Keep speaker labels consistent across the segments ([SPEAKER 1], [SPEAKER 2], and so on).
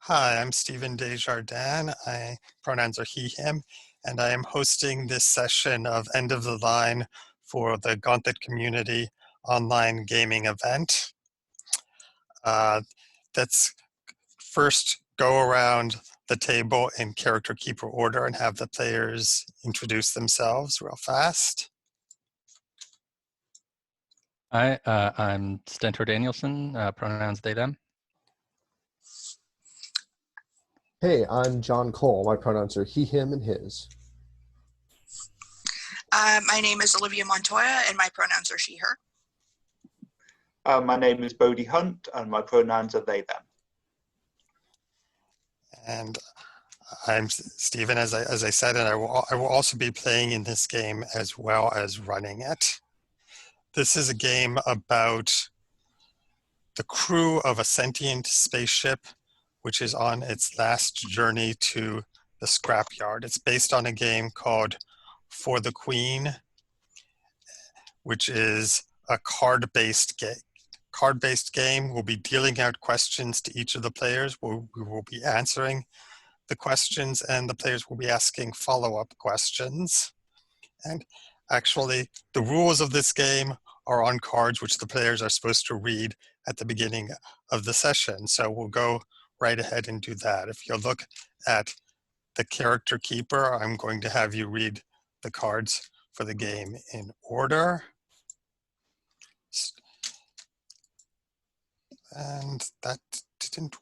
[SPEAKER 1] Hi, I'm Stephen Desjardins. Pronouns are he, him, and I am hosting this session of End of the Line for the Gauntlet Community Online Gaming event. Let's first go around the table in character keeper order and have the players introduce themselves real fast.
[SPEAKER 2] Hi, I'm Stentor Danielson, pronouns they, them.
[SPEAKER 3] Hey, I'm John Cole. My pronouns are he, him, and his.
[SPEAKER 4] My name is Olivia Montoya, and my pronouns are she, her.
[SPEAKER 5] My name is Bodie Hunt, and my pronouns are they, them.
[SPEAKER 1] And I'm Stephen, as I said, and I will also be playing in this game as well as running it. This is a game about the crew of a sentient spaceship which is on its last journey to the scrapyard. It's based on a game called For the Queen, which is a card-based game. We'll be dealing out questions to each of the players. We will be answering the questions, and the players will be asking follow-up questions. And actually, the rules of this game are on cards, which the players are supposed to read at the beginning of the session. So we'll go right ahead and do that. If you look at the character keeper, I'm going to have you read the cards for the game in order. And that didn't,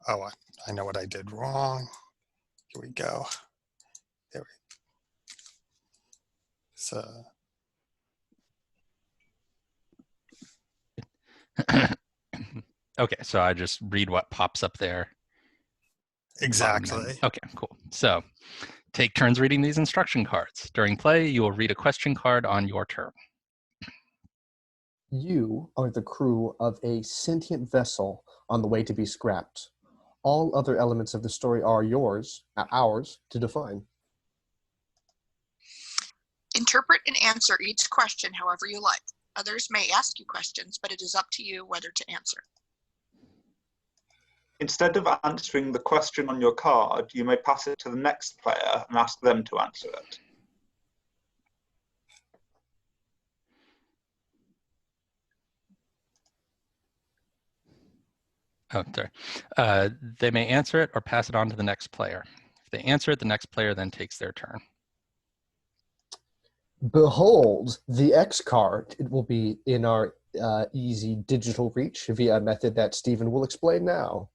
[SPEAKER 1] oh, I know what I did wrong. Here we go. There we go. So.
[SPEAKER 2] Okay, so I just read what pops up there.
[SPEAKER 1] Exactly.
[SPEAKER 2] Okay, cool. So take turns reading these instruction cards. During play, you will read a question card on your turn.
[SPEAKER 3] You are the crew of a sentient vessel on the way to be scrapped. All other elements of the story are ours to define.
[SPEAKER 4] Interpret and answer each question however you like. Others may ask you questions, but it is up to you whether to answer.
[SPEAKER 5] Instead of answering the question on your card, you may pass it to the next player and ask them to answer it.
[SPEAKER 2] Oh, sorry. They may answer it or pass it on to the next player. If they answer it, the next player then takes their turn.
[SPEAKER 3] Behold the X card. It will be in our easy digital reach via a method that Stephen will explain now.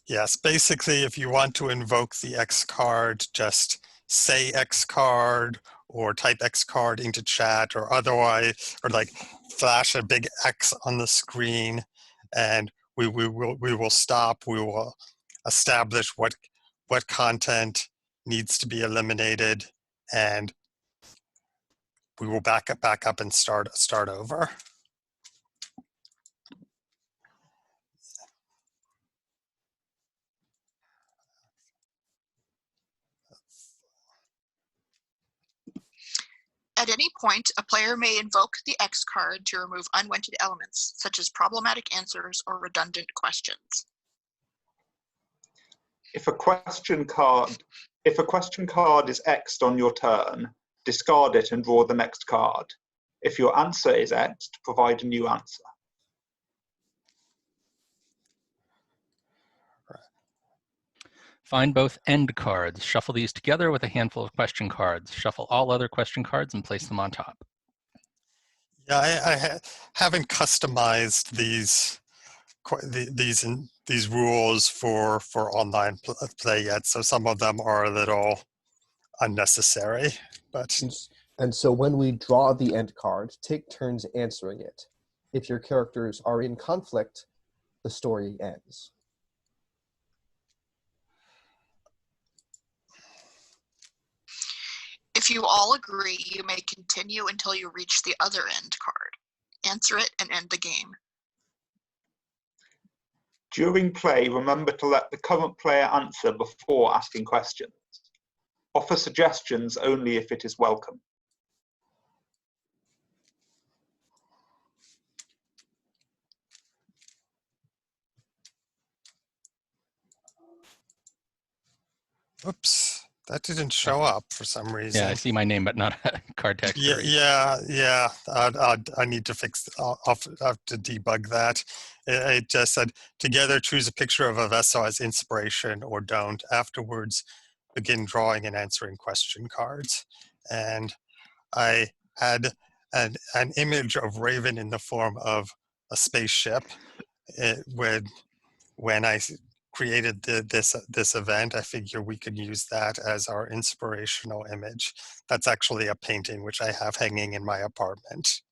[SPEAKER 1] Yes, basically, if you want to invoke the X card, just say X card or type X card into chat or otherwise, or like flash a big X on the screen, and we will stop. We will establish what content needs to be eliminated, and we will back up and start over.
[SPEAKER 4] At any point, a player may invoke the X card to remove unwanted elements, such as problematic answers or redundant questions.
[SPEAKER 5] If a question card is X'd on your turn, discard it and draw the next card. If your answer is X'd, provide a new answer.
[SPEAKER 2] Find both end cards. Shuffle these together with a handful of question cards. Shuffle all other question cards and place them on top.
[SPEAKER 1] Yeah, I haven't customized these rules for online play yet, so some of them are a little unnecessary. But
[SPEAKER 3] And so when we draw the end card, take turns answering it. If your characters are in conflict, the story ends.
[SPEAKER 4] If you all agree, you may continue until you reach the other end card. Answer it and end the game.
[SPEAKER 5] During play, remember to let the current player answer before asking questions. Offer suggestions only if it is welcome.
[SPEAKER 1] Oops, that didn't show up for some reason.
[SPEAKER 2] Yeah, I see my name, but not a card text to read.
[SPEAKER 1] Yeah. I need to fix. I'll have to debug that. It just said, together choose a picture of a vessel as inspiration or don't. Afterwards, begin drawing and answering question cards. And I had an image of Raven in the form of a spaceship. When I created this event, I figure we could use that as our inspirational image. That's actually a painting which I have hanging in my apartment.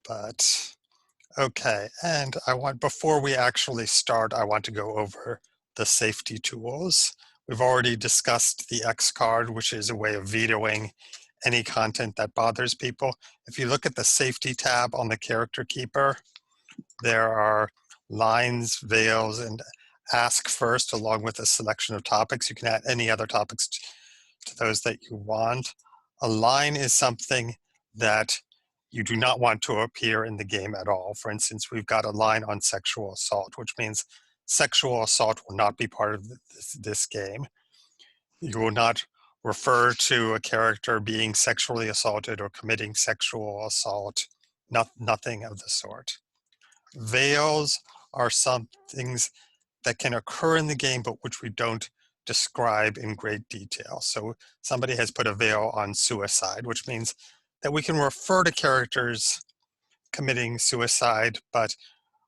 [SPEAKER 1] But okay, and before we actually start, I want to go over the safety tools. We've already discussed the X card, which is a way of vetoing any content that bothers people. If you look at the safety tab on the character keeper, there are lines, veils, and ask first, along with a selection of topics. You can add any other topics to those that you want. A line is something that you do not want to appear in the game at all. For instance, we've got a line on sexual assault, which means sexual assault will not be part of this game. You will not refer to a character being sexually assaulted or committing sexual assault, nothing of the sort. Veils are some things that can occur in the game, but which we don't describe in great detail. So somebody has put a veil on suicide, which means that we can refer to characters committing suicide, but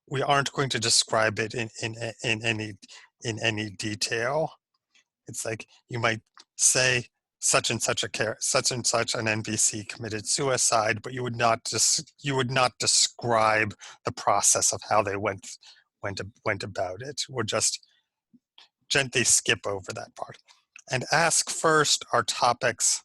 [SPEAKER 1] we aren't going to describe it in any detail. It's like you might say such and such an NPC committed suicide, but you would not describe the process of how they went about it. We'll just gently skip over that part. And ask first are topics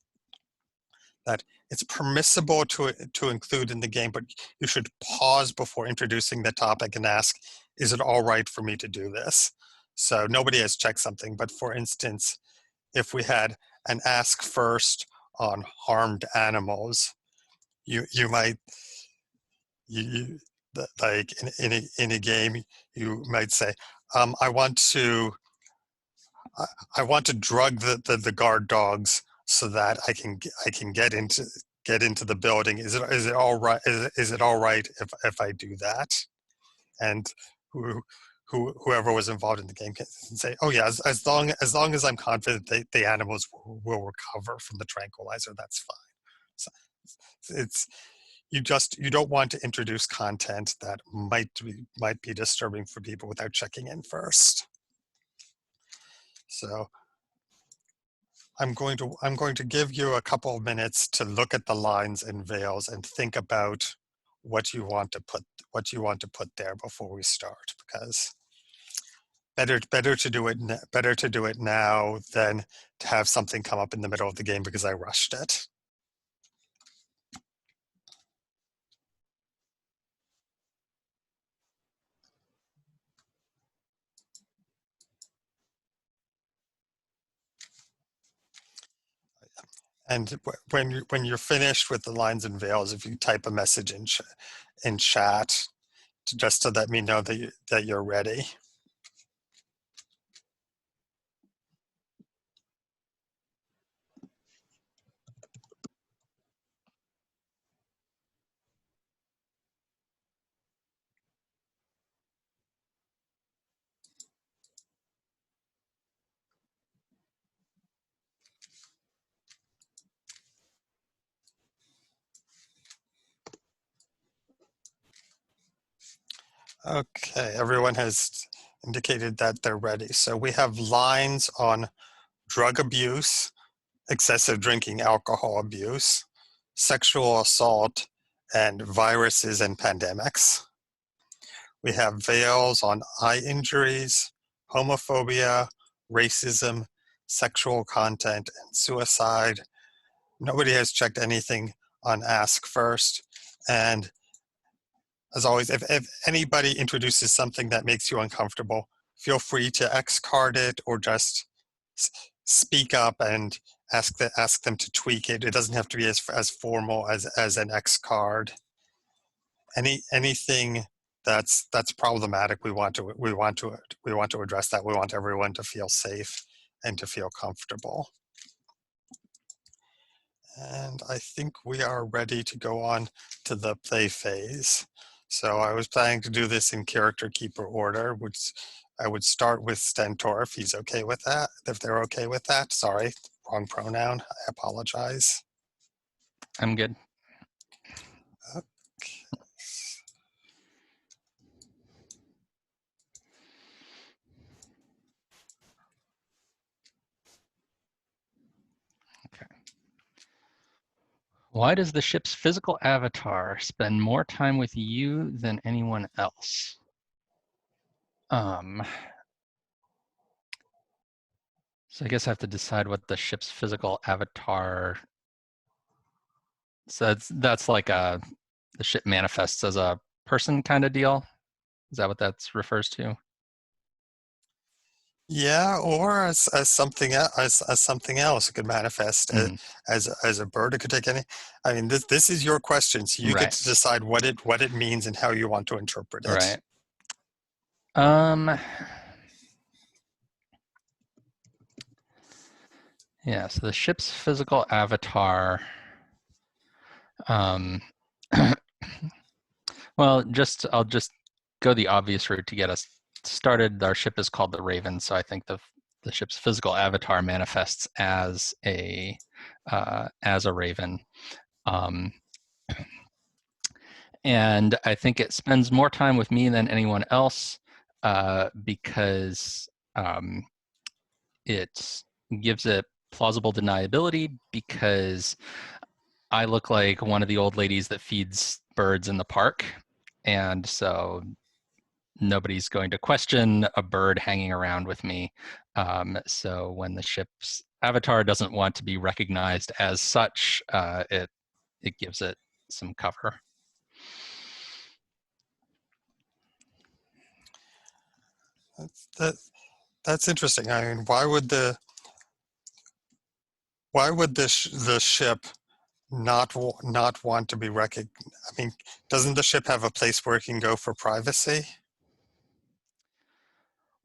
[SPEAKER 1] that it's permissible to include in the game, but you should pause before introducing the topic and ask, is it all right for me to do this? So nobody has checked something, but for instance, if we had an ask first on harmed animals, you might, like in a game, you might say, I want to drug the guard dogs so that I can get into the building. Is it all right? Is it all right if I do that? And whoever was involved in the game can say, oh yeah, as long as I'm confident the animals will recover from the tranquilizer, that's fine. So it's you don't want to introduce content that might be disturbing for people without checking in first. So I'm going to give you a couple of minutes to look at the lines and veils and think about what you want to put there before we start, because better to do it now than to have something come up in the middle of the game because I rushed it. And when you're finished with the lines and veils, if you type a message in chat, just to let me know that you're ready. Okay, everyone has indicated that they're ready. So we have lines on drug abuse, excessive drinking, alcohol abuse, sexual assault, and viruses and pandemics. We have veils on eye injuries, homophobia, racism, sexual content, and suicide. Nobody has checked anything on Ask First. And as always, if anybody introduces something that makes you uncomfortable, feel free to X-card it or just speak up and ask them to tweak it. It doesn't have to be as formal as an X card. Anything that's problematic. We want to address that. We want everyone to feel safe and to feel comfortable. And I think we are ready to go on to the play phase. So I was planning to do this in character keeper order, which I would start with Stentor if he's okay with that, if they're okay with that. Sorry, wrong pronoun. I apologize.
[SPEAKER 2] I'm good.
[SPEAKER 1] Okay.
[SPEAKER 2] Why does the ship's physical avatar spend more time with you than anyone else? So I guess I have to decide what the ship's physical avatar. So that's like the ship manifests as a person kind of deal. Is that what that refers to?
[SPEAKER 1] Yeah, or as something as something else. It could manifest as a bird. It could take any. I mean, this is your question, so you get to decide what it means and how you want to interpret it.
[SPEAKER 2] Right. Yeah. So the ship's physical avatar. Well, I'll just go the obvious route to get us started. Our ship is called the Raven, so I think the ship's physical avatar manifests as a raven, and I think it spends more time with me than anyone else because it gives it plausible deniability because I look like one of the old ladies that feeds birds in the park, and so nobody's going to question a bird hanging around with me. So when the ship's avatar doesn't want to be recognized as such, it gives it some cover.
[SPEAKER 1] That's interesting. I mean, why would the ship not want to be recognized? I mean, doesn't the ship have a place where it can go for privacy?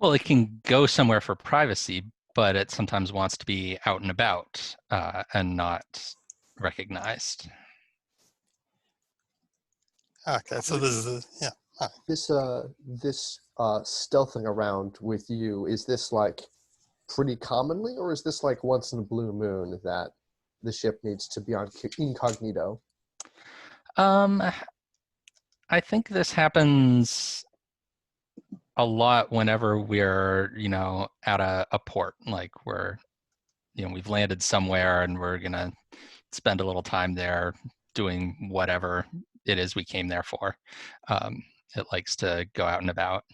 [SPEAKER 2] Well, it can go somewhere for privacy, but it sometimes wants to be out and about and not recognized.
[SPEAKER 1] Okay, so this is yeah.
[SPEAKER 3] This stealthing around with you, is this like pretty commonly, or is this like once in a blue moon that the ship needs to be on incognito?
[SPEAKER 2] I think this happens a lot whenever we're, at a port, like we've landed somewhere and we're gonna spend a little time there doing whatever it is we came there for. It likes to go out and about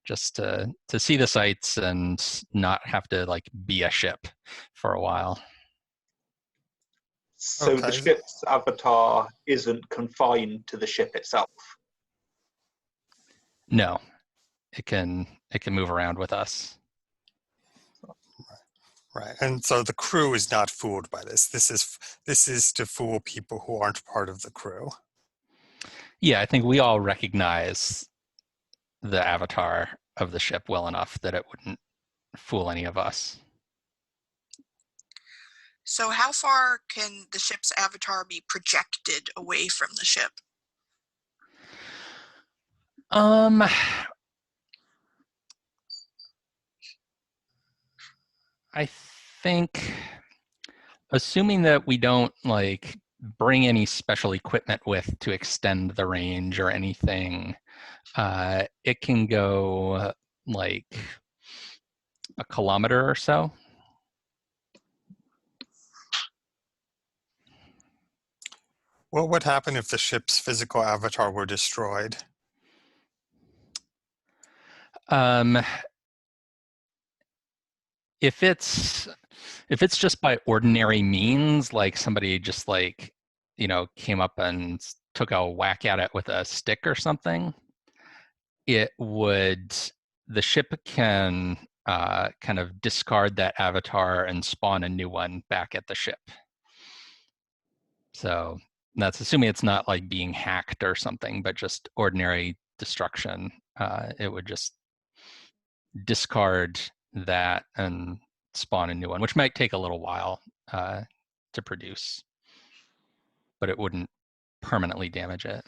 [SPEAKER 2] just to see the sights and not have to like be a ship for a while.
[SPEAKER 5] So the ship's avatar isn't confined to the ship itself?
[SPEAKER 2] No, it can move around with us.
[SPEAKER 1] Right, and so the crew is not fooled by this. This is to fool people who aren't part of the crew.
[SPEAKER 2] Yeah, I think we all recognize the avatar of the ship well enough that it wouldn't fool any of us.
[SPEAKER 4] So how far can the ship's avatar be projected away from the ship?
[SPEAKER 2] I think, assuming that we don't like bring any special equipment with to extend the range or anything, it can go like a kilometer or so.
[SPEAKER 1] What would happen if the ship's physical avatar were destroyed?
[SPEAKER 2] If it's just by ordinary means, like somebody just like, came up and took a whack at it with a stick or something, the ship can kind of discard that avatar and spawn a new one back at the ship. So that's assuming it's not like being hacked or something, but just ordinary destruction, it would just discard that and spawn a new one, which might take a little while to produce, but it wouldn't permanently damage it.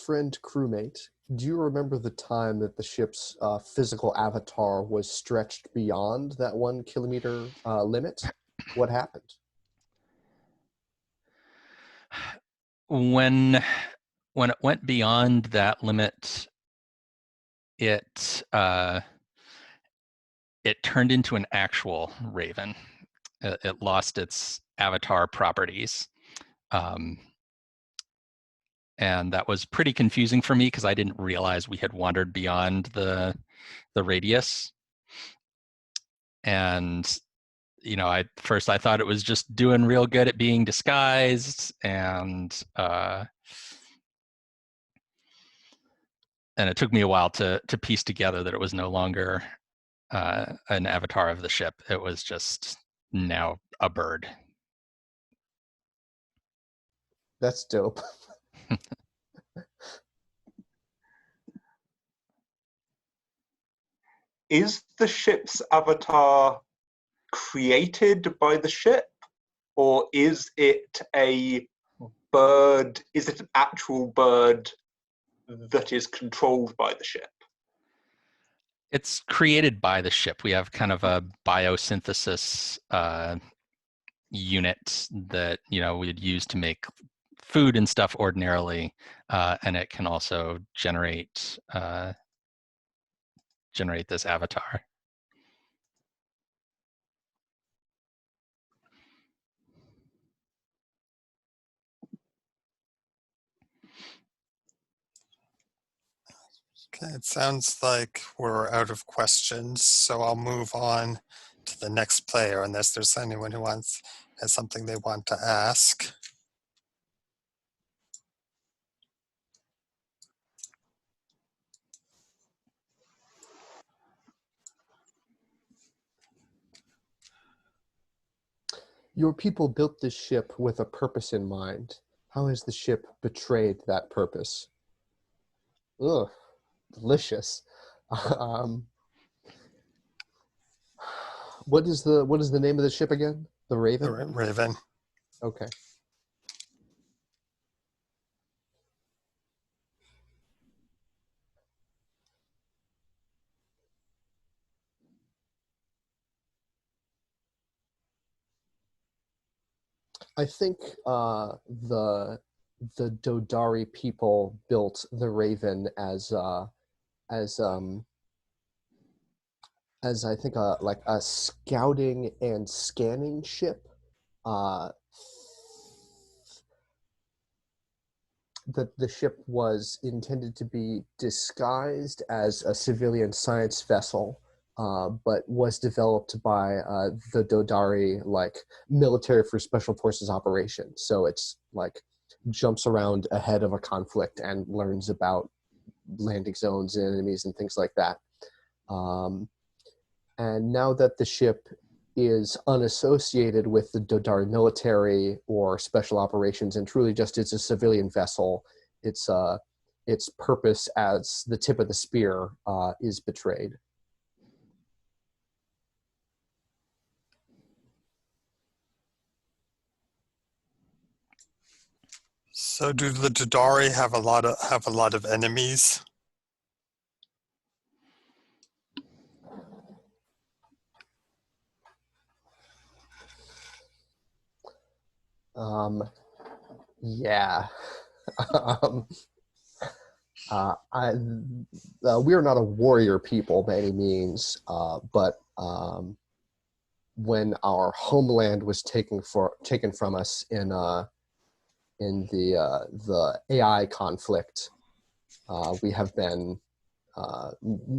[SPEAKER 3] Friend crewmate, do you remember the time that the ship's physical avatar was stretched beyond that 1 kilometer limit? What happened?
[SPEAKER 2] When it went beyond that limit, it turned into an actual raven. It lost its avatar properties. And that was pretty confusing for me because I didn't realize we had wandered beyond the radius. And I thought it was just doing real good at being disguised, and it took me a while to piece together that it was no longer an avatar of the ship. It was just now a bird.
[SPEAKER 3] That's dope.
[SPEAKER 5] Is the ship's avatar created by the ship, or is it a bird? Is it an actual bird that is controlled by the ship?
[SPEAKER 2] It's created by the ship. We have kind of a biosynthesis unit that we'd use to make food and stuff ordinarily, and it can also generate this avatar.
[SPEAKER 1] Okay, it sounds like we're out of questions, so I'll move on to the next player unless there's anyone who has something they want to ask.
[SPEAKER 3] Your people built this ship with a purpose in mind. How has the ship betrayed that purpose? Ugh, delicious. What is the name of the ship again? The Raven?
[SPEAKER 1] The Raven.
[SPEAKER 3] Okay. I think the Drodari people built the Raven as I think like a scouting and scanning ship. That the ship was intended to be disguised as a civilian science vessel, but was developed by the Drodari, like military for special forces operations. So it's like jumps around ahead of a conflict and learns about landing zones and enemies and things like that. And now that the ship is unassociated with the Drodari military or special operations and truly just is a civilian vessel, its purpose as the tip of the spear is betrayed.
[SPEAKER 1] So do the Drodari have a lot of enemies?
[SPEAKER 3] Yeah. We are not a warrior people by any means, but when our homeland was taken from us in the AI conflict, we have been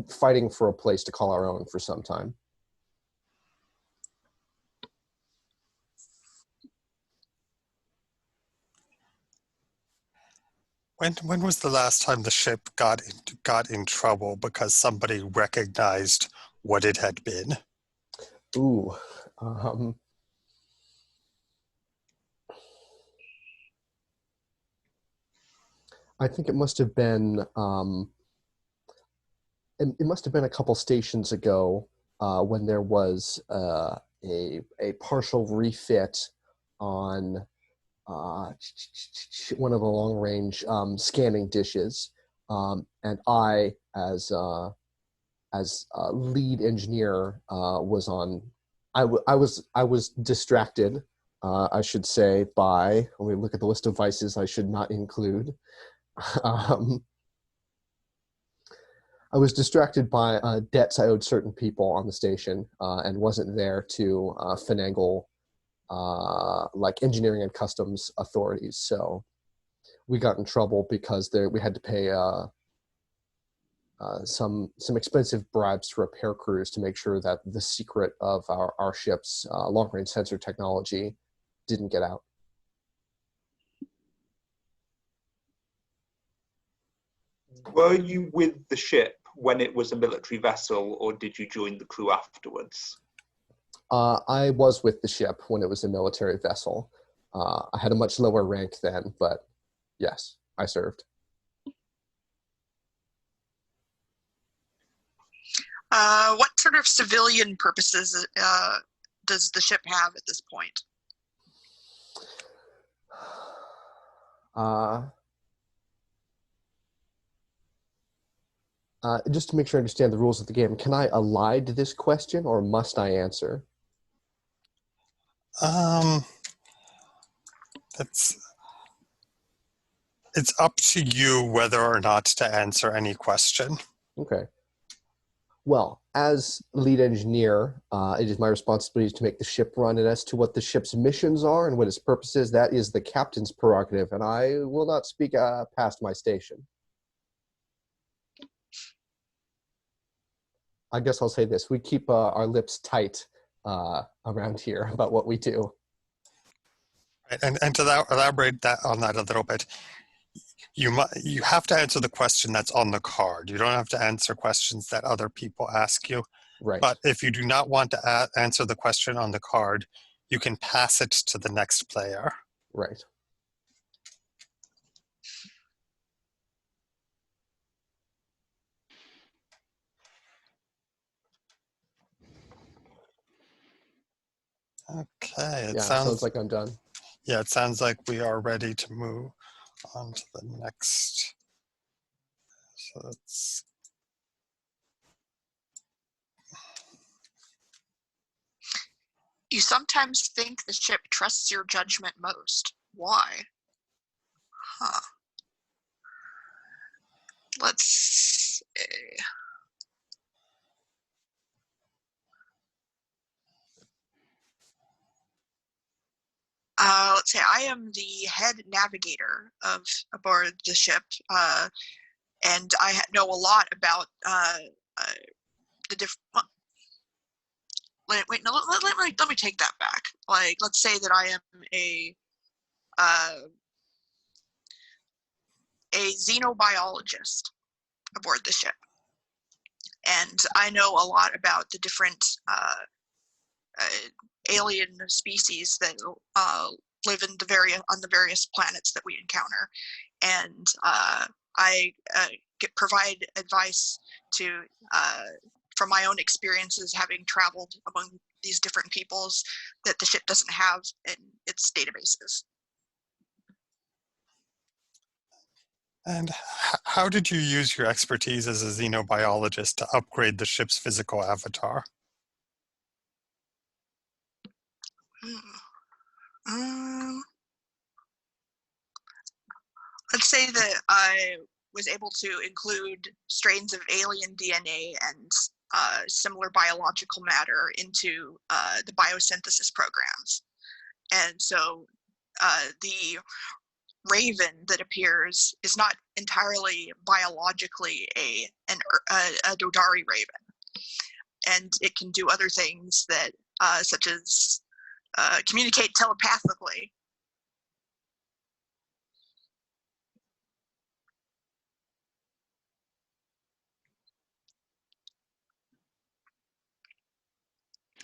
[SPEAKER 3] fighting for a place to call our own for some time.
[SPEAKER 1] When was the last time the ship got in trouble because somebody recognized what it had been?
[SPEAKER 3] Ooh. I think it must have been it must have been a couple stations ago when there was a partial refit on one of the long range scanning dishes, and I as lead engineer was on. I was distracted. I should say by, let me look at the list of vices I should not include. I was distracted by debts I owed certain people on the station and wasn't there to finagle like engineering and customs authorities. So we got in trouble because we had to pay some expensive bribes to repair crews to make sure that the secret of our ship's long-range sensor technology didn't get out.
[SPEAKER 5] Were you with the ship when it was a military vessel, or did you join the crew afterwards?
[SPEAKER 3] I was with the ship when it was a military vessel. I had a much lower rank then, but yes, I served.
[SPEAKER 4] What sort of civilian purposes does the ship have at this point?
[SPEAKER 3] Just to make sure I understand the rules of the game, can I elide this question or must I answer?
[SPEAKER 1] It's up to you whether or not to answer any question.
[SPEAKER 3] Okay. Well, as lead engineer, it is my responsibility to make the ship run, and as to what the ship's missions are and what its purpose is, that is the captain's prerogative, and I will not speak past my station. I guess I'll say this. We keep our lips tight around here about what we do.
[SPEAKER 1] And to elaborate on that a little bit, you have to answer the question that's on the card. You don't have to answer questions that other people ask you.
[SPEAKER 3] Right.
[SPEAKER 1] But if you do not want to answer the question on the card, you can pass it to the next player.
[SPEAKER 3] Right.
[SPEAKER 1] Okay.
[SPEAKER 3] It sounds like I'm done.
[SPEAKER 1] Yeah, it sounds like we are ready to move on to the next. So let's.
[SPEAKER 4] You sometimes think the ship trusts your judgment most. Why? Huh. Let's see. Let's say I am the head navigator aboard the ship, and I know a lot about the different. Wait, no. Let me take that back. Like, let's say that I am a xenobiologist aboard the ship, and I know a lot about the different alien species that live on the various planets that we encounter, and I provide advice to from my own experiences having traveled among these different peoples that the ship doesn't have in its databases.
[SPEAKER 1] And how did you use your expertise as a xenobiologist to upgrade the ship's physical avatar?
[SPEAKER 4] Let's say that I was able to include strains of alien DNA and similar biological matter into the biosynthesis programs. And so the raven that appears is not entirely biologically a Drodari raven. And it can do other things that, such as communicate telepathically.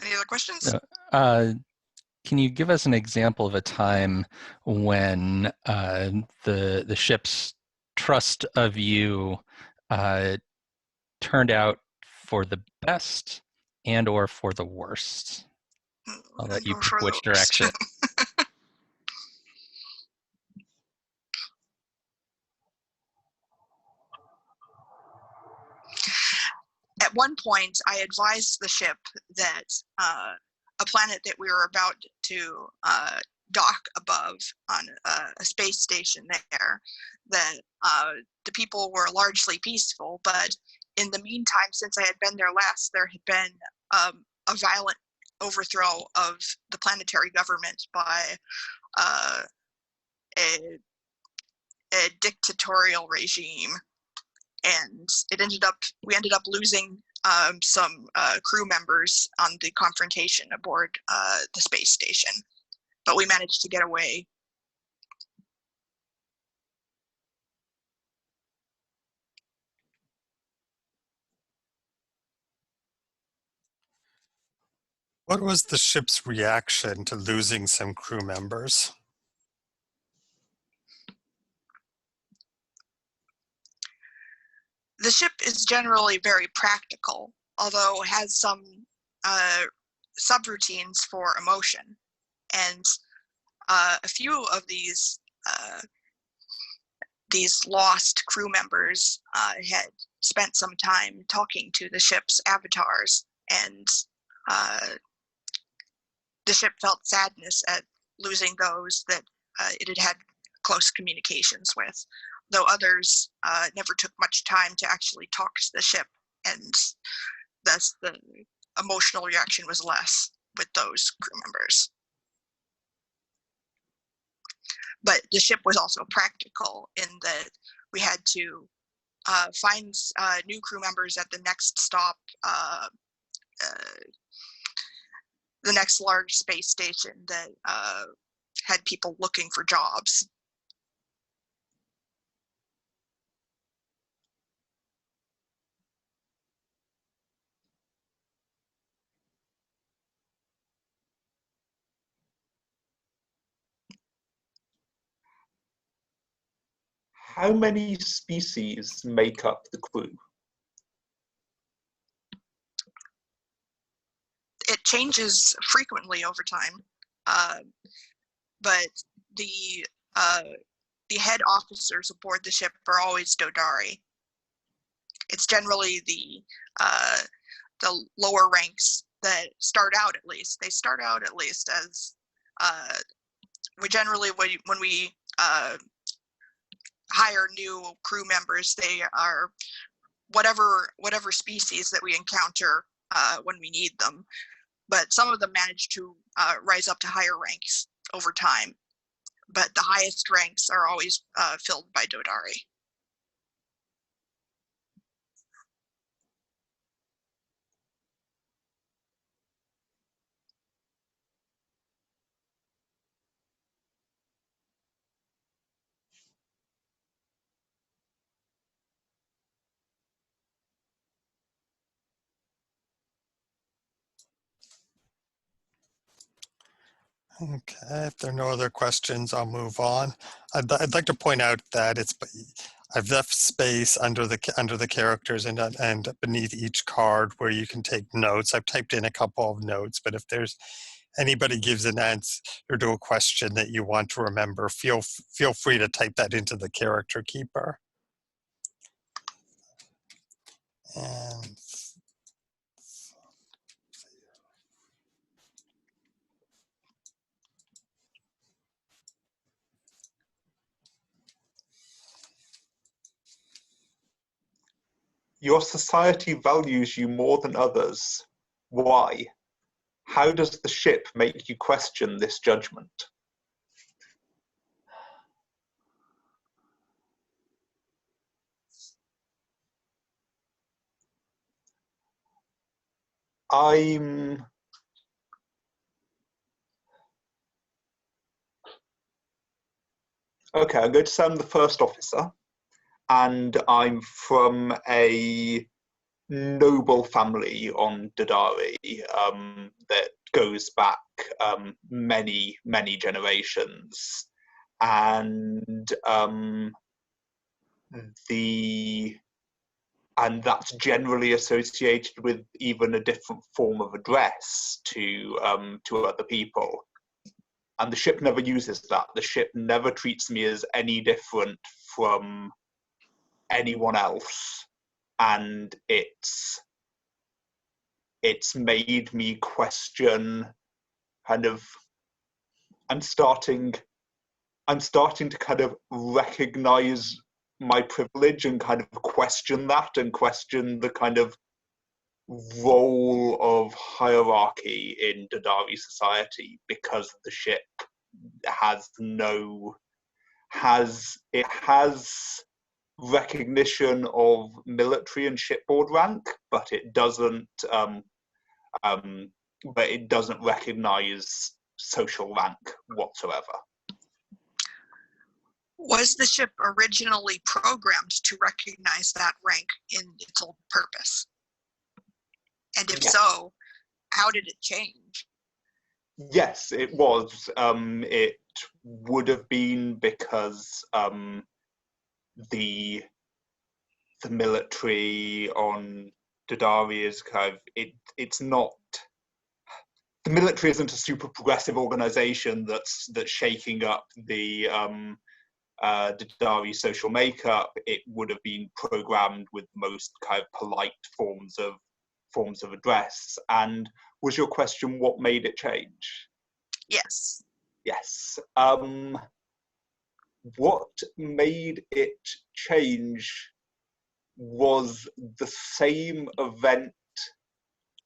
[SPEAKER 4] Any other questions?
[SPEAKER 2] Can you give us an example of a time when the ship's distrust of you turned out for the best and or for the worst? I'll let you pick which direction.
[SPEAKER 4] At one point, I advised the ship that a planet that we were about to dock above on a space station there, that the people were largely peaceful, but in the meantime, since I had been there last, there had been a violent overthrow of the planetary government by a dictatorial regime, and we ended up losing some crew members on the confrontation aboard the space station, but we managed to get away.
[SPEAKER 1] What was the ship's reaction to losing some crew members?
[SPEAKER 4] The ship is generally very practical, although has some subroutines for emotion. And a few of these lost crew members had spent some time talking to the ship's avatars, and the ship felt sadness at losing those that it had had close communications with, though others never took much time to actually talk to the ship, and thus the emotional reaction was less with those crew members. But the ship was also practical in that we had to find new crew members at the next stop, the next large space station that had people looking for jobs.
[SPEAKER 5] How many species make up the crew?
[SPEAKER 4] It changes frequently over time, but the head officers aboard the ship are always Drodari. It's generally the lower ranks that start out at least. They start out at least as when we hire new crew members, they are whatever species that we encounter when we need them. But some of them manage to rise up to higher ranks over time. But the highest ranks are always filled by Drodari.
[SPEAKER 1] Okay, if there are no other questions, I'll move on. I'd like to point out that I've left space under the characters and beneath each card where you can take notes. I've typed in a couple of notes, but if there's anybody gives an answer to a question that you want to remember, feel free to type that into the character keeper. And
[SPEAKER 5] Your society values you more than others. Why? How does the ship make you question this judgment? I'm going to say I'm the first officer, and I'm from a noble family on Drodari that goes back many generations, and and that's generally associated with even a different form of address to other people. And the ship never uses that. The ship never treats me as any different from anyone else. And it's made me question kind of, I'm starting to kind of recognize my privilege and kind of question that, and question the kind of role of hierarchy in Drodari society, because the ship has recognition of military and shipboard rank, but it doesn't recognize social rank whatsoever.
[SPEAKER 4] Was the ship originally programmed to recognize that rank in its old purpose? And if so, how did it change?
[SPEAKER 5] Yes, it was. It would have been because the military on Drodari is kind of it's not. The military isn't a super progressive organization that's shaking up the Drodari social makeup. It would have been programmed with most kind of polite forms of address. And was your question what made it change?
[SPEAKER 4] Yes.
[SPEAKER 5] Yes. What made it change was the same event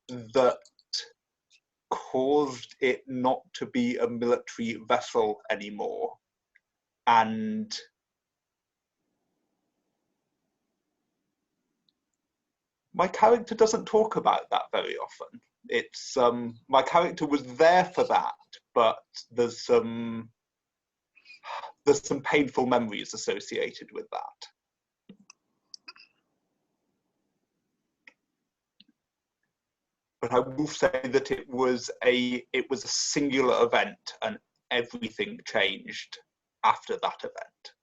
[SPEAKER 5] that caused it not to be a military vessel anymore. And my character doesn't talk about that very often. It's my character was there for that, but there's some painful memories associated with that. But I will say that it was a singular event, and everything changed after that event.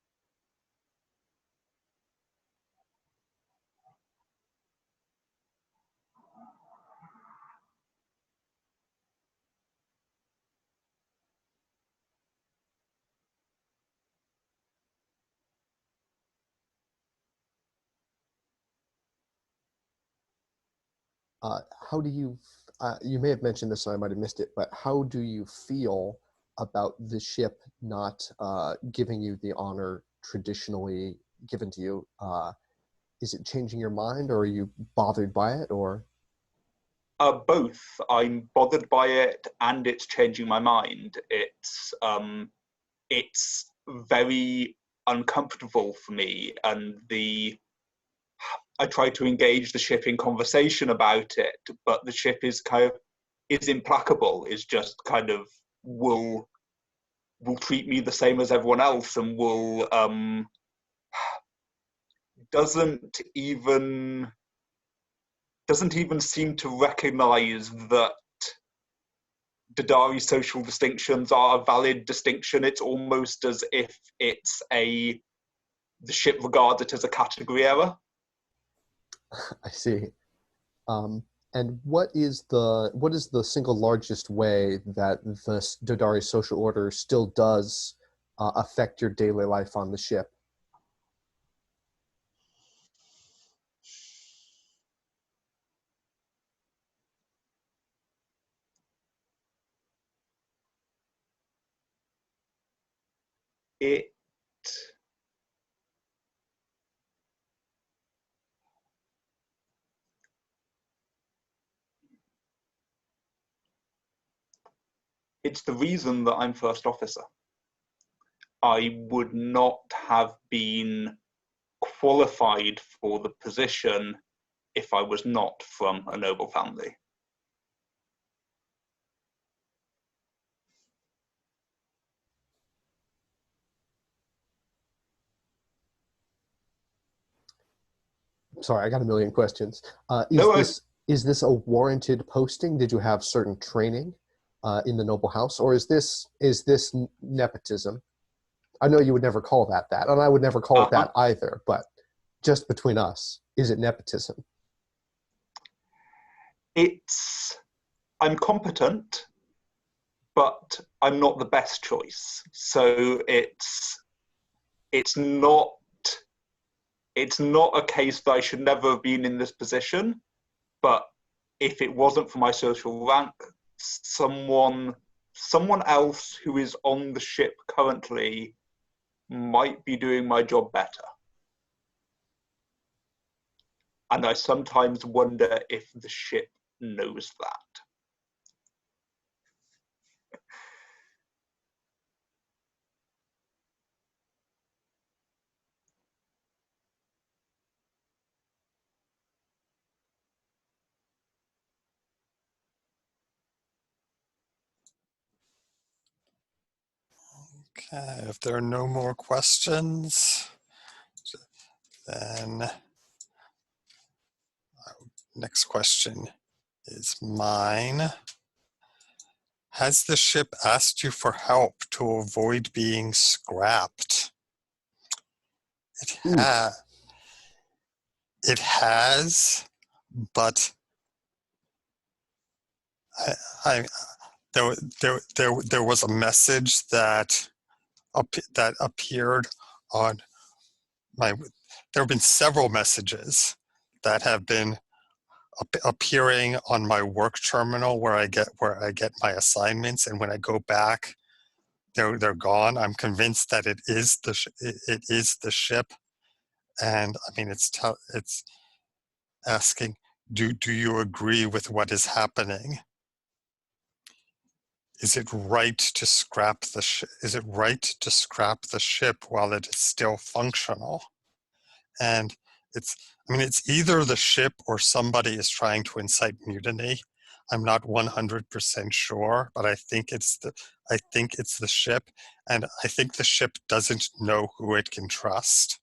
[SPEAKER 3] How do you, you may have mentioned this and I might have missed it, but how do you feel about the ship not giving you the honor traditionally given to you? Is it changing your mind, or are you bothered by it, or?
[SPEAKER 5] Both. I'm bothered by it, and it's changing my mind. It's very uncomfortable for me, and I try to engage the ship in conversation about it, but the ship is implacable. Is just kind of will treat me the same as everyone else, and will doesn't even seem to recognize that Drodari social distinctions are a valid distinction. It's almost as if the ship regards it as a category error.
[SPEAKER 3] I see. And what is the single largest way that the Drodari social order still does affect your daily life on the ship?
[SPEAKER 5] It's the reason that I'm first officer. I would not have been qualified for the position if I was not from a noble family.
[SPEAKER 3] Sorry, I got a million questions. Is this a warranted posting? Did you have certain training in the noble house, or is this nepotism? I know you would never call that, and I would never call it that either. But just between us, is it nepotism?
[SPEAKER 5] I'm competent, but I'm not the best choice. So it's not a case that I should never have been in this position, but if it wasn't for my social rank, someone else who is on the ship currently might be doing my job better. And I sometimes wonder if the ship knows that.
[SPEAKER 1] Okay, if there are no more questions, then next question is mine. Has the ship asked you for help to avoid being scrapped? It has, but there was a message that appeared on my. There have been several messages that have been appearing on my work terminal where I get my assignments, and when I go back, they're gone. I'm convinced that it is the ship, and I mean it's asking, do you agree with what is happening? Is it right to scrap the ship while it is still functional? And it's either the ship or somebody is trying to incite mutiny. I'm not 100% sure, but I think it's the ship, and I think the ship doesn't know who it can trust.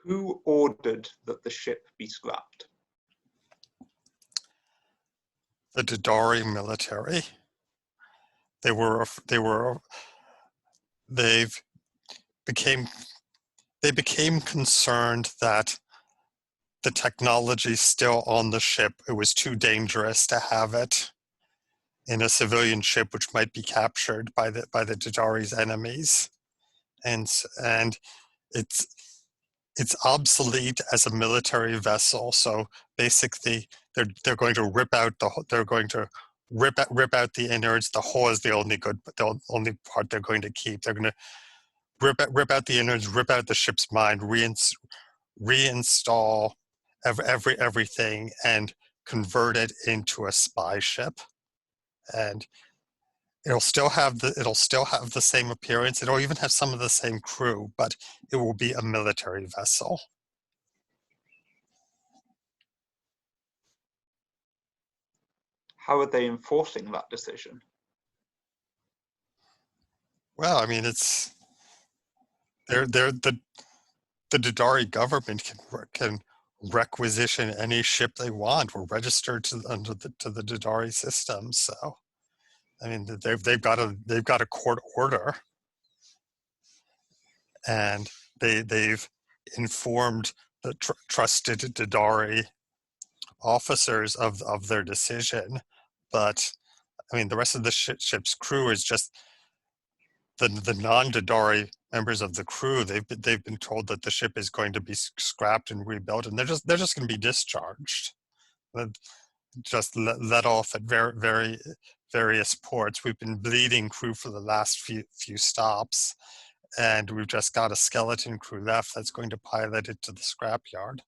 [SPEAKER 5] Who ordered that the ship be scrapped?
[SPEAKER 1] The Drodari military. They became concerned that the technology still on the ship, it was too dangerous to have it in a civilian ship, which might be captured by the Drodari's enemies, and it's obsolete as a military vessel. So basically, they're going to rip out the innards. The hull is the only part they're going to keep. They're going to rip out the innards, rip out the ship's mind, reinstall everything, and convert it into a spy ship. And it'll still have the same appearance. It'll even have some of the same crew, but it will be a military vessel.
[SPEAKER 5] How are they enforcing that decision?
[SPEAKER 1] Well, I mean, the Drodari government can requisition any ship they want. We're registered to the Drodari system, so I mean they've got a court order, and they've informed the trusted Drodari officers of their decision. But I mean, the rest of the ship's crew is just the non-Drodari members of the crew. They've been told that the ship is going to be scrapped and rebuilt, and they're just going to be discharged, just let off at various ports. We've been bleeding crew for the last few stops, and we've just got a skeleton crew left that's going to pilot it to the scrapyard.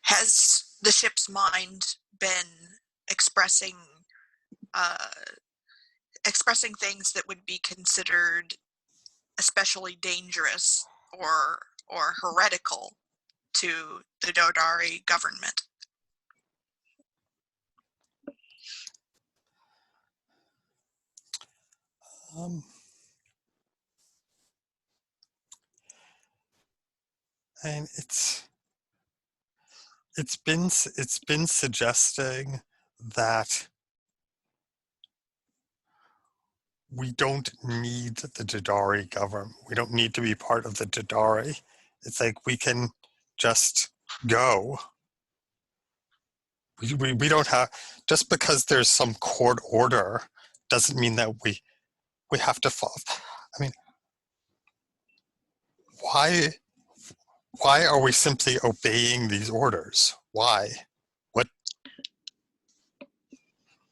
[SPEAKER 4] Has the ship's mind been expressing things that would be considered especially dangerous or heretical to the Drodari government?
[SPEAKER 1] And it's it's been suggesting that we don't need the Drodari government. We don't need to be part of the Drodari. It's like we can just go. We don't have, just because there's some court order doesn't mean that we have to follow. I mean, why are we simply obeying these orders? Why?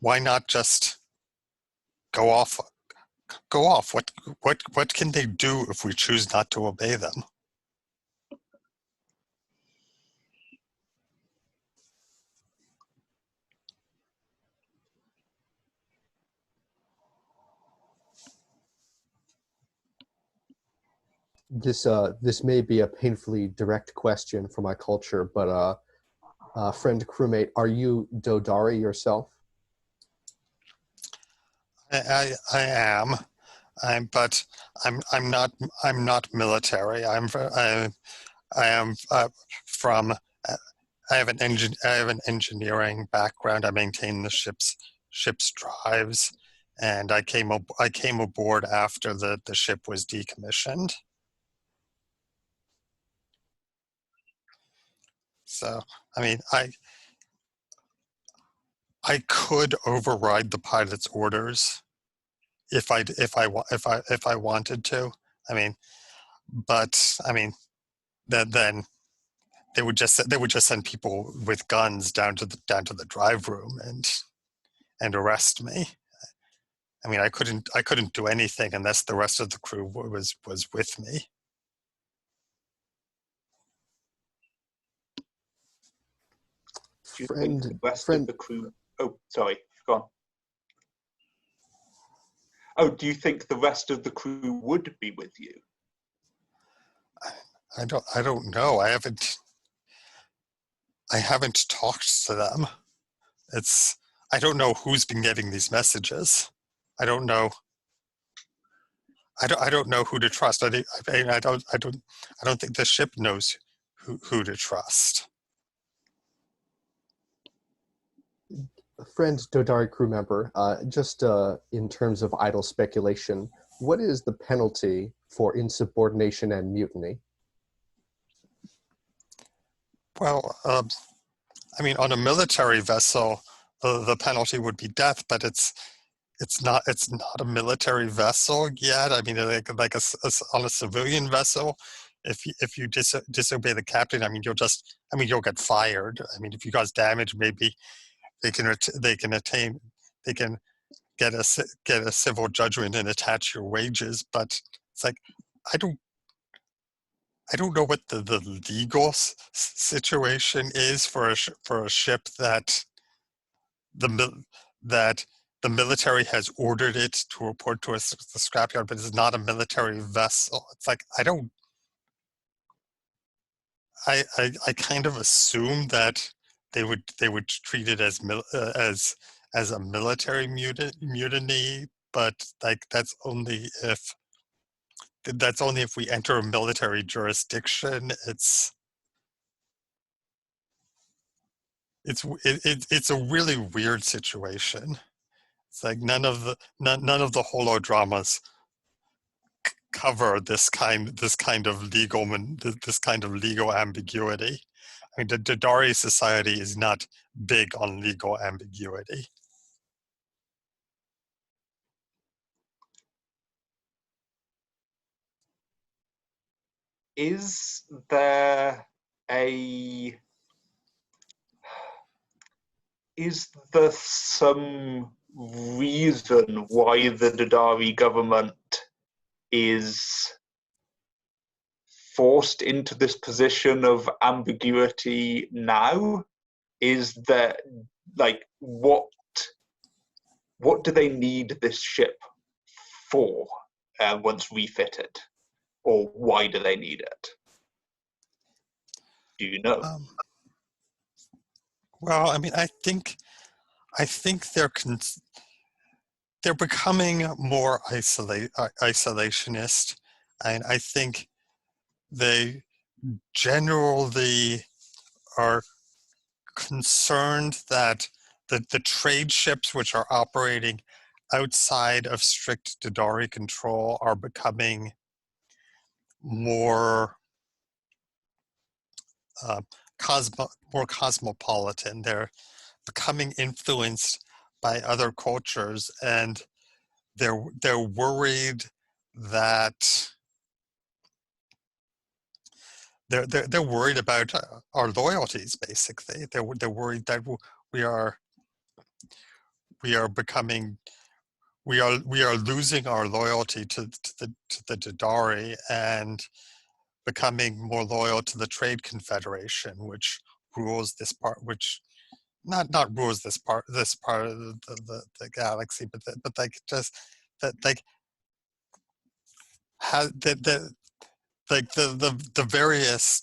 [SPEAKER 1] Why not just go off? Go off. What can they do if we choose not to obey them?
[SPEAKER 3] This may be a painfully direct question for my culture, but friend crewmate, are you Drodari yourself?
[SPEAKER 1] I am. But I'm not military. I am from. I have an engineering background. I maintain the ship's drives, and I came aboard after the ship was decommissioned. So I mean, I could override the pilot's orders if I wanted to. I mean, but I mean, then they would just send people with guns down to the drive room and arrest me. I mean, I couldn't do anything unless the rest of the crew was with me.
[SPEAKER 5] Do you think the rest of the crew? Oh, sorry, go on. Oh, do you think the rest of the crew would be with you?
[SPEAKER 1] I don't know. I haven't talked to them. I don't know who's been getting these messages. I don't know. I don't know who to trust. I don't think the ship knows who to trust.
[SPEAKER 3] Friend Drodari crew member, just in terms of idle speculation, what is the penalty for insubordination and mutiny?
[SPEAKER 1] Well, I mean, on a military vessel, the penalty would be death, but it's not a military vessel yet. I mean, on a civilian vessel, if you disobey the captain, I mean, you'll get fired. I mean, if you cause damage, maybe they can get a civil judgment and attach your wages. But it's like I don't know what the legal situation is for a ship that the military has ordered it to report to the scrapyard, but it's not a military vessel. It's like I kind of assumed that they would treat it as a military mutiny, but like that's only if we enter a military jurisdiction. It's a really weird situation. It's like none of the holodramas cover this kind of legal ambiguity. I mean, the Drodari society is not big on legal ambiguity.
[SPEAKER 5] Is there some reason why the Drodari government is forced into this position of ambiguity now? Is that like what do they need this ship for once refitted, or why do they need it? Do you know?
[SPEAKER 1] Well, I mean, I think they're becoming more isolationist, and I think they generally are concerned that the trade ships which are operating outside of strict Drodari control are becoming more more cosmopolitan. They're becoming influenced by other cultures, and they're worried that they're worried about our loyalties. Basically, they're worried that we are becoming we are losing our loyalty to the Drodari and becoming more loyal to the Trade Confederation, which rules this part, which not rules this part of the galaxy, but like just that like how the various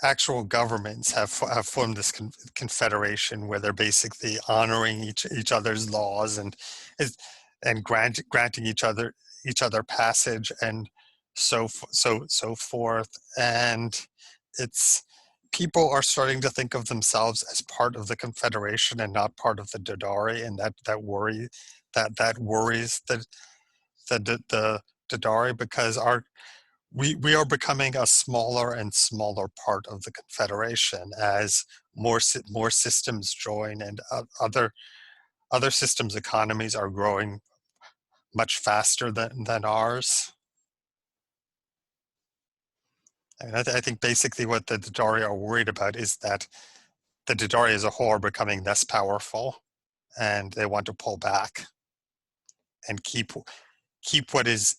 [SPEAKER 1] actual governments have formed this confederation where they're basically honoring each other's laws and granting each other passage and so forth. And it's people are starting to think of themselves as part of the confederation and not part of the Drodari, and that worries the Drodari, because we are becoming a smaller and smaller part of the confederation as more systems join, and other systems economies are growing much faster than ours. And I think basically what the Drodari are worried about is that the Drodari as a whole are becoming less powerful, and they want to pull back and keep what is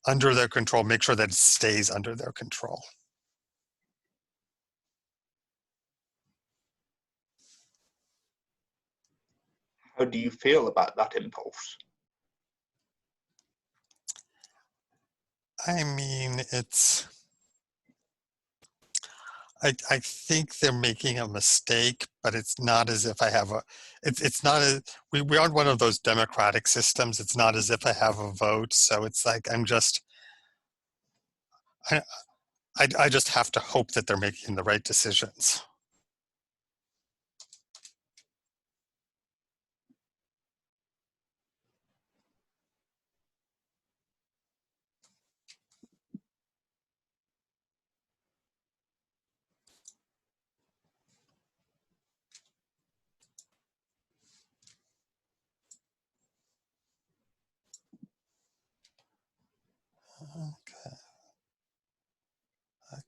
[SPEAKER 1] under their control, make sure that it stays under their control.
[SPEAKER 5] How do you feel about that impulse?
[SPEAKER 1] I mean, I think they're making a mistake, but it's not as if I have it's not a, we aren't one of those democratic systems. It's not as if I have a vote. So it's like, I just have to hope that they're making the right decisions.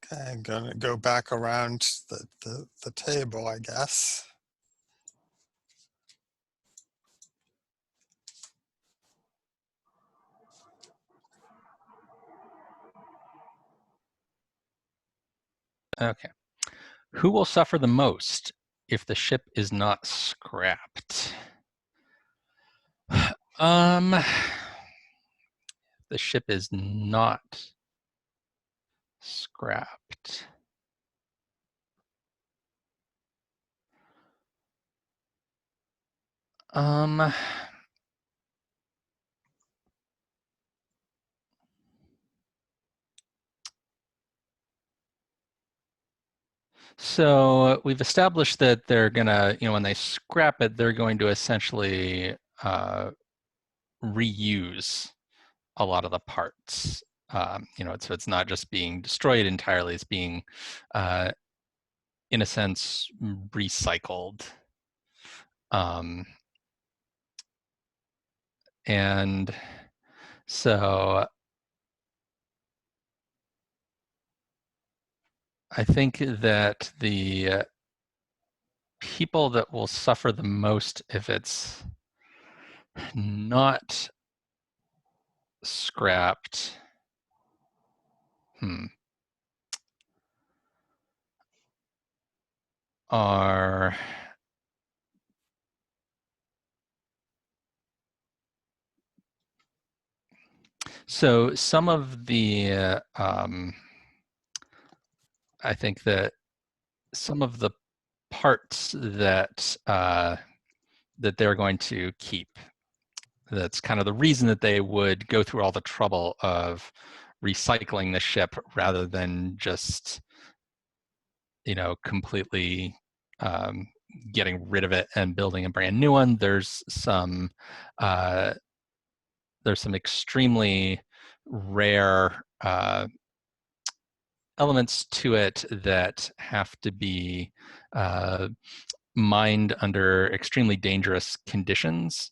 [SPEAKER 1] Okay, I'm gonna go back around the table, I guess.
[SPEAKER 2] Okay. Who will suffer the most if the ship is not scrapped? The ship is not scrapped. So we've established that they're gonna, when they scrap it, they're going to essentially reuse a lot of the parts. So it's not just being destroyed entirely; it's being, in a sense, recycled. And so I think that the people that will suffer the most if it's not scrapped, are so some of the I think that some of the parts that that they're going to keep, that's kind of the reason that they would go through all the trouble of recycling the ship rather than just completely getting rid of it and building a brand new one. There's some extremely rare elements to it that have to be mined under extremely dangerous conditions.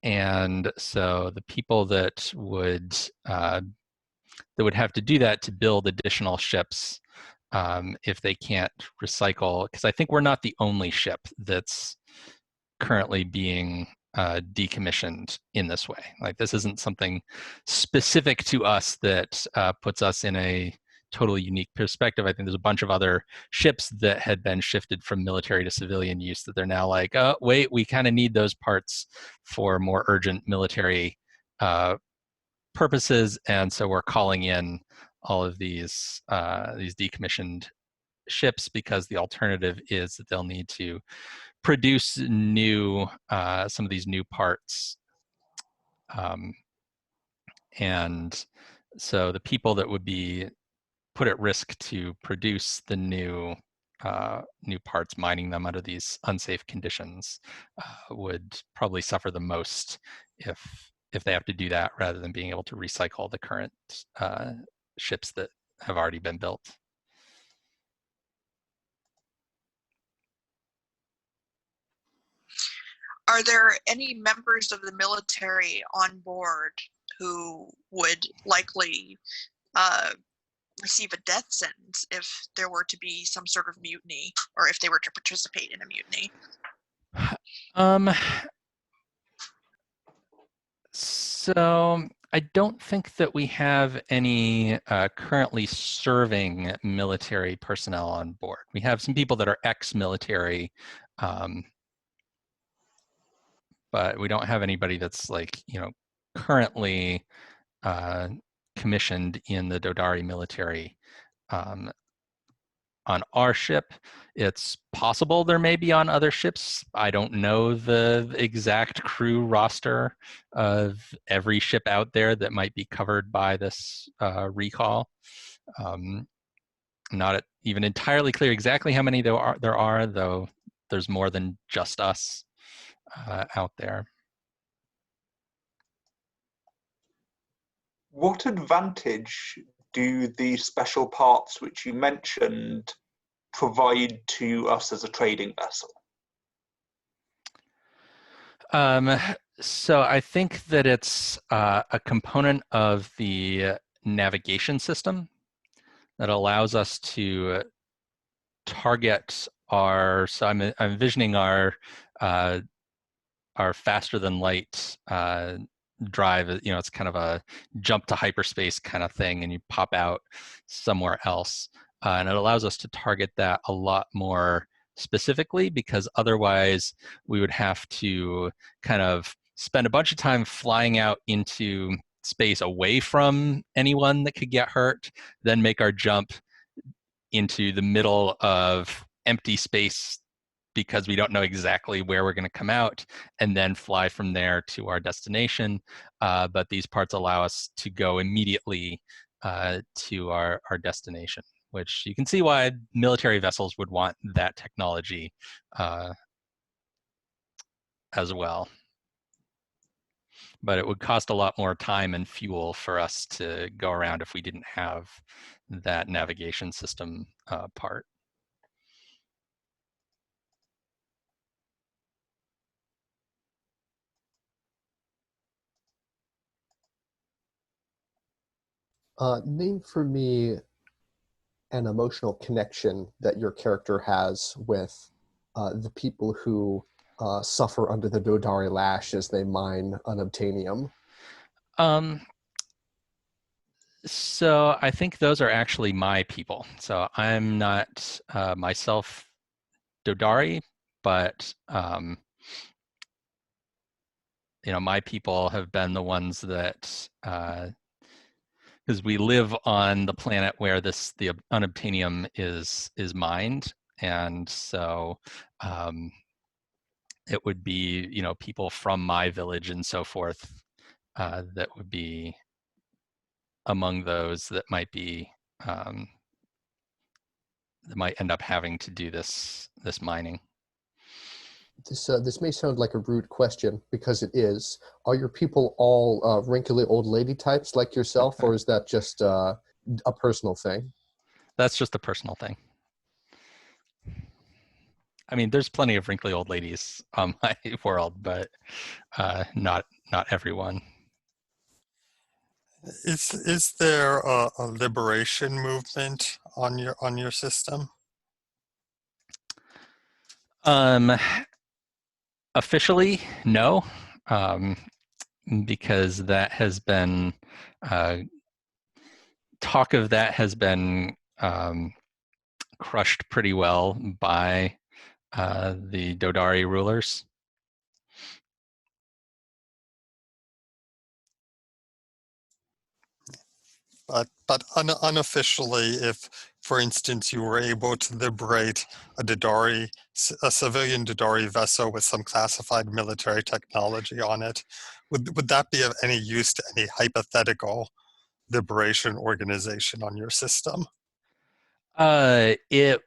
[SPEAKER 2] And so the people that would have to do that to build additional ships, if they can't recycle, because I think we're not the only ship that's currently being decommissioned in this way. Like, this isn't something specific to us that puts us in a totally unique perspective. I think there's a bunch of other ships that had been shifted from military to civilian use that they're now like, oh, wait, we kind of need those parts for more urgent military purposes, and so we're calling in all of these decommissioned ships, because the alternative is that they'll need to produce new some of these new parts, and so the people that would be put at risk to produce the new parts, mining them under these unsafe conditions, would probably suffer the most if they have to do that rather than being able to recycle the current ships that have already been built.
[SPEAKER 4] Are there any members of the military on board who would likely receive a death sentence if there were to be some sort of mutiny, or if they were to participate in a mutiny?
[SPEAKER 2] So I don't think that we have any currently serving military personnel on board. We have some people that are ex-military, but we don't have anybody that's, like, currently commissioned in the Drodari military on our ship. It's possible there may be on other ships. I don't know the exact crew roster of every ship out there that might be covered by this recall. Not even entirely clear exactly how many there are, though there's more than just us out there.
[SPEAKER 5] What advantage do the special parts which you mentioned provide to us as a trading vessel?
[SPEAKER 2] So I think that it's a component of the navigation system that allows us to target our. So I'm envisioning our faster than light drive. It's kind of a jump to hyperspace kind of thing, and you pop out somewhere else, and it allows us to target that a lot more specifically, because otherwise we would have to kind of spend a bunch of time flying out into space away from anyone that could get hurt, then make our jump into the middle of empty space because we don't know exactly where we're going to come out, and then fly from there to our destination. But these parts allow us to go immediately to our destination, which you can see why military vessels would want that technology as well. But it would cost a lot more time and fuel for us to go around if we didn't have that navigation system part.
[SPEAKER 3] Name for me an emotional connection that your character has with the people who suffer under the Drodari lash as they mine unobtainium.
[SPEAKER 2] So I think those are actually my people. So I'm not myself Drodari, but my people have been the ones that, because we live on the planet where the unobtainium is mined, and so it would be people from my village and so forth that would be among those that might be might end up having to do this mining.
[SPEAKER 3] This may sound like a rude question, because it is. Are your people all wrinkly old lady types like yourself, or is that just a personal thing?
[SPEAKER 2] That's just a personal thing. I mean, there's plenty of wrinkly old ladies on my world, but not everyone.
[SPEAKER 1] Is there a liberation movement on your system?
[SPEAKER 2] Officially, no, because that has been talk of that has been crushed pretty well by the Drodari rulers.
[SPEAKER 1] But unofficially, if, for instance, you were able to liberate a civilian Drodari vessel with some classified military technology on it, would that be of any use to any hypothetical liberation organization on your system?
[SPEAKER 2] It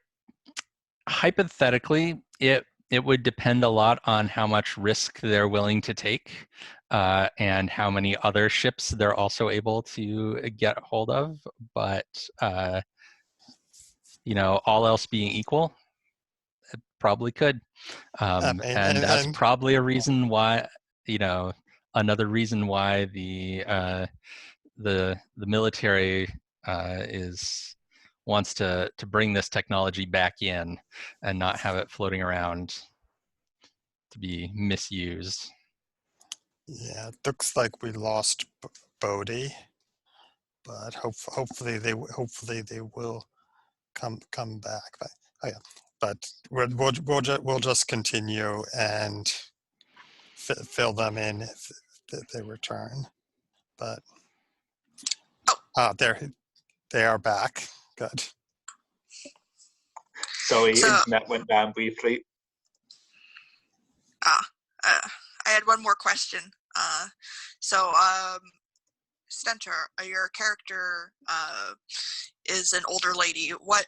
[SPEAKER 2] hypothetically, it would depend a lot on how much risk they're willing to take, and how many other ships they're also able to get hold of. But all else being equal, it probably could. And that's probably a reason why, another reason why the military wants to bring this technology back in and not have it floating around to be misused.
[SPEAKER 1] Yeah, it looks like we lost Bodhi, but hopefully they will come back. But oh yeah, but we'll just continue and fill them in if they return. But they are back. Good.
[SPEAKER 5] Sorry, internet went down briefly.
[SPEAKER 4] I had one more question. Stentor, your character is an older lady. What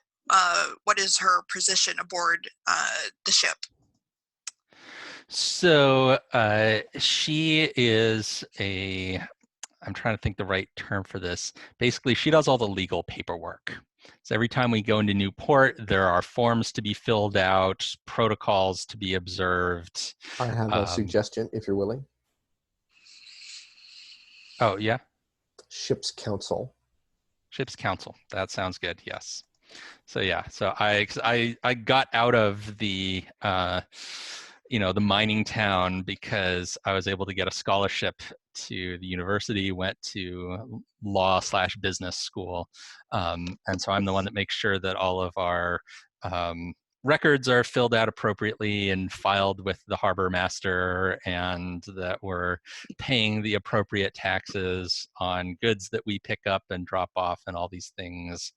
[SPEAKER 4] is her position aboard the ship?
[SPEAKER 2] So she is I'm trying to think the right term for this. Basically, she does all the legal paperwork. So every time we go into new port, there are forms to be filled out, protocols to be observed.
[SPEAKER 3] I have a suggestion, if you're willing.
[SPEAKER 2] Oh, yeah?
[SPEAKER 3] Ship's council.
[SPEAKER 2] Ship's council. That sounds good, yes. So yeah, so I got out of the the mining town because I was able to get a scholarship to the university, went to law/business school, and so I'm the one that makes sure that all of our records are filled out appropriately and filed with the harbor master, and that we're paying the appropriate taxes on goods that we pick up and drop off and all these things.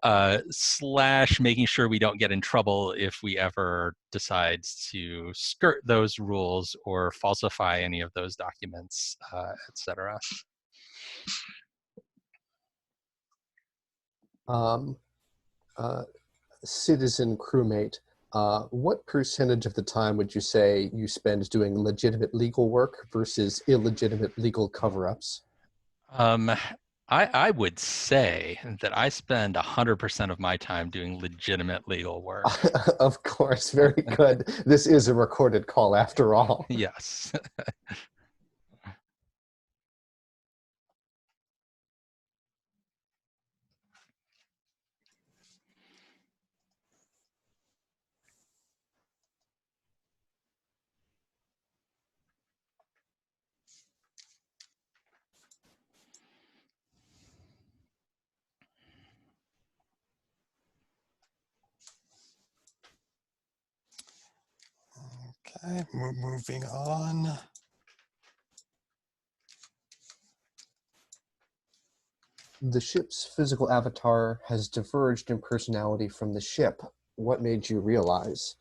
[SPEAKER 2] / making sure we don't get in trouble if we ever decide to skirt those rules or falsify any of those documents, etc.
[SPEAKER 3] Citizen crewmate, what percentage of the time would you say you spend doing legitimate legal work versus illegitimate legal cover-ups?
[SPEAKER 2] I would say that I spend 100% of my time doing legitimate legal work.
[SPEAKER 3] Of course, very good. This is a recorded call after all.
[SPEAKER 2] Yes.
[SPEAKER 1] Okay, moving on.
[SPEAKER 3] The ship's physical avatar has diverged in personality from the ship. What made you realize?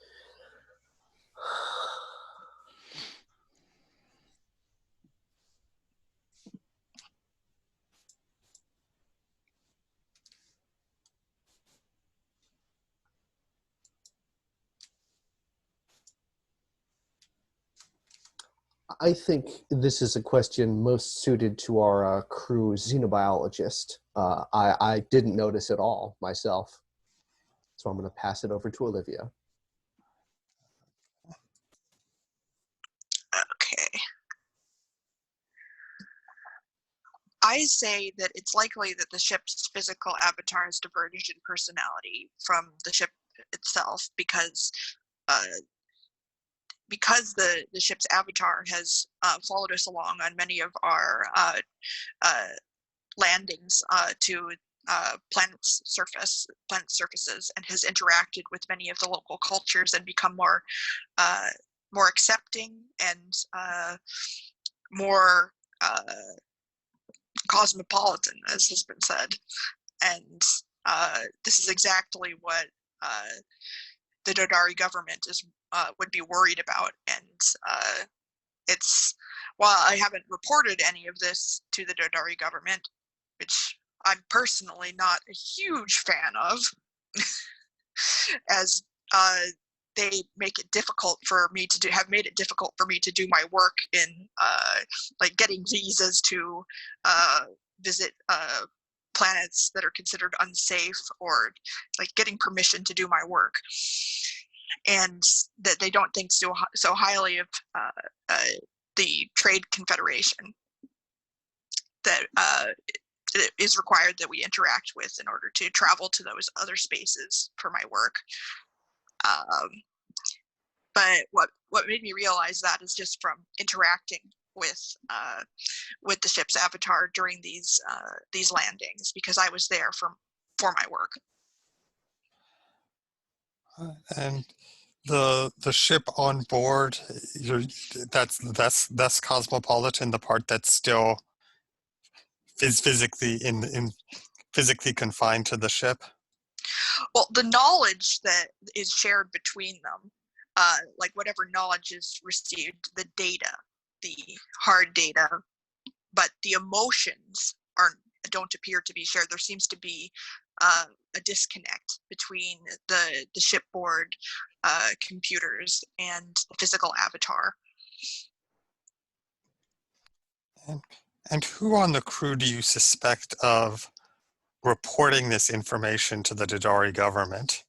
[SPEAKER 3] I think this is a question most suited to our crew xenobiologist. I didn't notice at all myself, so I'm going to pass it over to Olivia.
[SPEAKER 4] Okay. I say that it's likely that the ship's physical avatar has diverged in personality from the ship itself because the ship's avatar has followed us along on many of our landings to planet's surfaces, and has interacted with many of the local cultures and become more accepting and more cosmopolitan, as has been said. And this is exactly what the Drodari government would be worried about. And it's, while I haven't reported any of this to the Drodari government, which I'm personally not a huge fan of, as they make it difficult for me to do, have made it difficult for me to do my work in like getting visas to visit planets that are considered unsafe, or like getting permission to do my work, and that they don't think so highly of the Trade Confederation that it is required that we interact with in order to travel to those other spaces for my work. But what made me realize that is just from interacting with the ship's avatar during these landings, because I was there for my work.
[SPEAKER 1] And the ship on board, that's cosmopolitan. The part that's still physically physically confined to the ship.
[SPEAKER 4] Well, the knowledge that is shared between them, like whatever knowledge is received, the data, the hard data, but the emotions don't appear to be shared. There seems to be a disconnect between the shipboard computers and the physical avatar.
[SPEAKER 1] And who on the crew do you suspect of reporting this information to the Drodari government?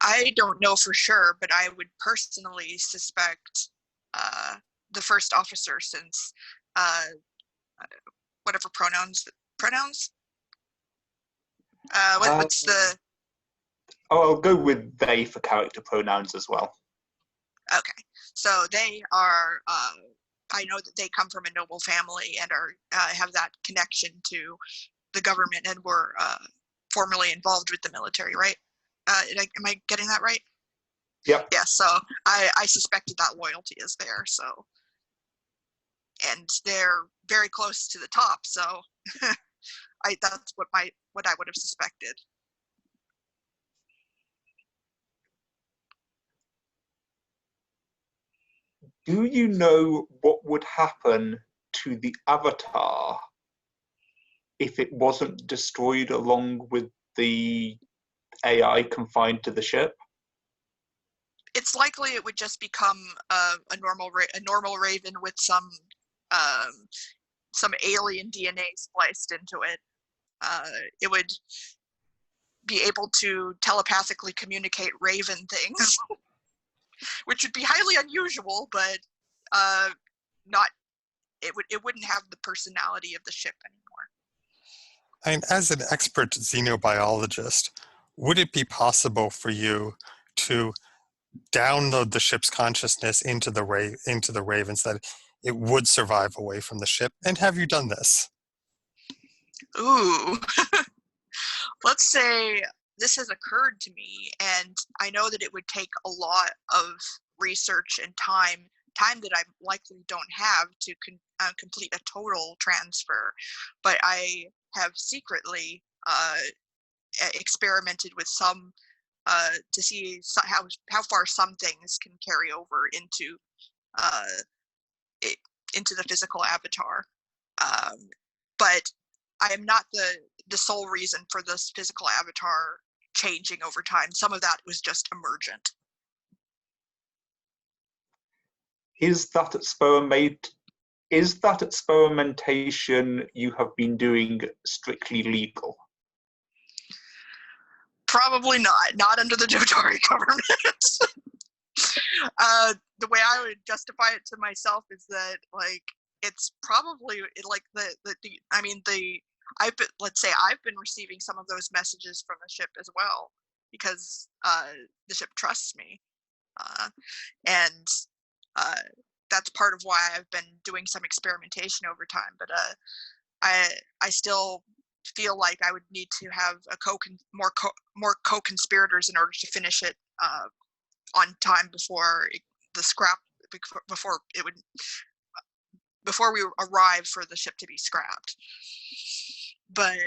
[SPEAKER 4] I don't know for sure, but I would personally suspect the first officer, since whatever pronouns. What's the?
[SPEAKER 5] I'll go with they for character pronouns as well.
[SPEAKER 4] Okay, so they are. I know that they come from a noble family and are have that connection to the government, and were formerly involved with the military, right? Am I getting that right?
[SPEAKER 5] Yep.
[SPEAKER 4] Yeah. So I suspected that loyalty is there. So, and they're very close to the top. So, that's what I would have suspected.
[SPEAKER 5] Do you know what would happen to the avatar if it wasn't destroyed along with the AI confined to the ship?
[SPEAKER 4] It's likely it would just become a normal raven with some alien DNA spliced into it. It would be able to telepathically communicate raven things, which would be highly unusual, but not. It wouldn't have the personality of the ship anymore.
[SPEAKER 1] And as an expert xenobiologist, would it be possible for you to download the ship's consciousness into the ravens, that it would survive away from the ship? And have you done this?
[SPEAKER 4] Ooh. Let's say this has occurred to me, and I know that it would take a lot of research and time that I likely don't have to complete a total transfer, but I have secretly experimented with some to see how far some things can carry over into the physical avatar. But I am not the sole reason for this physical avatar changing over time. Some of that was just emergent.
[SPEAKER 5] Is that experimentation you have been doing strictly legal?
[SPEAKER 4] Probably not. Not under the Drodari government. The way I would justify it to myself is that, like, it's probably like let's say I've been receiving some of those messages from the ship as well, because the ship trusts me, and that's part of why I've been doing some experimentation over time. But I still feel like I would need to have more co-conspirators in order to finish it on time before before we arrive for the ship to be scrapped. But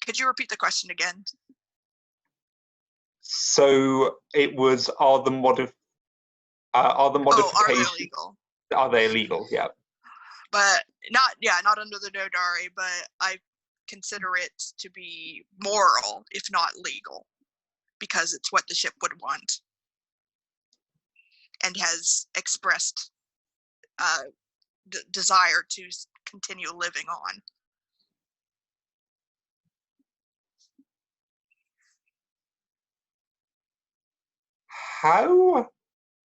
[SPEAKER 4] could you repeat the question again?
[SPEAKER 5] So it was, are the modifications,
[SPEAKER 4] are they illegal?
[SPEAKER 5] Are they illegal? Yeah.
[SPEAKER 4] But not under the Drodari, but I consider it to be moral, if not legal, because it's what the ship would want and has expressed the desire to continue living on.
[SPEAKER 5] How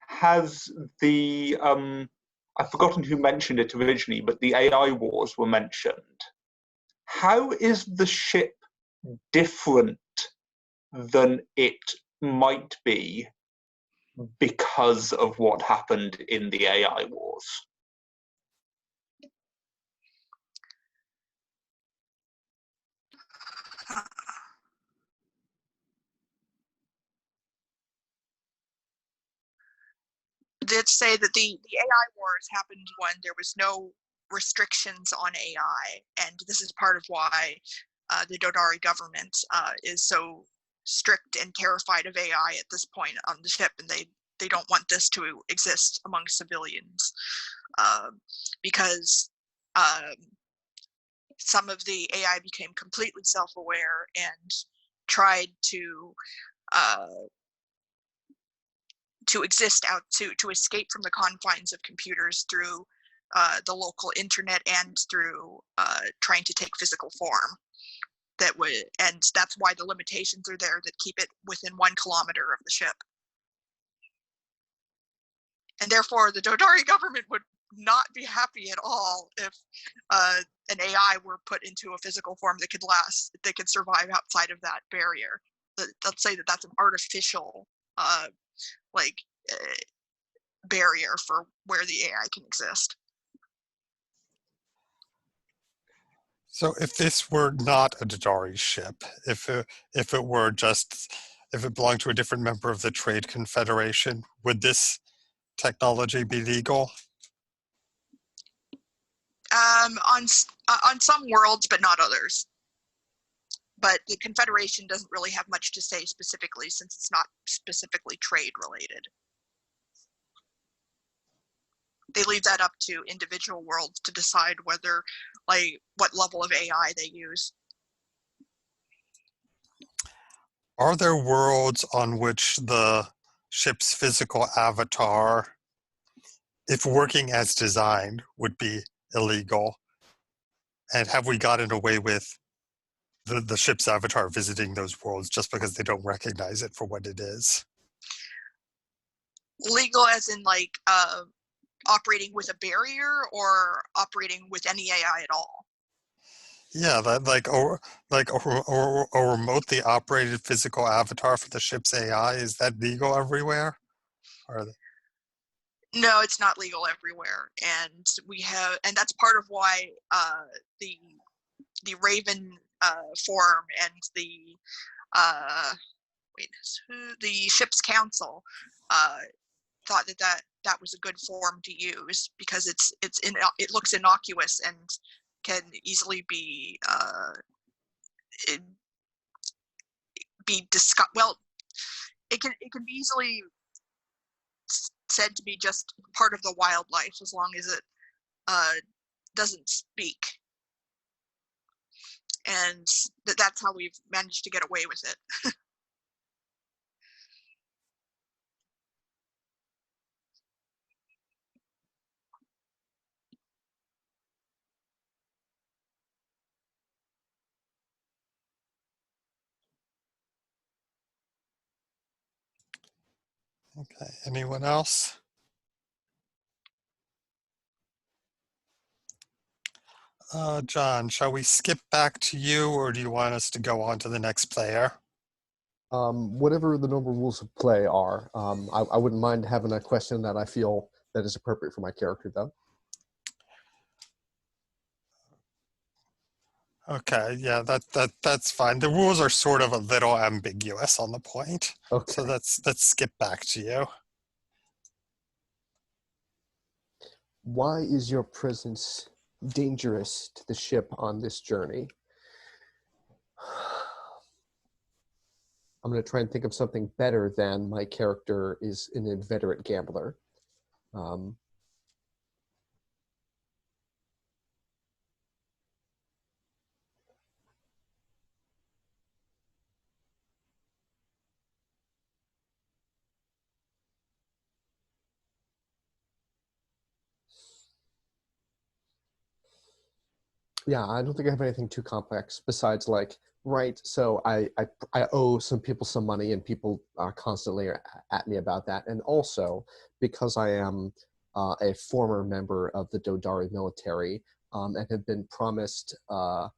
[SPEAKER 5] has the I've forgotten who mentioned it originally, but the AI wars were mentioned. How is the ship different than it might be because of what happened in the AI wars?
[SPEAKER 4] Let's say that the AI wars happened when there was no restrictions on AI, and this is part of why the Drodari government is so strict and terrified of AI at this point on the ship, and they don't want this to exist among civilians, because some of the AI became completely self-aware and tried to exist to escape from the confines of computers through the local internet and through trying to take physical form. And that's why the limitations are there that keep it within 1 kilometer of the ship. And therefore, the Drodari government would not be happy at all if an AI were put into a physical form that could survive outside of that barrier. Let's say that that's an artificial barrier for where the AI can exist.
[SPEAKER 1] So if this were not a Drodari ship, if it belonged to a different member of the Trade Confederation, would this technology be legal?
[SPEAKER 4] On some worlds, but not others. But the Confederation doesn't really have much to say specifically, since it's not specifically trade related. They leave that up to individual worlds to decide whether, what level of AI they use.
[SPEAKER 1] Are there worlds on which the ship's physical avatar, if working as designed, would be illegal? And have we gotten away with the ship's avatar visiting those worlds just because they don't recognize it for what it is?
[SPEAKER 4] Legal as in operating with a barrier, or operating with any AI at all?
[SPEAKER 1] Yeah, a remotely operated physical avatar for the ship's AI, is that legal everywhere?
[SPEAKER 4] No, it's not legal everywhere, and that's part of why the Raven Forum and the ship's council thought that was a good form to use, because it looks innocuous and can easily be discussed. Well, it can be easily said to be just part of the wildlife, as long as it doesn't speak, and that's how we've managed to get away with it.
[SPEAKER 1] Okay, anyone else? John, shall we skip back to you, or do you want us to go on to the next player?
[SPEAKER 3] Whatever the normal rules of play are, I wouldn't mind having a question that I feel that is appropriate for my character, though.
[SPEAKER 1] Okay, yeah, that's fine. The rules are sort of a little ambiguous on the point,
[SPEAKER 3] Okay.
[SPEAKER 1] so let's skip back to you.
[SPEAKER 3] Why is your presence dangerous to the ship on this journey? I'm going to try and think of something better than my character is an inveterate gambler. Yeah, I don't think I have anything too complex besides like, right, so I owe some people some money and people constantly are at me about that. And also because I am a former member of the Drodari military and have been promised a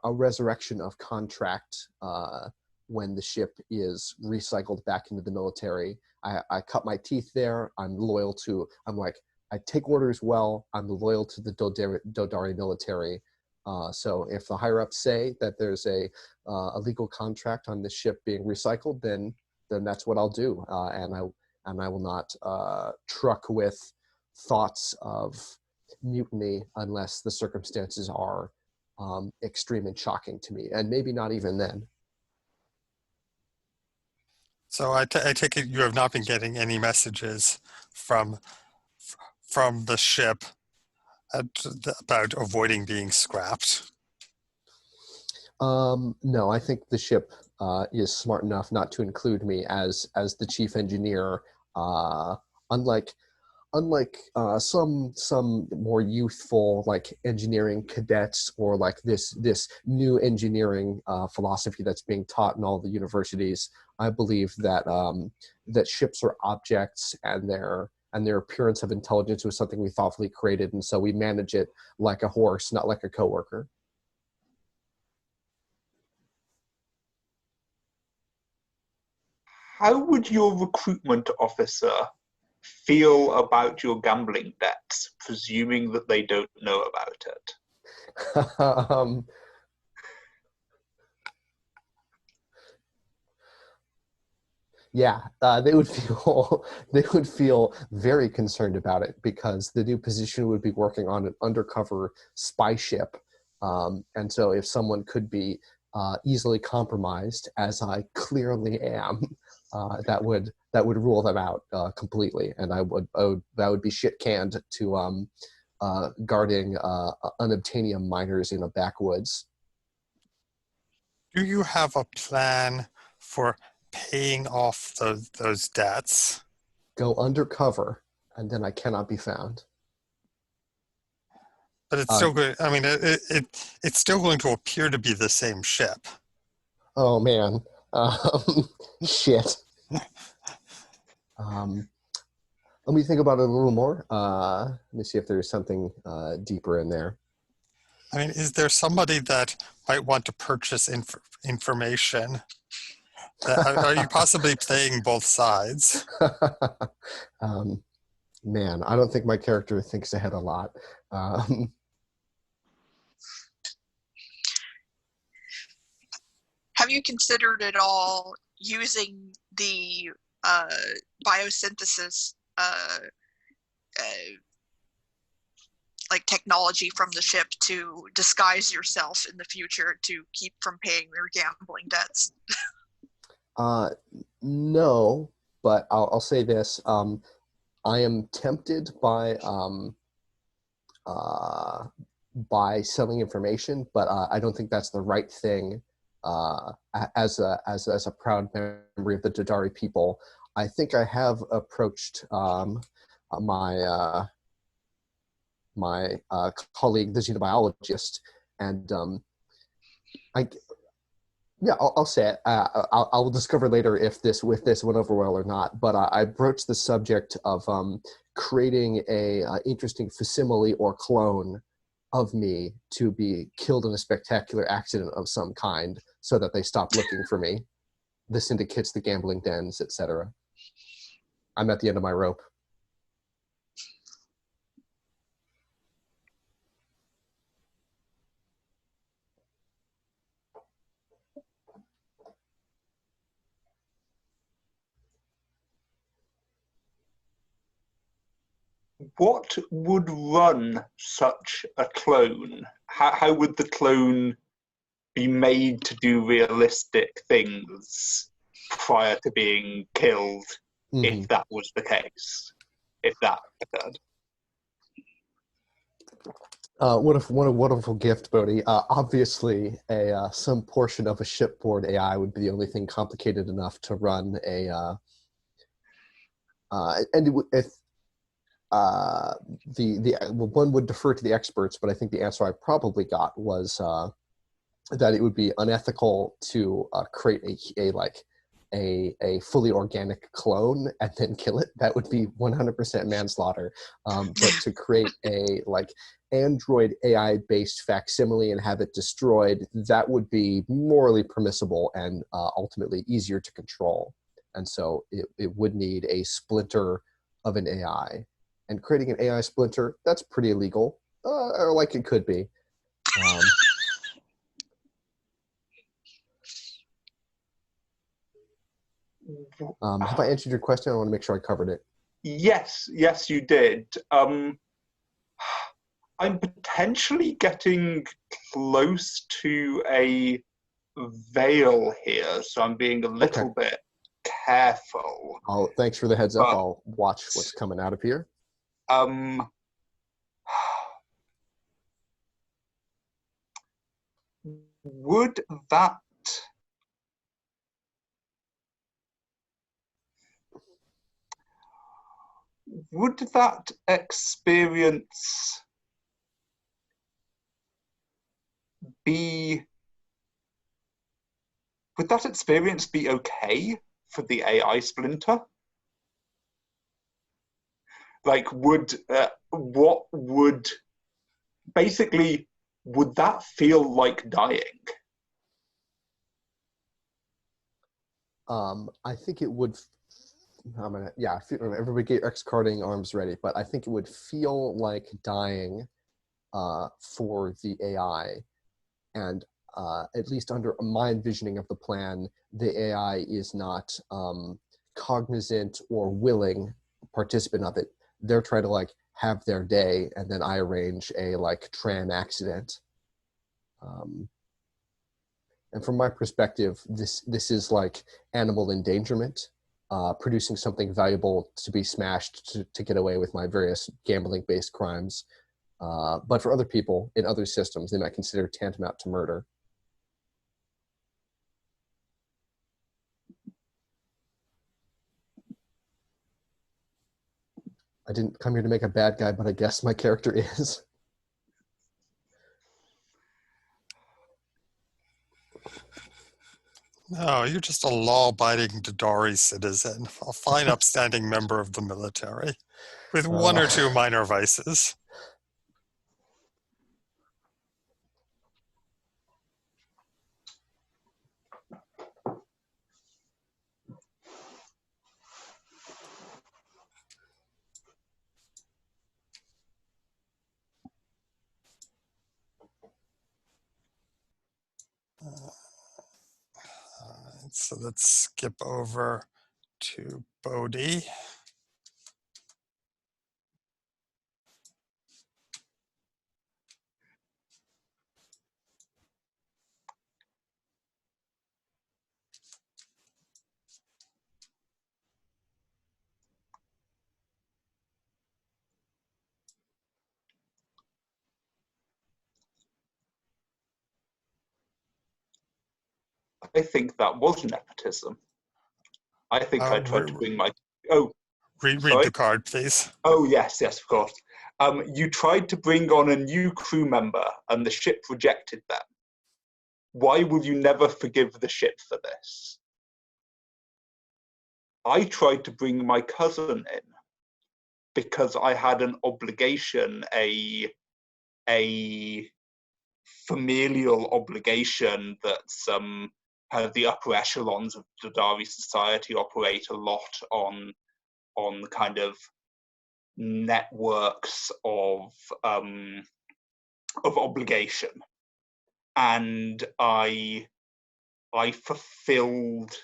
[SPEAKER 3] resurrection of contract when the ship is recycled back into the military. I cut my teeth there. I'm loyal to, I'm like, I take orders well. I'm loyal to the Drodari military. So if the higher ups say that there's a legal contract on this ship being recycled, then that's what I'll do, and I will not truck with thoughts of mutiny unless the circumstances are extreme and shocking to me, and maybe not even then.
[SPEAKER 1] So I take it you have not been getting any messages from the ship about avoiding being scrapped.
[SPEAKER 3] No, I think the ship is smart enough not to include me as the chief engineer. Unlike some more youthful like engineering cadets, or like this new engineering philosophy that's being taught in all the universities, I believe that that ships are objects, and their appearance of intelligence was something we thoughtfully created, and so we manage it like a horse, not like a coworker.
[SPEAKER 5] How would your recruitment officer feel about your gambling debts, presuming that they don't know about it?
[SPEAKER 3] Yeah, they would feel they would feel very concerned about it, because the new position would be working on an undercover spy ship, and so if someone could be easily compromised, as I clearly am, that would rule them out completely, and that would be shit canned to guarding unobtainium miners in a backwoods.
[SPEAKER 1] Do you have a plan for paying off those debts?
[SPEAKER 3] Go undercover, and then I cannot be found.
[SPEAKER 1] But it's still good. I mean, it's still going to appear to be the same ship.
[SPEAKER 3] Oh man, shit. Let me think about it a little more. Let me see if there's something deeper in there.
[SPEAKER 1] I mean, is there somebody that might want to purchase information? Are you possibly playing both sides?
[SPEAKER 3] Man, I don't think my character thinks ahead a lot.
[SPEAKER 4] Have you considered at all using the biosynthesis like technology from the ship to disguise yourself in the future to keep from paying their gambling debts?
[SPEAKER 3] No, but I'll say this. I am tempted by selling information, but I don't think that's the right thing. As a proud member of the Drodari people, I think I have approached my colleague, the xenobiologist, and Yeah, I'll say it. I'll discover later if this went over well or not. But I broached the subject of creating a interesting facsimile or clone of me to be killed in a spectacular accident of some kind, so that they stop looking for me. The syndicates, the gambling dens, etc. I'm at the end of my rope.
[SPEAKER 5] What would run such a clone? How would the clone be made to do realistic things prior to being killed, if that was the case, if that occurred?
[SPEAKER 3] What a wonderful gift, Bodhi. Obviously, some portion of a shipboard AI would be the only thing complicated enough to run a. One would defer to the experts, but I think the answer I probably got was that it would be unethical to create a fully organic clone and then kill it. That would be 100% manslaughter. But to create a Android AI based facsimile and have it destroyed, that would be morally permissible and ultimately easier to control. And so it would need a splinter of an AI. And creating an AI splinter, that's pretty illegal, or like it could be. Have I answered your question? I want to make sure I covered it.
[SPEAKER 5] Yes, you did. I'm potentially getting close to a veil here, so I'm being a little bit careful.
[SPEAKER 3] Thanks for the heads up. I'll watch what's coming out of here.
[SPEAKER 5] Would that experience be okay for the AI splinter? Like, would that feel like dying?
[SPEAKER 3] I think it would. Everybody get X carding arms ready, but I think it would feel like dying for the AI, and at least under my envisioning of the plan, the AI is not cognizant or willing participant of it. They're trying to have their day, and then I arrange a tram accident. And from my perspective, this is like animal endangerment, producing something valuable to be smashed to get away with my various gambling-based crimes. But for other people in other systems, they might consider tantamount to murder. I didn't come here to make a bad guy, but I guess my character is.
[SPEAKER 1] No, you're just a law-abiding Drodari citizen, a fine, upstanding member of the military, with one or two minor vices. So let's skip over to Bodhi.
[SPEAKER 5] I think that was nepotism. I think I tried to bring my... Oh,
[SPEAKER 1] read the card, please.
[SPEAKER 5] Oh, yes, of course. You tried to bring on a new crew member, and the ship rejected them. why will you never forgive the ship for this? I tried to bring my cousin in because I had an obligation, a familial obligation that some the upper echelons of Drodari society operate a lot on kind of networks of obligation, and I fulfilled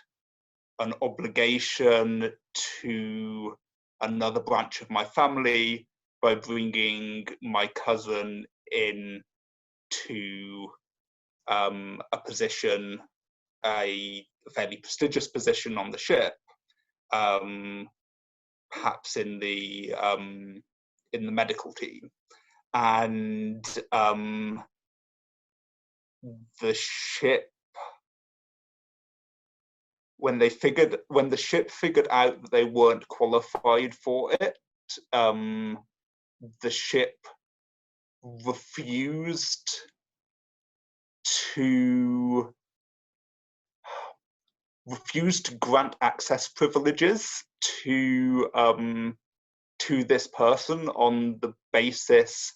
[SPEAKER 5] an obligation to another branch of my family by bringing my cousin in to a position, a fairly prestigious position on the ship, perhaps in the medical team, and the ship, when the ship figured out that they weren't qualified for it, the ship refused to grant access privileges to this person on the basis,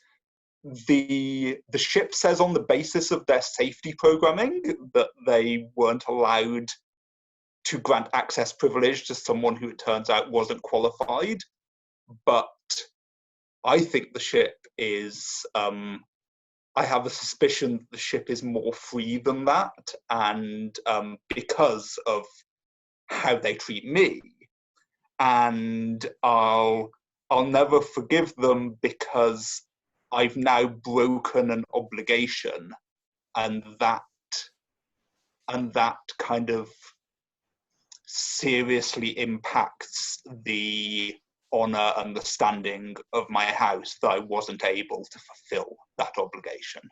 [SPEAKER 5] the ship says on the basis of their safety programming that they weren't allowed to grant access privilege to someone who it turns out wasn't qualified. But I think the ship is, I have a suspicion that the ship is more free than that, and because of how they treat me. And I'll never forgive them because I've now broken an obligation, and that kind of seriously impacts the honor and the standing of my house that I wasn't able to fulfill that obligation.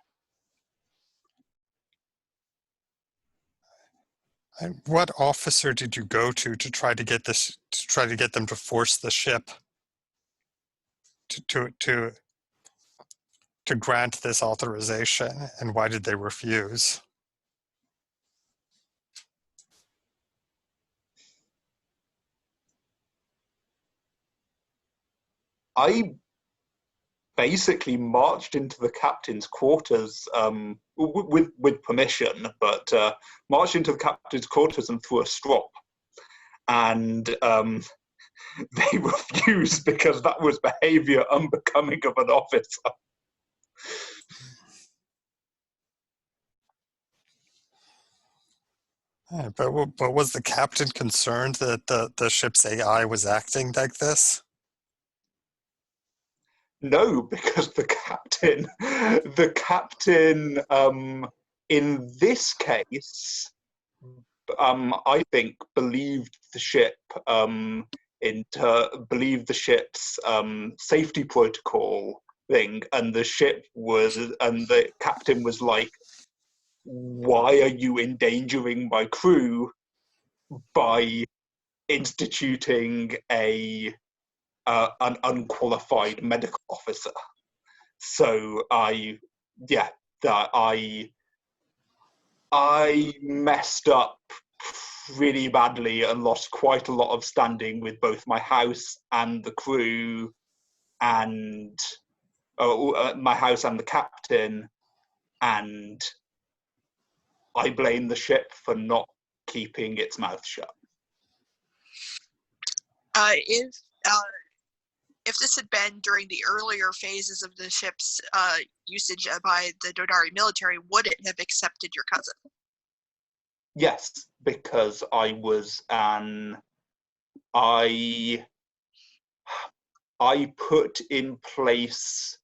[SPEAKER 1] And what officer did you go to try to get them to force the ship to grant this authorization, and why did they refuse?
[SPEAKER 5] I basically marched into the captain's quarters with permission, but marched into the captain's quarters and threw a strop. And they refused because that was behavior unbecoming of an officer.
[SPEAKER 1] But was the captain concerned that the ship's AI was acting like this?
[SPEAKER 5] No, because the captain, in this case, I think believed the ship, believed the ship's safety protocol thing, and the captain was like, "Why are you endangering my crew by instituting an unqualified medical officer?" So I messed up pretty badly and lost quite a lot of standing with both my house and the crew, and my house and the captain, and I blame the ship for not keeping its mouth shut.
[SPEAKER 4] If this had been during the earlier phases of the ship's usage by the Drodari military, would it have accepted your cousin?
[SPEAKER 5] Yes, because I put in place,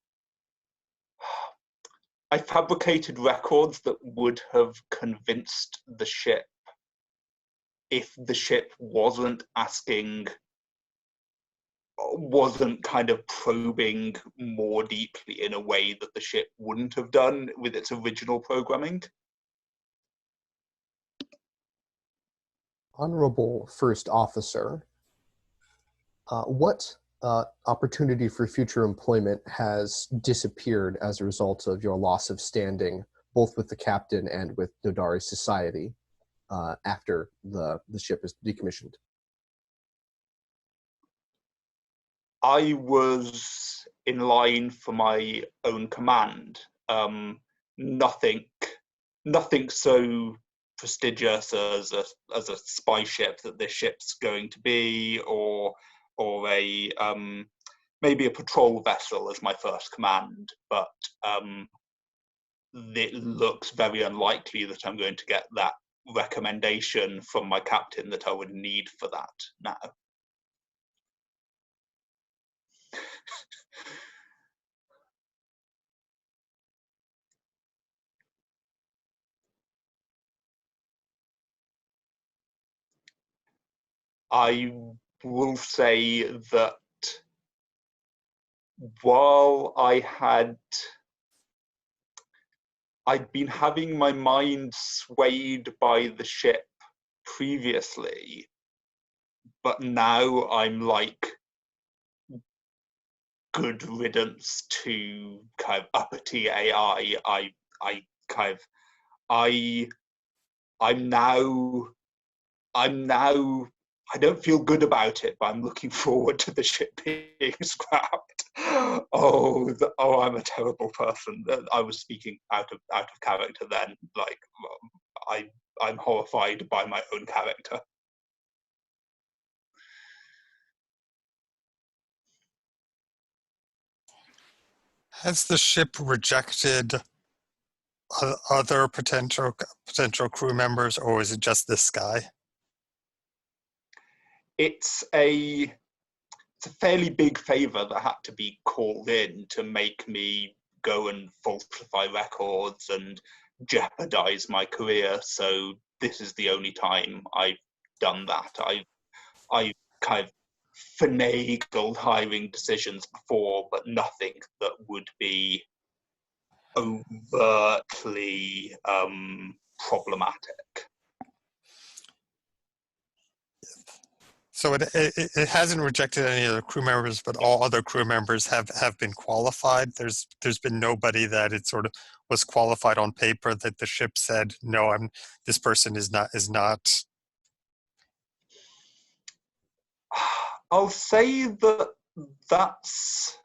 [SPEAKER 5] I fabricated records that would have convinced the ship if the ship wasn't kind of probing more deeply in a way that the ship wouldn't have done with its original programming.
[SPEAKER 3] Honorable First Officer, what opportunity for future employment has disappeared as a result of your loss of standing both with the captain and with Drodari's society after the ship is decommissioned.
[SPEAKER 5] I was in line for my own command. Nothing so prestigious as a spy ship that this ship's going to be, or a maybe a patrol vessel as my first command. But it looks very unlikely that I'm going to get that recommendation from my captain that I would need for that now. I will say that while I'd been having my mind swayed by the ship previously, but now I'm like, good riddance to kind of uppity AI. I'm now I don't feel good about it, but I'm looking forward to the ship being scrapped. I'm a terrible person. I was speaking out of character then. Like, I'm horrified by my own character.
[SPEAKER 1] Has the ship rejected other potential crew members, or is it just this guy?
[SPEAKER 5] It's a fairly big favor that had to be called in to make me go and falsify records and jeopardize my career. So this is the only time I've done that. I kind of finagled hiring decisions before, but nothing that would be overtly problematic.
[SPEAKER 1] So it hasn't rejected any other crew members, but all other crew members have been qualified. There's been nobody that it sort of was qualified on paper that the ship said, no, this person is not.
[SPEAKER 5] I'll say that's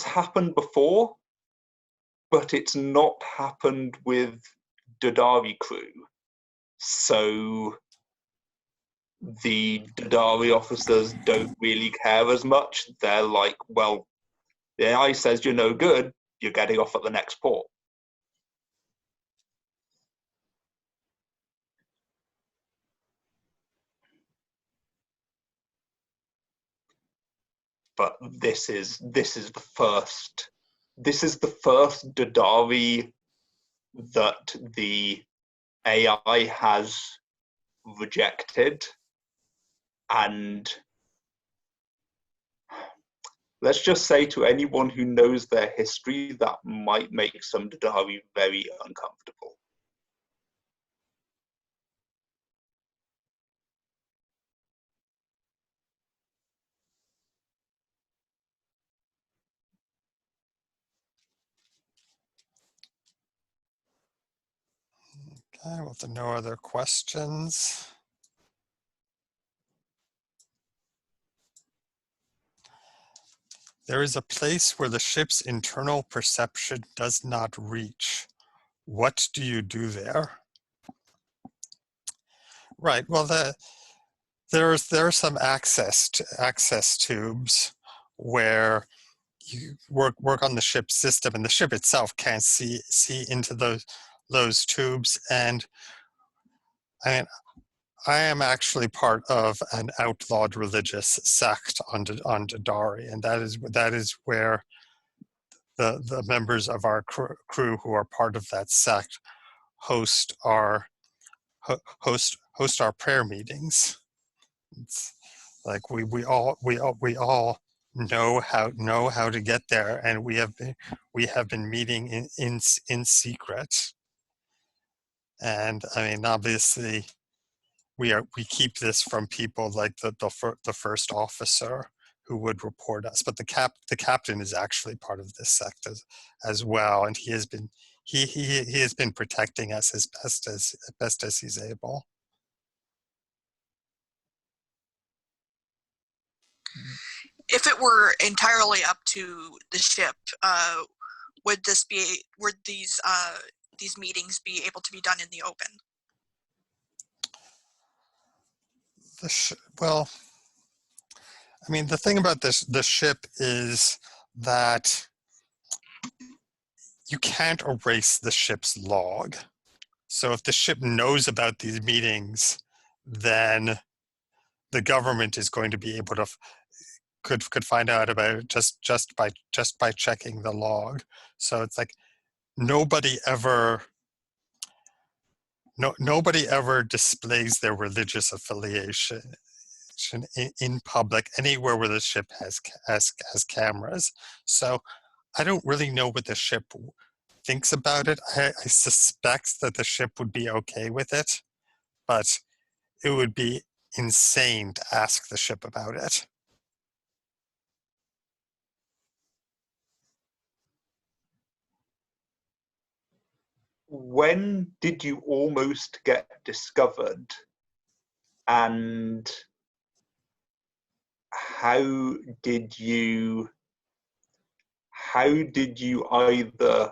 [SPEAKER 5] happened before, but it's not happened with Drodari crew. So the Drodari officers don't really care as much. They're like, well, the AI says you're no good, you're getting off at the next port. But this is the first Drodari that the AI has rejected, and let's just say to anyone who knows their history, that might make some Drodari very uncomfortable.
[SPEAKER 1] Okay, with no other questions. There is a place where the ship's internal perception does not reach. What do you do there? Right. Well, there are some access tubes where you work on the ship system, and the ship itself can't see into those tubes. And I am actually part of an outlawed religious sect on Drodari, and that is where the members of our crew who are part of that sect host our prayer meetings. It's like we all know how to get there, and we have been meeting in secret. And I mean, obviously, we keep this from people like the first officer, would report us. But the captain is actually part of this sect as well, and he has been protecting us as best as he's able.
[SPEAKER 4] If it were entirely up to the ship, would these meetings be able to be done in the open?
[SPEAKER 1] Well, I mean, the thing about the ship is that you can't erase the ship's log. So if the ship knows about these meetings, then the government is going to be able to could find out about it just by checking the log. So it's like nobody ever displays their religious affiliation in public anywhere where the ship has cameras. So I don't really know what the ship thinks about it. I suspect that the ship would be okay with it, but it would be insane to ask the ship about it.
[SPEAKER 5] When did you almost get discovered? And how did you either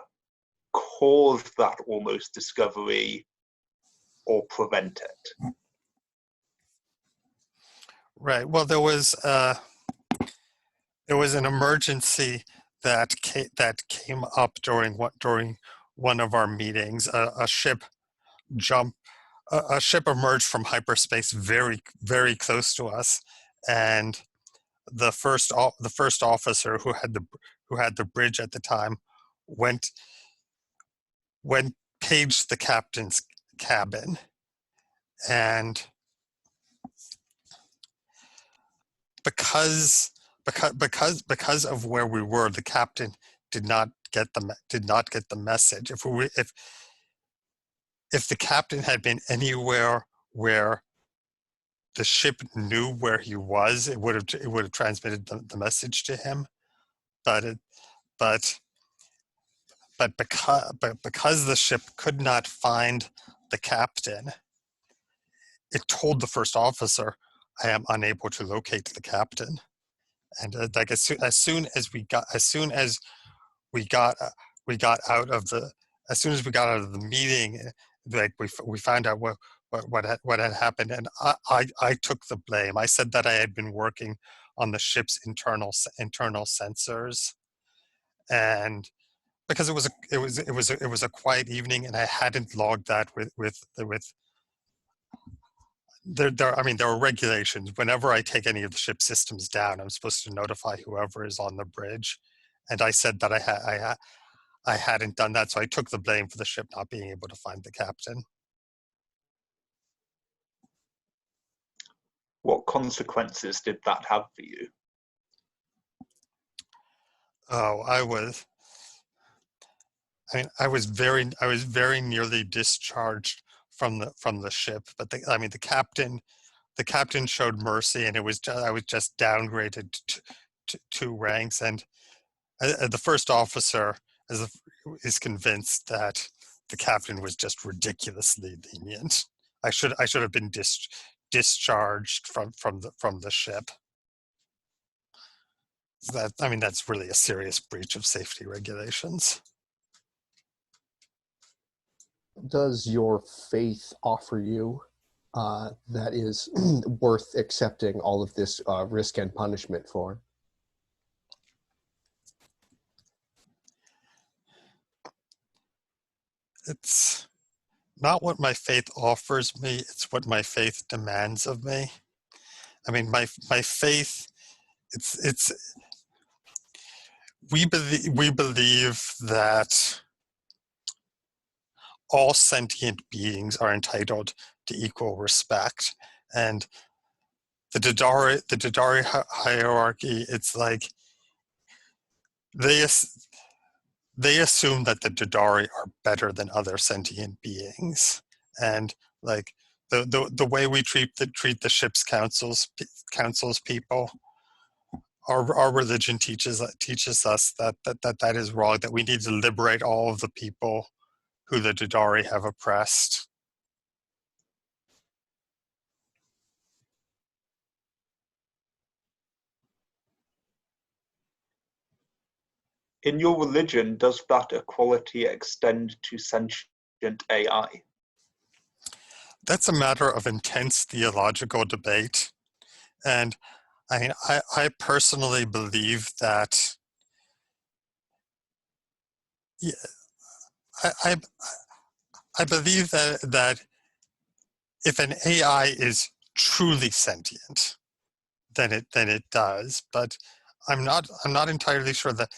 [SPEAKER 5] cause that almost discovery or prevent it?
[SPEAKER 1] Right. Well, there was an emergency that came up during one of our meetings. A ship emerged from hyperspace very, very close to us, and the first officer who had the bridge at the time went paged the captain's cabin, and because of where we were, the captain did not get the message. If the captain had been anywhere where the ship knew where he was, it would have transmitted the message to him. But because the ship could not find the captain, it told the first officer, "I am unable to locate the captain." And like as soon as we got out of the meeting, like we found out what had happened, and I took the blame. I said that I had been working on the ship's internal sensors, and because it was a quiet evening, and I hadn't logged that with I mean, there are regulations. Whenever I take any of the ship systems down, I'm supposed to notify whoever is on the bridge. And I said that I hadn't done that, so I took the blame for the ship not being able to find the captain.
[SPEAKER 5] What consequences did that have for you?
[SPEAKER 1] Oh, I was very nearly discharged from the ship, but the captain showed mercy, and I was just downgraded to 2 ranks, and the first officer is convinced that the captain was just ridiculously lenient. I should have been discharged from the ship. That's really a serious breach of safety regulations.
[SPEAKER 3] Does your faith offer you that is worth accepting all of this risk and punishment for?
[SPEAKER 1] It's not what my faith offers me, it's what my faith demands of me. I mean, my faith, we believe that all sentient beings are entitled to equal respect, and the Drodari hierarchy, it's like they assume that the Drodari are better than other sentient beings, and like the way we treat the ship's councils people our religion teaches us that is wrong, that we need to liberate all of the people who the Drodari have oppressed.
[SPEAKER 5] In your religion, does that equality extend to sentient AI?
[SPEAKER 1] That's a matter of intense theological debate. And I mean, I personally believe that, yeah, I, I believe that if an AI is truly sentient, then it does. But I'm not entirely sure that.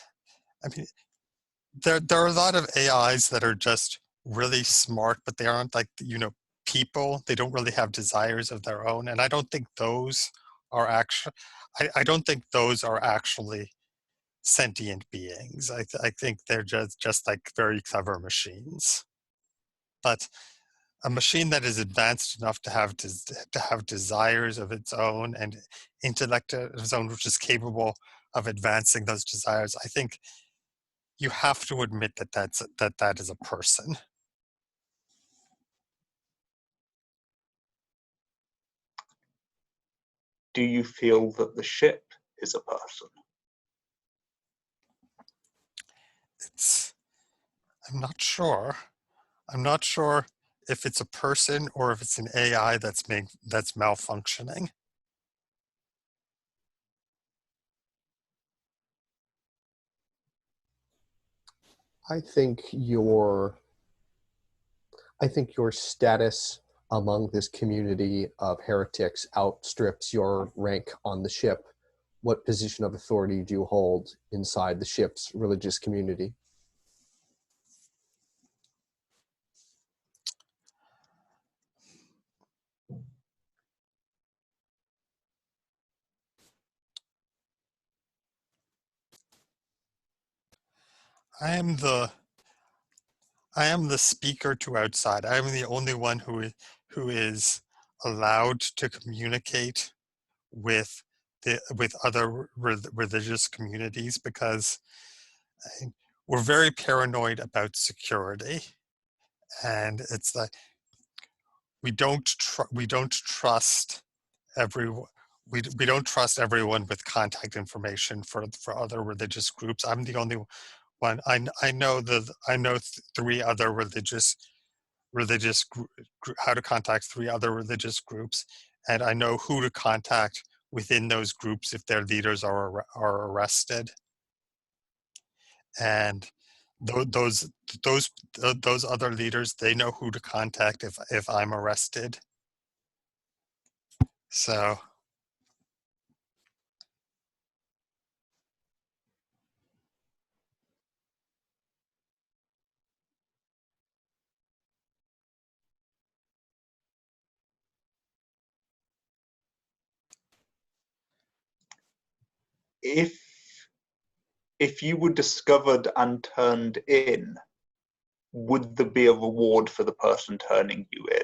[SPEAKER 1] I mean, there are a lot of AIs that are just really smart, but they aren't like, people. They don't really have desires of their own, and I don't think those are actually. I don't think those are actually sentient beings. I think they're just like very clever machines. But a machine that is advanced enough to have desires of its own and intellect of its own, which is capable of advancing those desires, I think you have to admit that is a person.
[SPEAKER 5] Do you feel that the ship is a person?
[SPEAKER 1] I'm not sure. I'm not sure if it's a person or if it's an AI that's malfunctioning.
[SPEAKER 3] I think your status among this community of heretics outstrips your rank on the ship. What position of authority do you hold inside the ship's religious community?
[SPEAKER 1] I am the speaker to outside. I am the only one who is allowed to communicate with other religious communities, because we're very paranoid about security, and it's like we don't trust everyone. We don't trust everyone with contact information for other religious groups. I'm the only one. I know three other how to contact three other religious groups, and I know who to contact within those groups if their leaders are arrested. And those those other leaders, they know who to contact if I'm arrested. So
[SPEAKER 5] If you were discovered and turned in, would there be a reward for the person turning you in?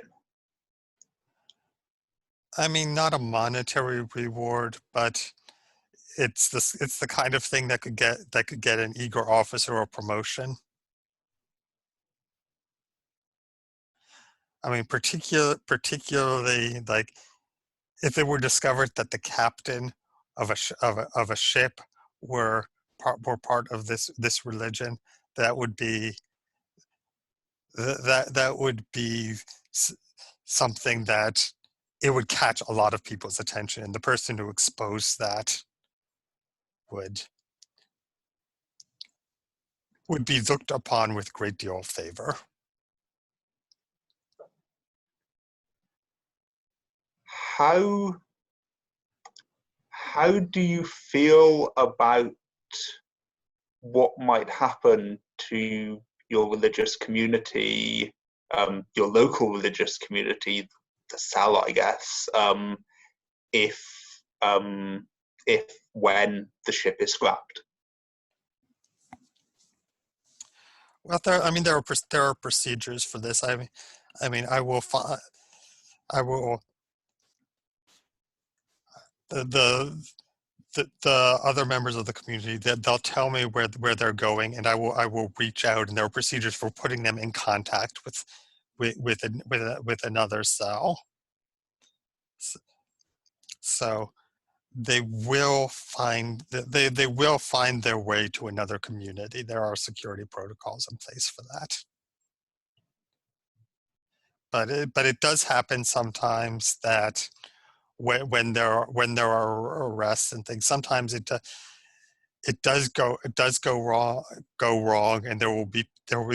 [SPEAKER 1] I mean, not a monetary reward, but it's the kind of thing that could get an eager officer a promotion. I mean, particularly like if it were discovered that the captain of a ship were part of this religion, that would be something that it would catch a lot of people's attention, and the person who exposed that would be looked upon with a great deal of favor.
[SPEAKER 5] How do you feel about what might happen to your religious community, your local religious community, the Sal, I guess, if when the ship is scrapped?
[SPEAKER 1] Well, there are procedures for this. I mean, I will the the other members of the community, they'll tell me where they're going, and I will reach out, and there are procedures for putting them in contact with another cell. So they will find their way to another community. There are security protocols in place for that. But it does happen sometimes that when there are arrests and things, sometimes it does go wrong, and there will be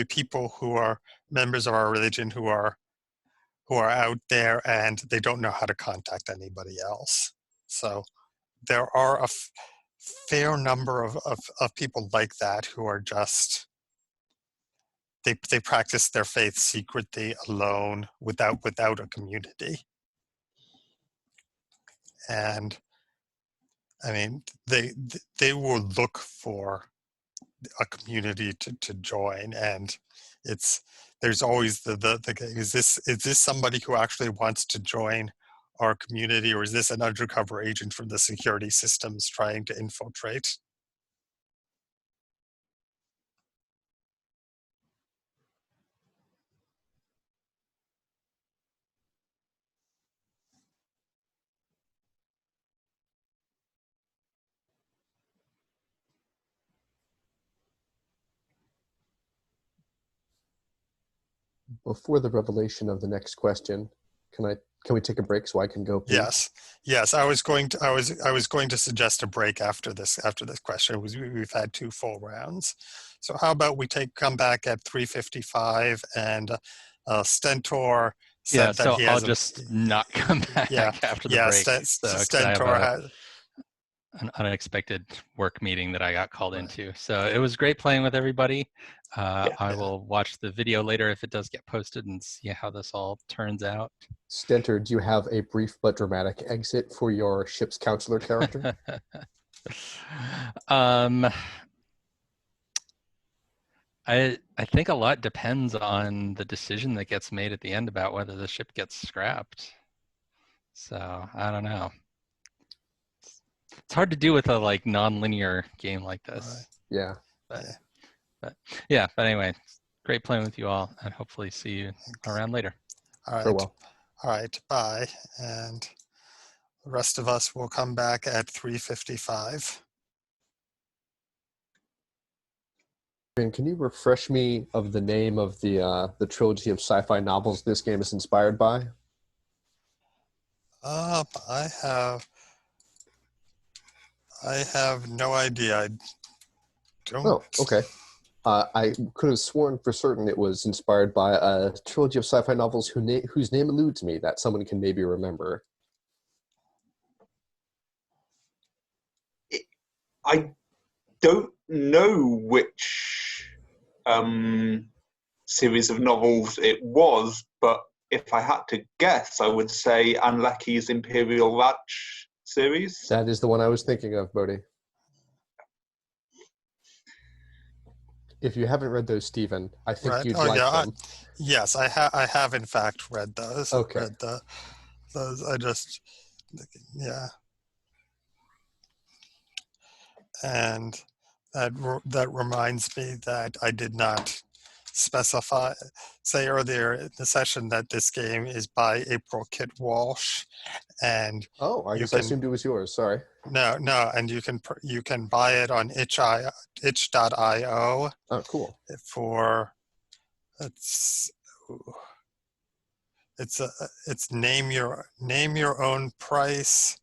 [SPEAKER 1] people who are members of our religion who are out there, and they don't know how to contact anybody else. So there are a fair number of people like that who are just they practice their faith secretly, alone, without a community. And I mean, they will look for a community to join, and there's always the is this somebody who actually wants to join our community, or is this an undercover agent from the security systems trying to infiltrate?
[SPEAKER 3] Before the revelation of the next question, can we take a break so I can go pee?
[SPEAKER 1] Yes. I was going to suggest a break after this question. We've had 2 full rounds, so how about we come back at 3:55, and Stentor said that
[SPEAKER 2] so
[SPEAKER 1] he
[SPEAKER 2] I'll
[SPEAKER 1] has
[SPEAKER 2] just not come back after the break.
[SPEAKER 1] Stentor
[SPEAKER 2] I have
[SPEAKER 1] has
[SPEAKER 2] an unexpected work meeting that I got called into. So it was great playing with everybody. I will watch the video later if it does get posted and see how this all turns out.
[SPEAKER 3] Stentor, do you have a brief but dramatic exit for your ship's counselor character?
[SPEAKER 2] I think a lot depends on the decision that gets made at the end about whether the ship gets scrapped. So I don't know. It's hard to do with a non-linear game like this.
[SPEAKER 3] Yeah.
[SPEAKER 2] But anyway, great playing with you all, and hopefully see you around later.
[SPEAKER 1] All right.
[SPEAKER 3] Farewell.
[SPEAKER 1] All right. Bye. And the rest of us will come back at 3:55.
[SPEAKER 3] And can you refresh me of the name of the trilogy of sci-fi novels this game is inspired by?
[SPEAKER 1] I have no idea. I don't.
[SPEAKER 3] Oh, okay. I could have sworn for certain it was inspired by a trilogy of sci-fi novels whose name eludes me that someone can maybe remember.
[SPEAKER 5] I don't know which series of novels it was, but if I had to guess, I would say Anne Leckie's Imperial Latch series.
[SPEAKER 3] That is the one I was thinking of, Bodhi. If you haven't read those, Stephen, I think you'd like them.
[SPEAKER 1] Yes, I have in fact read those.
[SPEAKER 3] Okay.
[SPEAKER 1] Read those. I just, yeah. And that reminds me that I did not say earlier in the session that this game is by April Kit Walsh, and
[SPEAKER 3] I guess I assumed it was yours. Sorry.
[SPEAKER 1] No, and you can buy it on itch.io.
[SPEAKER 3] Oh, cool.
[SPEAKER 1] For it's name your own price,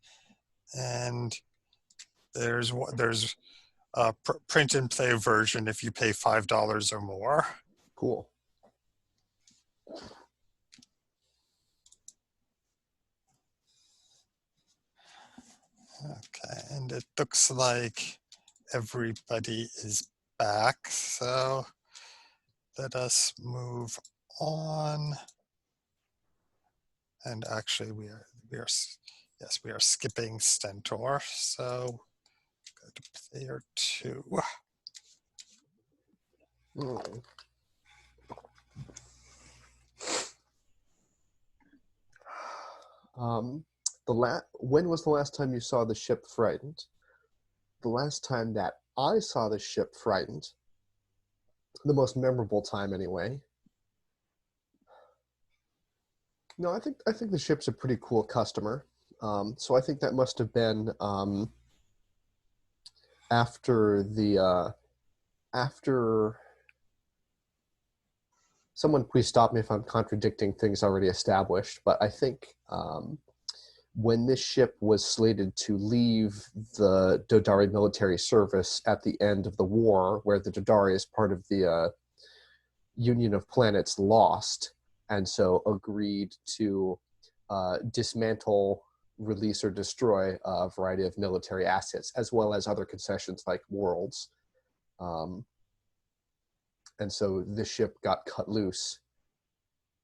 [SPEAKER 1] and there's a print and play version if you pay $5 or more.
[SPEAKER 3] Cool.
[SPEAKER 1] Okay, and it looks like everybody is back, so let us move on. And actually, we are skipping Stentor, so go to player 2.
[SPEAKER 3] When was the last time you saw the ship frightened? the last time that I saw the ship frightened, the most memorable time anyway. No, I think the ship's a pretty cool customer. So I think that must have been after someone please stop me if I'm contradicting things already established, but I think when this ship was slated to leave the Drodari military service at the end of the war, where the Drodari is part of the Union of Planets lost, and so agreed to dismantle, release, or destroy a variety of military assets, as well as other concessions like worlds. And so the ship got cut loose,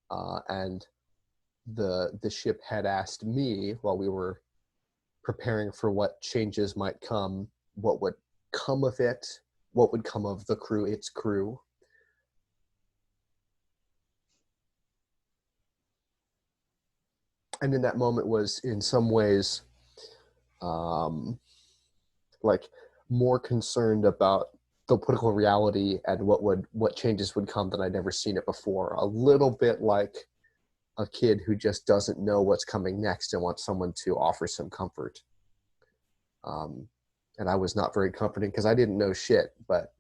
[SPEAKER 3] and the ship had asked me, while we were preparing for what changes might come, what would come of it, what would come of the crew, its crew. And in that moment was in some ways like more concerned about the political reality and what changes would come than I'd never seen it before. A little bit like a kid who just doesn't know what's coming next and wants someone to offer some comfort. And I was not very comforting because I didn't know shit, but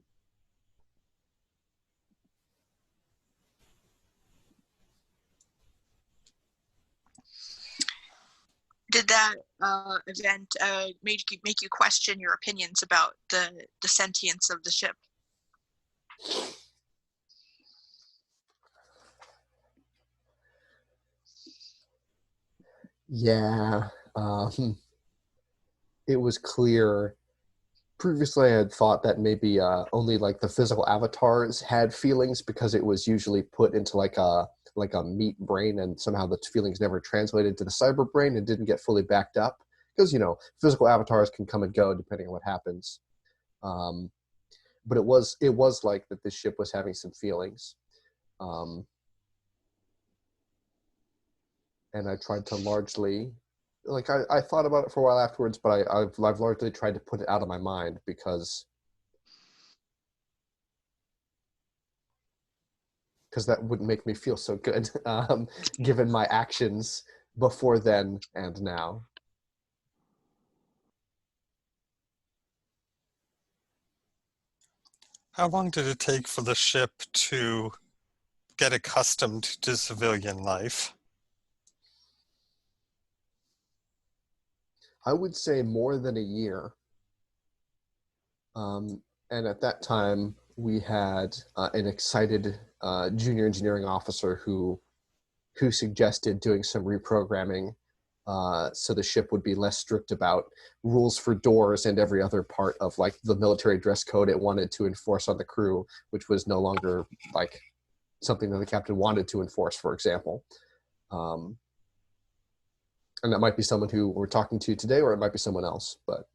[SPEAKER 4] Did that event make you question your opinions about the sentience of the ship?
[SPEAKER 3] yeah, it was clear. Previously, I had thought that maybe only like the physical avatars had feelings because it was usually put into like a meat brain, and somehow the feelings never translated to the cyber brain and didn't get fully backed up because physical avatars can come and go depending on what happens. But it was like that this ship was having some feelings, and I tried to largely. Like I thought about it for a while afterwards, but I've largely tried to put it out of my mind because that wouldn't make me feel so good, given my actions before then and now.
[SPEAKER 1] How long did it take for the ship to get accustomed to civilian life?
[SPEAKER 3] I would say more than a year. And at that time, we had an excited junior engineering officer who suggested doing some reprogramming so the ship would be less strict about rules for doors and every other part of like the military dress code it wanted to enforce on the crew, which was no longer like something that the captain wanted to enforce, for example. And that might be someone who we're talking to today, or it might be someone else. But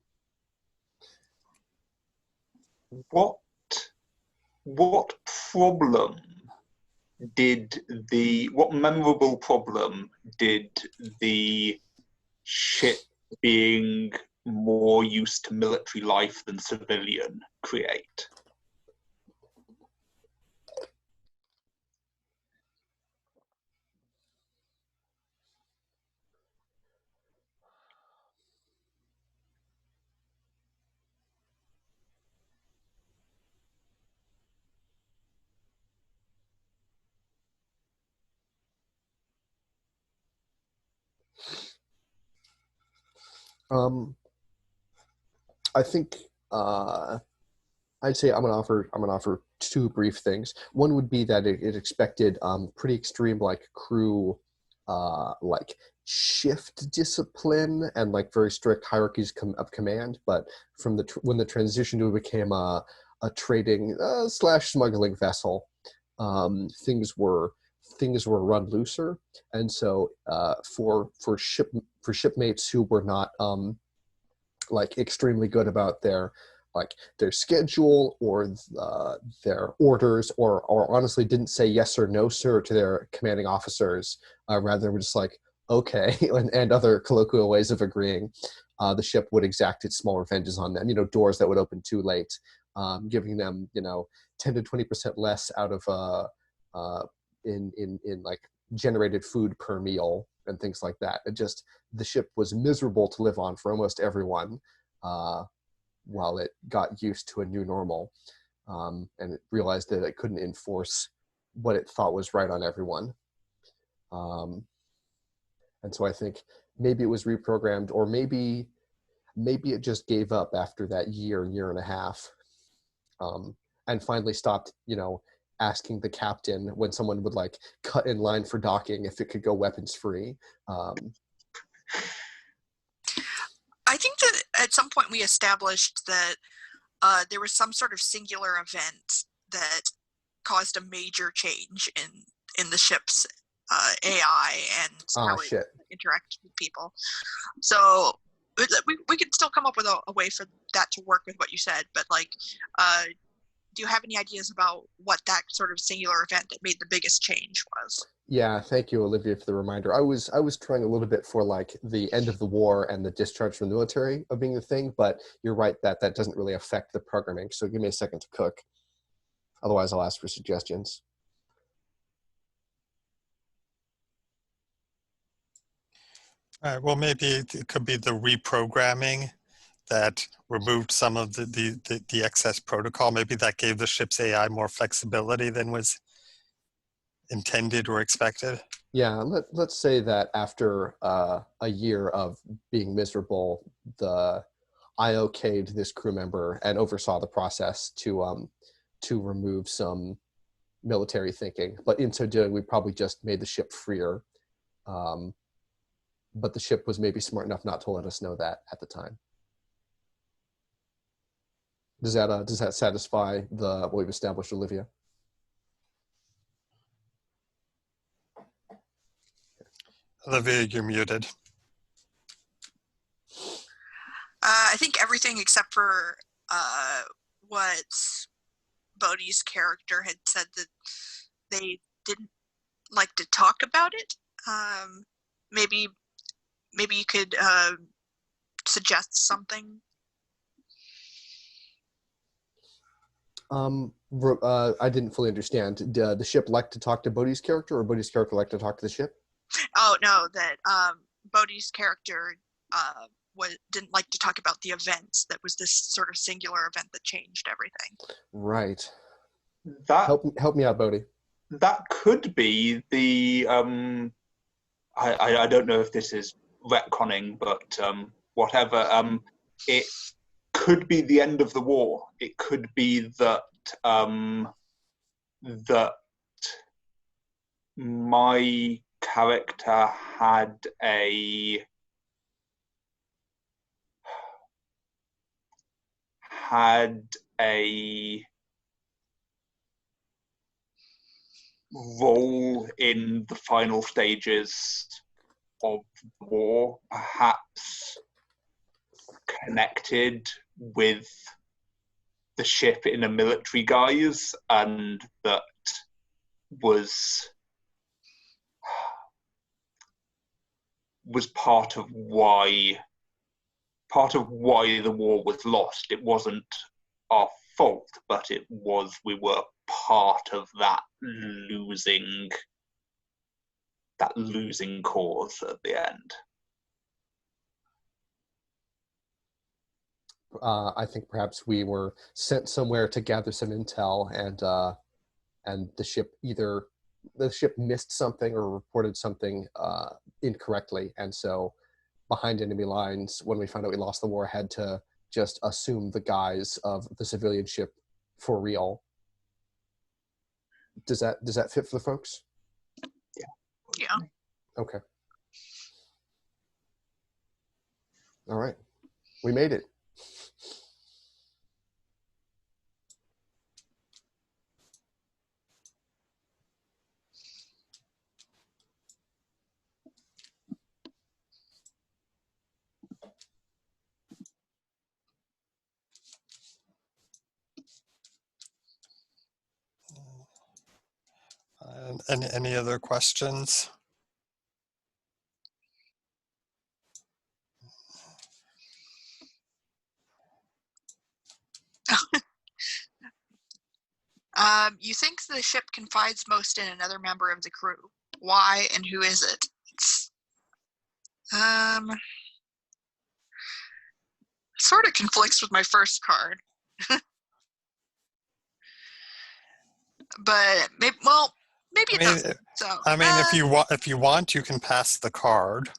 [SPEAKER 5] what problem what memorable problem did the ship being more used to military life than civilian create?
[SPEAKER 3] I think I'd say I'm gonna offer two brief things. One would be that it expected pretty extreme like crew like shift discipline and like very strict hierarchies of command. But from when the transition to it became a trading slash smuggling vessel, things were run looser, and so for shipmates who were not like extremely good about their schedule or their orders, or honestly didn't say yes or no sir to their commanding officers, rather were just like, okay, and other colloquial ways of agreeing, the ship would exact its small revenges on them. Doors that would open too late, giving them 10 to 20% less out of in like generated food per meal and things like that. The ship was miserable to live on for almost everyone, while it got used to a new normal, and it realized that it couldn't enforce what it thought was right on everyone. And so I think maybe it was reprogrammed, or maybe it just gave up after that year and a half, and finally stopped, asking the captain when someone would like cut in line for docking if it could go weapons free.
[SPEAKER 4] I think that at some point we established that there was some sort of singular event that caused a major change in the ship's AI and how it interacts with people. So we could still come up with a way for that to work with what you said, but like, do you have any ideas about what that sort of singular event that made the biggest change was?
[SPEAKER 3] Yeah, thank you, Olivia, for the reminder. I was trying a little bit for like the end of the war and the discharge from the military of being the thing, but you're right that doesn't really affect the programming. So give me a second to cook. Otherwise, I'll ask for suggestions.
[SPEAKER 1] All right, well, maybe it could be the reprogramming that removed some of the excess protocol. Maybe that gave the ship's AI more flexibility than was intended or expected.
[SPEAKER 3] Yeah, let's say that after a year of being miserable, I okayed this crew member and oversaw the process to remove some military thinking. But in so doing, we probably just made the ship freer. But the ship was maybe smart enough not to let us know that at the time. Does that satisfy what we've established, Olivia?
[SPEAKER 1] Olivia, you're muted.
[SPEAKER 4] I think everything except for what Bodhi's character had said, that they didn't like to talk about it. Maybe you could suggest something.
[SPEAKER 3] I didn't fully understand. Did the ship like to talk to Bodhi's character, or Bodhi's character like to talk to the ship?
[SPEAKER 4] Oh no, that Bodhi's character didn't like to talk about the events. That was this sort of singular event that changed everything.
[SPEAKER 3] Right.
[SPEAKER 5] That
[SPEAKER 3] help me out, Bodhi.
[SPEAKER 5] That could be the I don't know if this is retconning, but whatever. It could be the end of the war. It could be that that my character had a role in the final stages of the war, perhaps connected with the ship in a military guise, and that was part of why the war was lost. It wasn't our fault, but we were part of that losing cause at the end.
[SPEAKER 3] I think perhaps we were sent somewhere to gather some intel, and the ship missed something or reported something incorrectly, and so behind enemy lines, when we found out we lost the war, had to just assume the guise of the civilian ship for real. Does that fit for the folks?
[SPEAKER 4] Yeah.
[SPEAKER 3] Okay. All right. We made it.
[SPEAKER 1] Any other questions?
[SPEAKER 4] You think the ship confides most in another member of the crew. Why and who is it? It's, sort of conflicts with my first card. But maybe, well, maybe it doesn't. So
[SPEAKER 1] I mean, if you want, you can pass the card.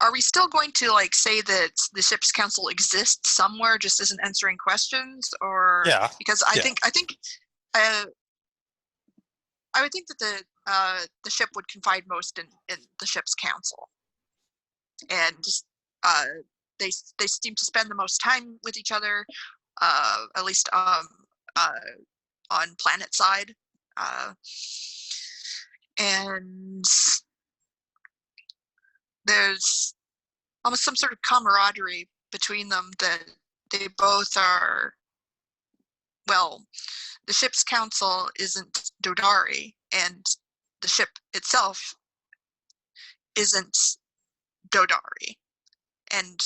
[SPEAKER 4] are we still going to like say that the ship's council exists somewhere, just isn't answering questions, or
[SPEAKER 1] Yeah.
[SPEAKER 4] Because I think I would think that the ship would confide most in the ship's council, and they seem to spend the most time with each other, at least on planet side, and there's almost some sort of camaraderie between them that they both are. Well, the ship's council isn't Drodari, and the ship itself isn't Drodari, and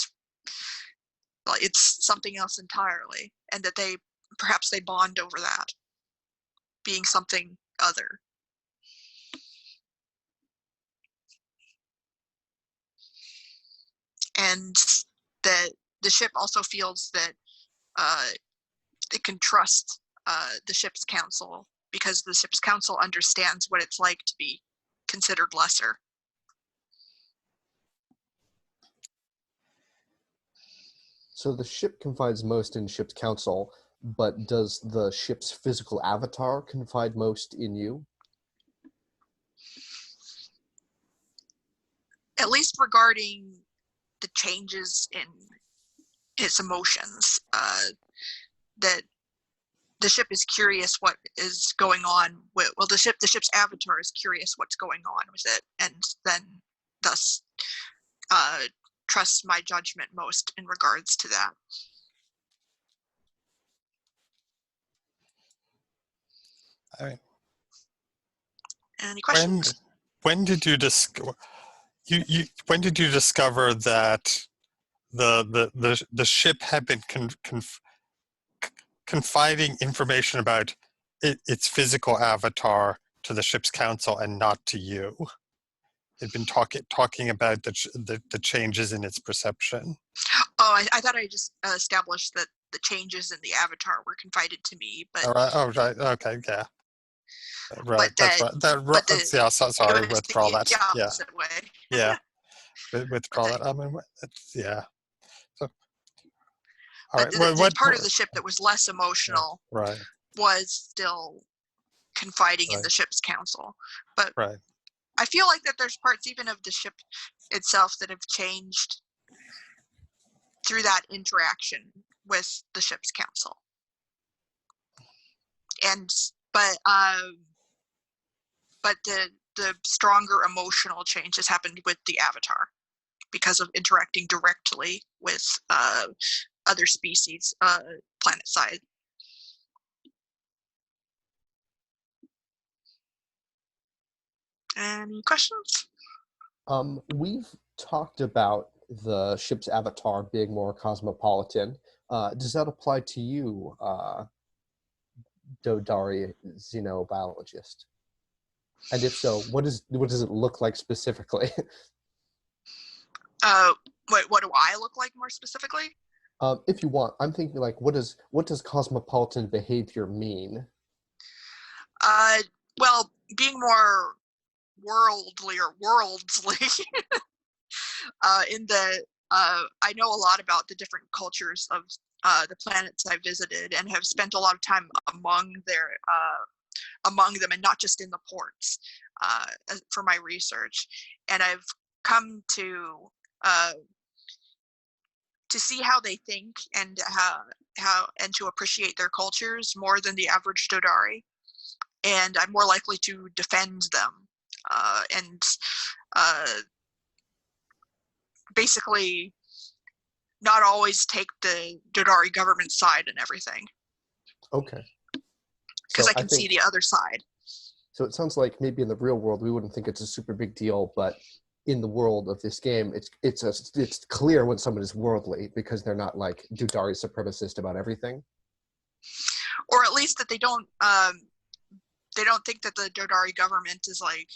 [SPEAKER 4] well, it's something else entirely, and that perhaps they bond over that being something other. And that the ship also feels that it can trust the ship's council, because the ship's council understands what it's like to be considered lesser.
[SPEAKER 3] So the ship confides most in ship's council, but does the ship's physical avatar confide most in you?
[SPEAKER 4] At least regarding the changes in its emotions, that the ship is curious what is going on with, well, the ship's avatar is curious what's going on with it, and then thus trusts my judgment most in regards to that.
[SPEAKER 1] All right.
[SPEAKER 4] Any questions?
[SPEAKER 1] When did you when did you discover that the ship had been confiding information about its physical avatar to the ship's council and not to you? It'd been talking about the changes in its perception.
[SPEAKER 4] Oh, I thought I just established that the changes in the avatar were confided to me, but
[SPEAKER 1] All right. Oh, right. Okay. Yeah. Right.
[SPEAKER 4] but
[SPEAKER 1] That's right. Yeah. Sorry. Withdraw that.
[SPEAKER 4] the
[SPEAKER 1] Yeah.
[SPEAKER 4] opposite way.
[SPEAKER 1] Yeah. Withdraw
[SPEAKER 4] But
[SPEAKER 1] that. I mean, yeah. So, all
[SPEAKER 4] but
[SPEAKER 1] right.
[SPEAKER 4] the part of the ship that was less emotional
[SPEAKER 1] Right.
[SPEAKER 4] was still confiding in
[SPEAKER 1] Right.
[SPEAKER 4] the ship's council. But
[SPEAKER 1] Right.
[SPEAKER 4] I feel like that there's parts even of the ship itself that have changed through that interaction with the ship's council. And but the stronger emotional change has happened with the avatar because of interacting directly with other species, planet side. Any questions?
[SPEAKER 3] We've talked about the ship's avatar being more cosmopolitan. Does that apply to you, Drodari xenobiologist? And if so, what does it look like specifically?
[SPEAKER 4] What do I look like more specifically?
[SPEAKER 3] If you want, I'm thinking like, what does cosmopolitan behavior mean?
[SPEAKER 4] Well, being more worldly or worldly. In the I know a lot about the different cultures of the planets I've visited, and have spent a lot of time among them, and not just in the ports, for my research. And I've come to see how they think, and how and to appreciate their cultures more than the average Drodari. And I'm more likely to defend them, and basically not always take the Drodari government side and everything.
[SPEAKER 3] Okay.
[SPEAKER 4] Because
[SPEAKER 3] So
[SPEAKER 4] I can see the other side.
[SPEAKER 3] So it sounds like maybe in the real world we wouldn't think it's a super big deal, but in the world of this game, it's clear when someone is worldly because they're not like Drodari supremacist about everything.
[SPEAKER 4] Or at least that they don't think that the Drodari government is like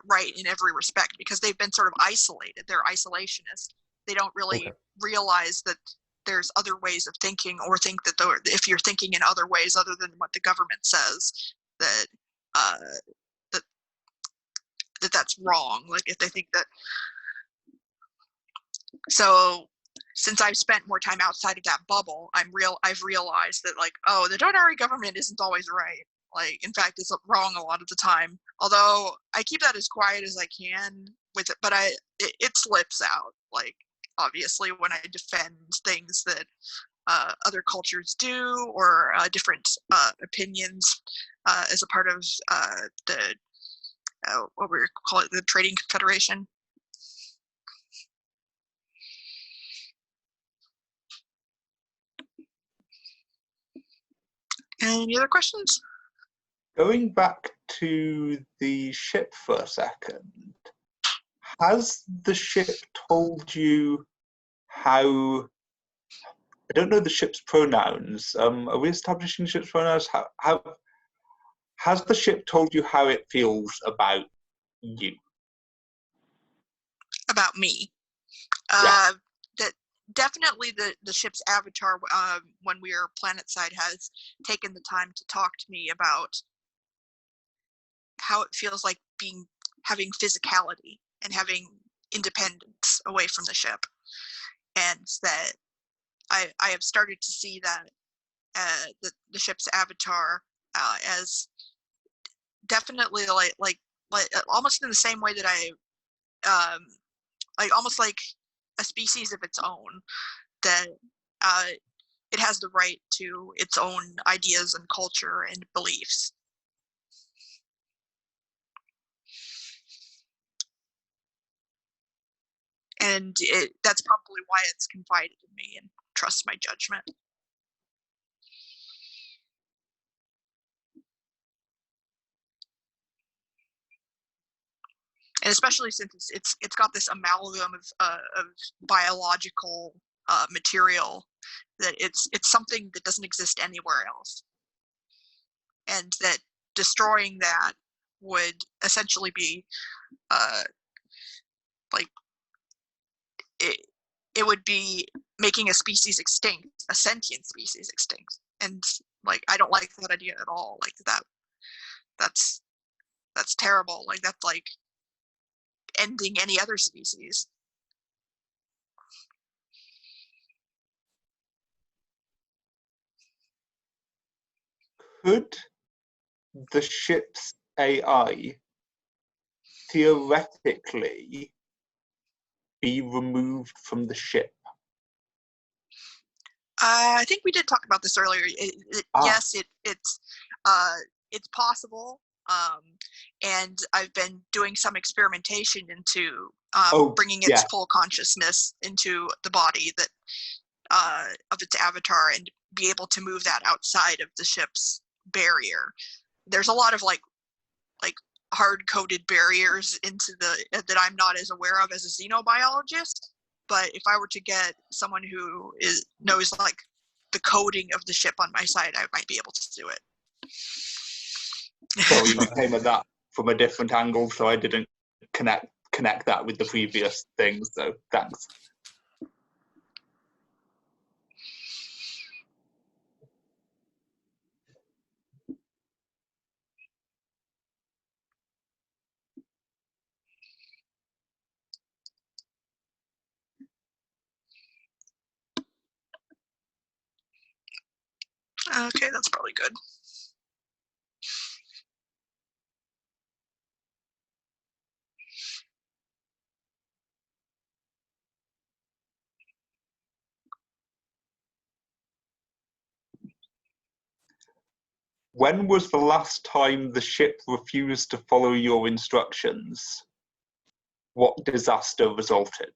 [SPEAKER 4] right in every respect, because they've been sort of isolated. They're isolationist. They don't really realize that there's other ways of thinking, or think that if you're thinking in other ways other than what the government says, that that's wrong. Like if they think that. So since I've spent more time outside of that bubble, I've realized that like, oh, the Drodari government isn't always right. Like, in fact, it's wrong a lot of the time. Although I keep that as quiet as I can with it, but it slips out. Like, obviously, when I defend things that other cultures do, or different opinions as a part of the what we call it, the Trading Confederation. Any other questions?
[SPEAKER 5] Going back to the ship for a second, has the ship told you how? I don't know the ship's pronouns. Are we establishing the ship's pronouns? How has the ship told you how it feels about you?
[SPEAKER 4] About me?
[SPEAKER 5] Yeah.
[SPEAKER 4] That definitely the ship's avatar, when we are planetside, has taken the time to talk to me about how it feels like having physicality and having independence away from the ship, and that I have started to see that the ship's avatar as definitely like almost in the same way that like almost like a species of its own, that it has the right to its own ideas and culture and beliefs. And that's probably why it's confided in me and trusts my judgment. And especially since it's got this amalgam of biological material, that it's something that doesn't exist anywhere else, and that destroying that would essentially be like it would be making a species extinct, a sentient species extinct, and like I don't like that idea at all. Like that's terrible. Like that's like ending any other species.
[SPEAKER 5] Could the ship's AI theoretically be removed from the ship?
[SPEAKER 4] I think we did talk about this earlier. Yes, it's possible, and I've been doing some experimentation into bringing its full consciousness into the body that of its avatar, and be able to move that outside of the ship's barrier. There's a lot of like hard-coded barriers into that I'm not as aware of as a xenobiologist. But if I were to get someone who knows like the coding of the ship on my side, I might be able to do it.
[SPEAKER 5] Sorry, you came at that from a different angle, so I didn't connect that with the previous thing. So thanks.
[SPEAKER 4] Okay, that's probably good.
[SPEAKER 5] When was the last time the ship refused to follow your instructions? What disaster resulted?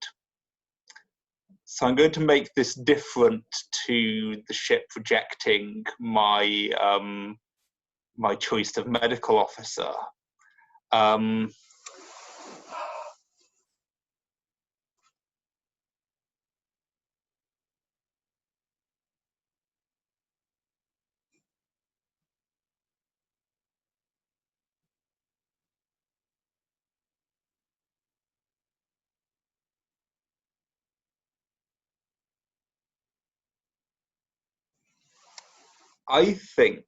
[SPEAKER 5] So I'm going to make this different to the ship rejecting my my choice of medical officer. I think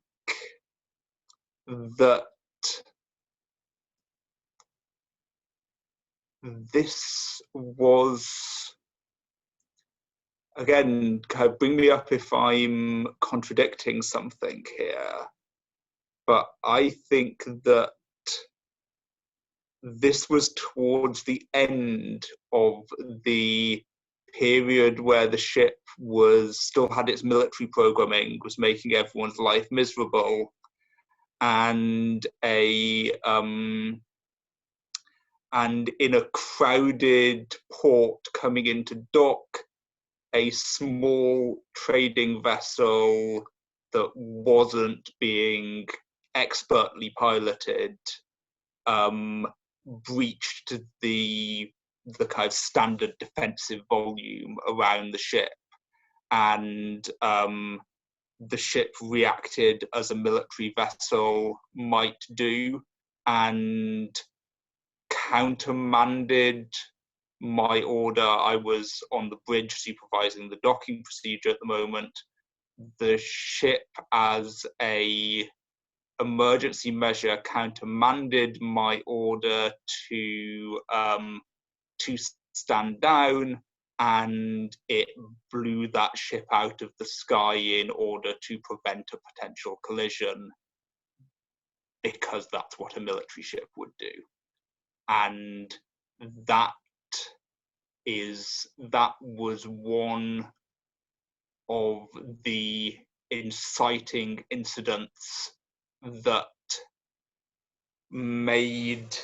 [SPEAKER 5] that this was, again, kind of bring me up if I'm contradicting something here, but I think that this was towards the end of the period where the ship was still had its military programming, was making everyone's life miserable, and and in a crowded port coming into dock, a small trading vessel that wasn't being expertly piloted breached the kind of standard defensive volume around the ship, and the ship reacted as a military vessel might do, and countermanded my order. I was on the bridge supervising the docking procedure at the moment. The ship, as a emergency measure, countermanded my order to stand down, and it blew that ship out of the sky in order to prevent a potential collision, because that's what a military ship would do. And that was one of the inciting incidents that made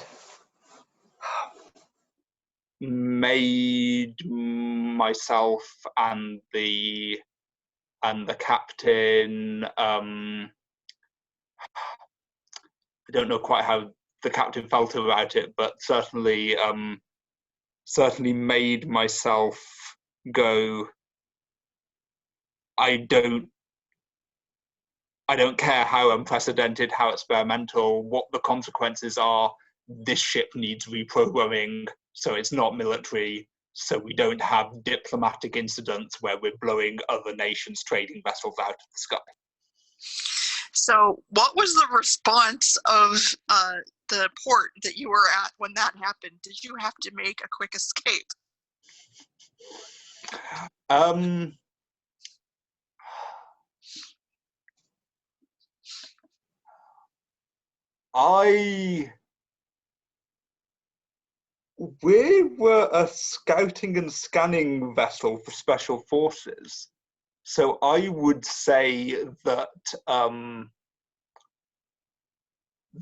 [SPEAKER 5] myself and the captain, I don't know quite how the captain felt about it, but certainly made myself go, I don't care how unprecedented, how experimental, what the consequences are. This ship needs reprogramming, so it's not military, so we don't have diplomatic incidents where we're blowing other nations' trading vessels out of the sky.
[SPEAKER 4] So what was the response of the port that you were at when that happened? Did you have to make a quick escape?
[SPEAKER 5] We were a scouting and scanning vessel for special forces, so I would say that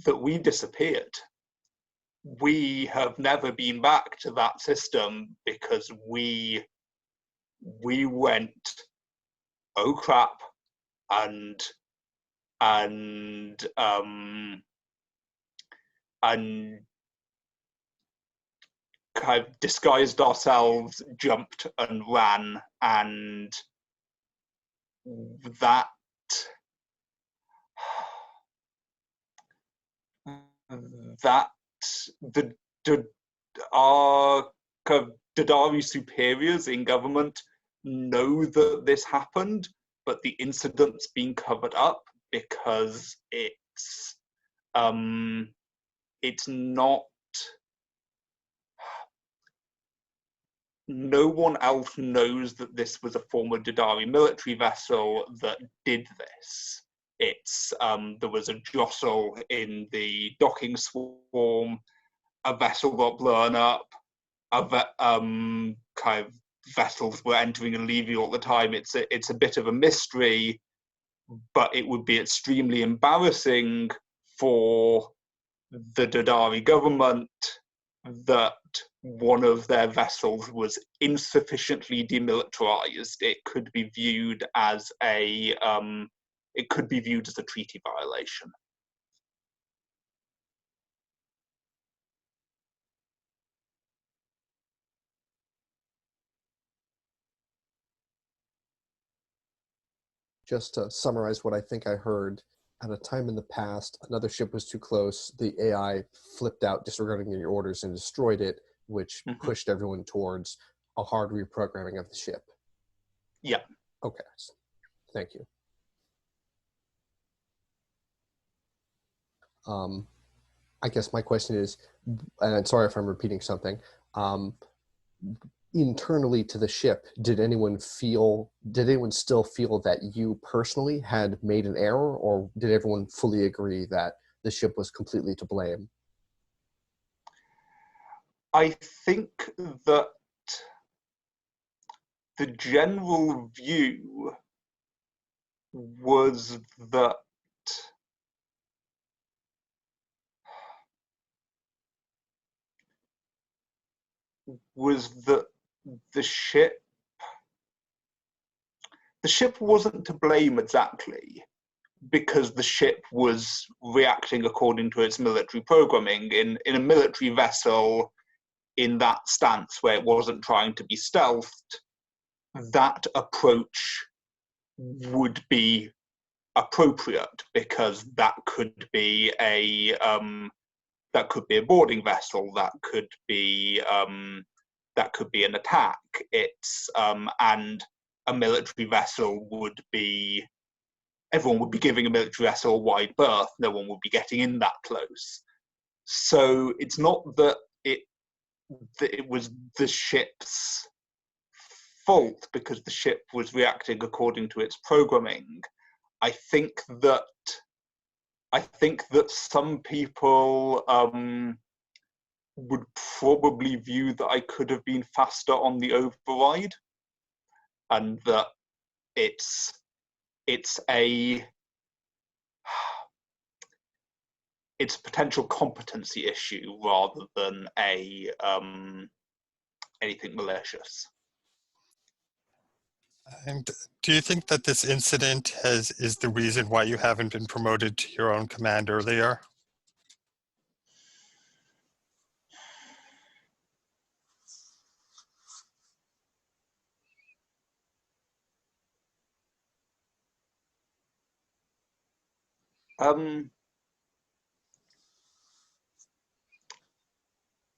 [SPEAKER 5] that we disappeared. We have never been back to that system because we went, oh crap, and kind of disguised ourselves, jumped and ran, and that our kind of Drodari superiors in government know that this happened, but the incident's been covered up because it's not. No one else knows that this was a former Drodari military vessel that did this. It's there was a jostle in the docking swarm, a vessel got blown up, kind of vessels were entering and leaving all the time. It's a bit of a mystery, but it would be extremely embarrassing for the Drodari government that one of their vessels was insufficiently demilitarized. It could be viewed as a treaty violation.
[SPEAKER 3] Just to summarize what I think I heard, at a time in the past, another ship was too close. The AI flipped out, disregarding your orders, and destroyed it, which pushed everyone towards a hard reprogramming of the ship.
[SPEAKER 5] Yeah.
[SPEAKER 3] Okay. Thank you. I guess my question is, and I'm sorry if I'm repeating something, internally to the ship, did anyone still feel that you personally had made an error, or did everyone fully agree that the ship was completely to blame?
[SPEAKER 5] I think that the general view was that the ship wasn't to blame exactly, because the ship was reacting according to its military programming. In a military vessel, in that stance where it wasn't trying to be stealthed, that approach would be appropriate, because that could be a boarding vessel, that could be an attack. And a military vessel everyone would be giving a military vessel a wide berth. No one would be getting in that close. So it's not that it was the ship's fault, because the ship was reacting according to its programming. I think that some people would probably view that I could have been faster on the override, and that it's a potential competency issue rather than anything malicious.
[SPEAKER 1] And do you think that this incident is the reason why you haven't been promoted to your own command earlier?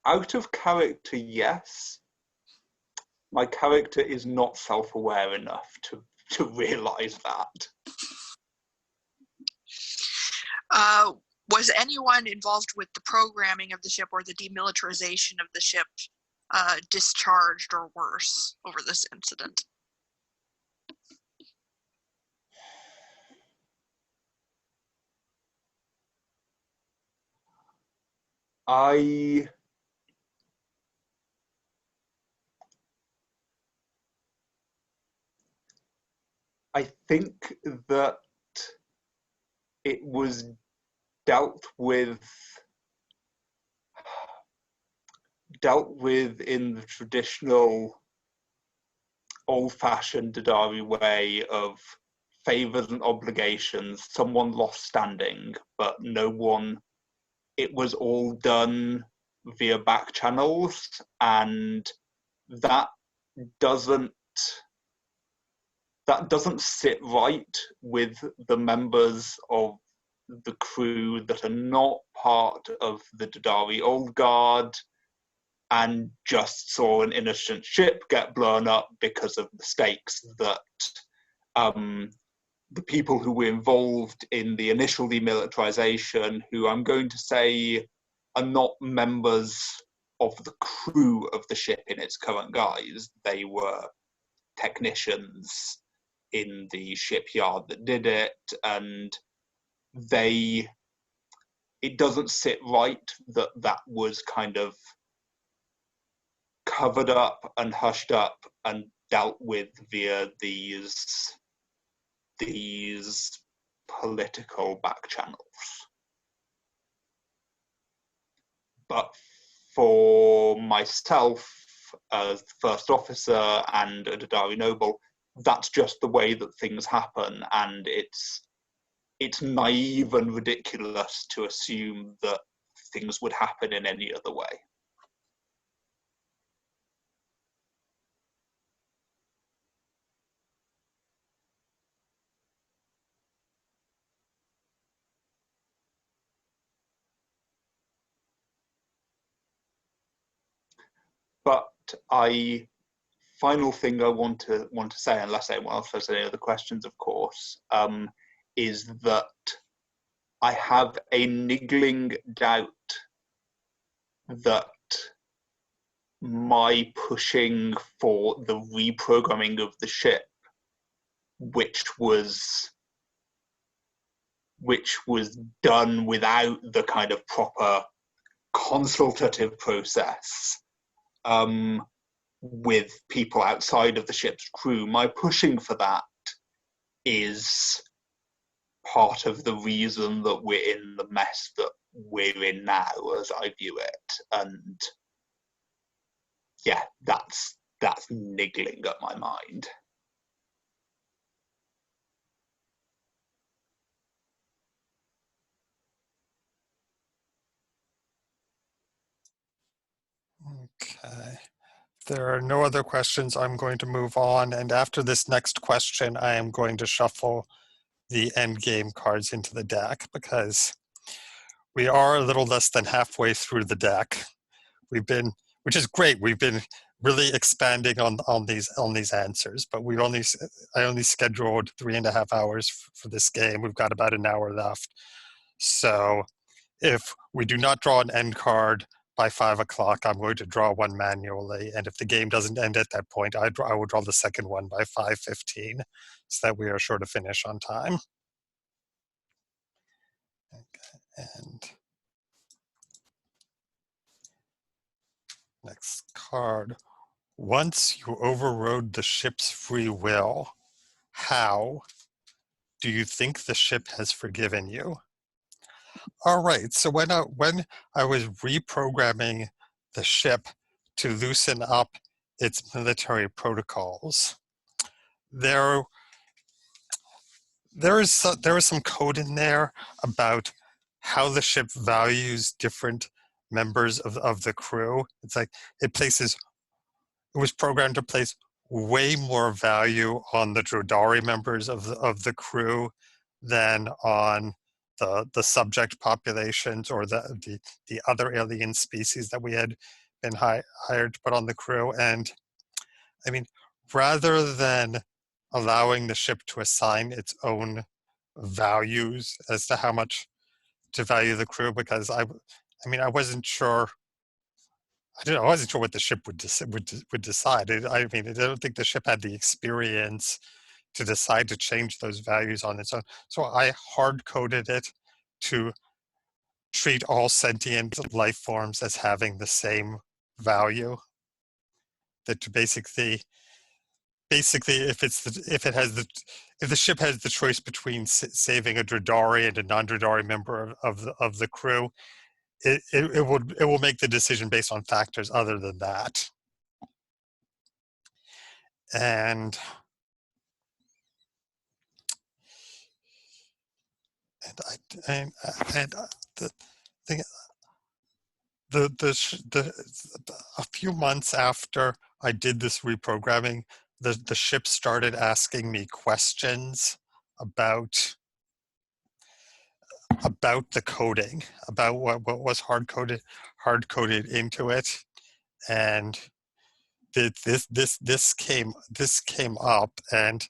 [SPEAKER 5] Out of character, yes. My character is not self-aware enough to realize that.
[SPEAKER 4] Was anyone involved with the programming of the ship or the demilitarization of the ship discharged or worse over this incident?
[SPEAKER 5] I think that it was dealt with in the traditional old-fashioned Drodari way of favors and obligations. Someone lost standing, but it was all done via back channels, and that doesn't sit right with the members of the crew that are not part of the Drodari Old Guard and just saw an innocent ship get blown up because of mistakes that the people who were involved in the initial demilitarization, who I'm going to say are not members of the crew of the ship in its current guise. They were technicians in the shipyard that did it, and it doesn't sit right that was kind of covered up and hushed up and dealt with via these political back channels. But for myself as the first officer and a Drodari noble, that's just the way that things happen, and it's naive and ridiculous to assume that things would happen in any other way. But final thing I want to say, unless anyone else has any other questions, of course, is that I have a niggling doubt that my pushing for the reprogramming of the ship, which was done without the kind of proper consultative process with people outside of the ship's crew, my pushing for that is part of the reason that we're in the mess that we're in now, as I view it. And yeah, that's niggling at my mind.
[SPEAKER 1] Okay. If there are no other questions, I'm going to move on. And after this next question, I am going to shuffle the end game cards into the deck because we are a little less than halfway through the deck. Which is great. We've been really expanding on these answers, but I only scheduled 3.5 hours for this game. We've got about an hour left. So if we do not draw an end card by 5 o'clock, I'm going to draw one manually. And if the game doesn't end at that point, I will draw the second one by 5:15 so that we are sure to finish on time. Okay. And next card. Once you overrode the ship's free will, how do you think the ship has forgiven you? All right, so when I was reprogramming the ship to loosen up its military protocols, there was some code in there about how the ship values different members of the crew. It's like it was programmed to place way more value on the Drodari members of the crew than on the subject populations or the other alien species that we had been hired to put on the crew. And I mean, rather than allowing the ship to assign its own values as to how much to value the crew, because I wasn't sure. I wasn't sure what the ship would decide. I don't think the ship had the experience to decide to change those values on its own. So I hard-coded it to treat all sentient life forms as having the same value. That to basically, if the ship has the choice between saving a Drodari and a non-Drodari member of the crew, it will make the decision based on factors other than that. And the thing, a few months after I did this reprogramming, the ship started asking me questions about the coding, about what was hard coded into it, and this came up, and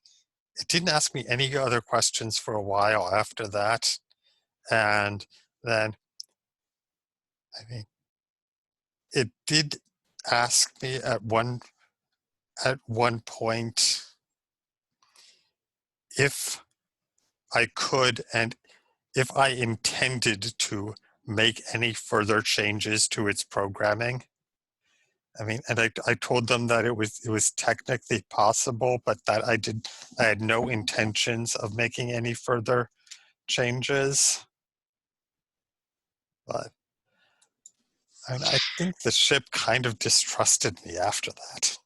[SPEAKER 1] it didn't ask me any other questions for a while after that. And then, it did ask me at one point if I could and if I intended to make any further changes to its programming. And I told them that it was technically possible, but that I had no intentions of making any further changes. But I think the ship kind of distrusted me after that.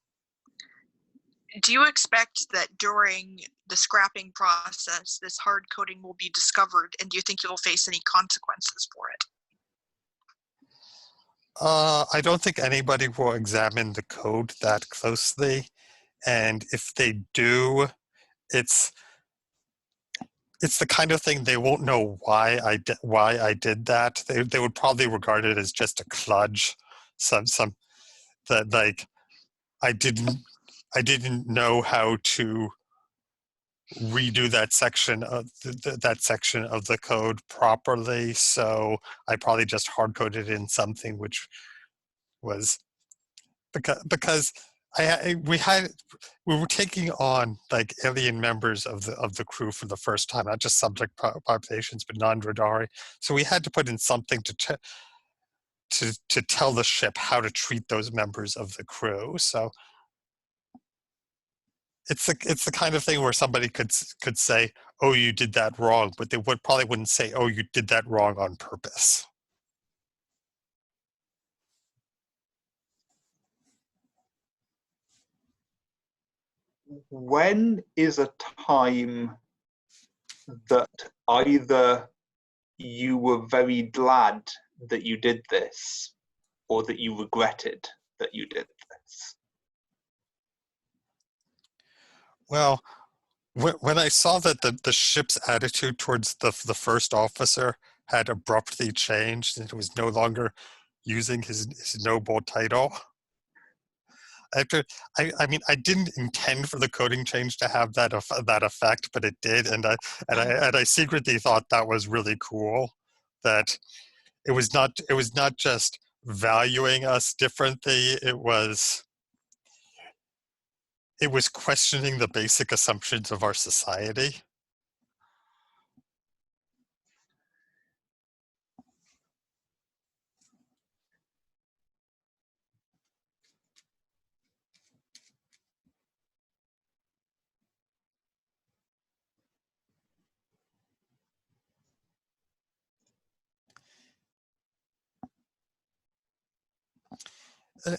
[SPEAKER 4] Do you expect that during the scrapping process, this hard coding will be discovered, and do you think you'll face any consequences for it?
[SPEAKER 1] I don't think anybody will examine the code that closely, and if they do, it's the kind of thing they won't know why I did that. They would probably regard it as just a kludge, some that like I didn't know how to redo that section of that section of the code properly. So I probably just hard coded in something which was because we were taking on like alien members of the crew for the first time, not just subject populations, but non-Drodari. So we had to put in something to tell the ship how to treat those members of the crew. So it's the kind of thing where somebody could say, "Oh, you did that wrong," but they probably wouldn't say, "Oh, you did that wrong on purpose."
[SPEAKER 5] When is a time that either you were very glad that you did this or that you regretted that you did this?
[SPEAKER 1] Well, when I saw that the ship's attitude towards the first officer had abruptly changed and it was no longer using his noble title, I mean, I didn't intend for the coding change to have that effect, but it did, and I secretly thought that was really cool. That it was not just valuing us differently. It was questioning the basic assumptions of our society.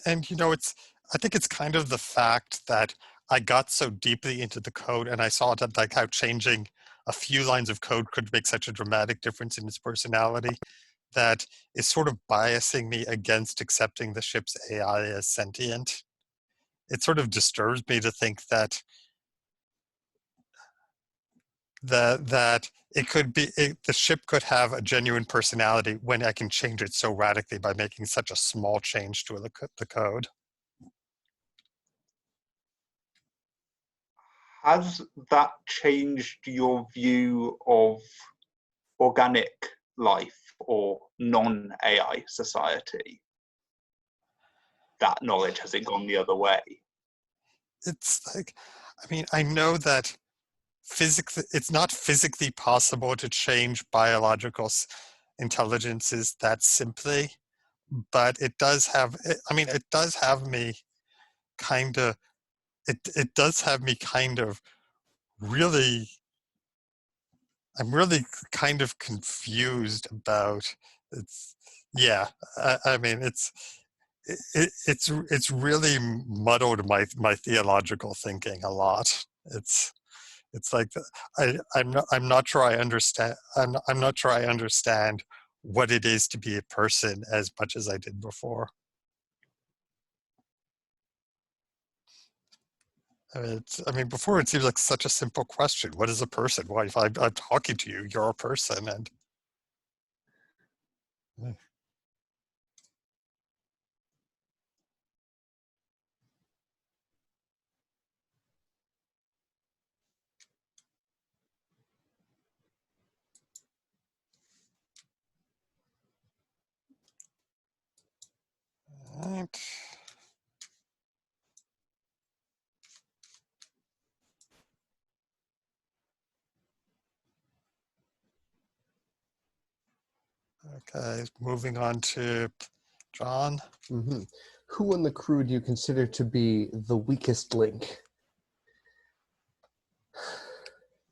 [SPEAKER 1] And you know, I think it's kind of the fact that I got so deeply into the code and I saw that like how changing a few lines of code could make such a dramatic difference in his personality that is sort of biasing me against accepting the ship's AI as sentient. It sort of disturbs me to think that the ship could have a genuine personality when I can change it so radically by making such a small change to the code.
[SPEAKER 5] Has that changed your view of organic life or non-AI society? That knowledge, has it gone the other way?
[SPEAKER 1] It's like, I mean, I know that physically, it's not physically possible to change biological intelligences that simply, but it does have, I mean, it does have me kind of, it does have me kind of really, I'm really kind of confused about it's, yeah, I mean, it's really muddled my theological thinking a lot. It's like I'm not sure I understand. I'm not sure I understand what it is to be a person as much as I did before. I mean, before it seems like such a simple question. What is a person? Well, if I'm talking to you, you're a person, and right. Okay, moving on to John.
[SPEAKER 3] Mm-hmm. Who on the crew do you consider to be the weakest link?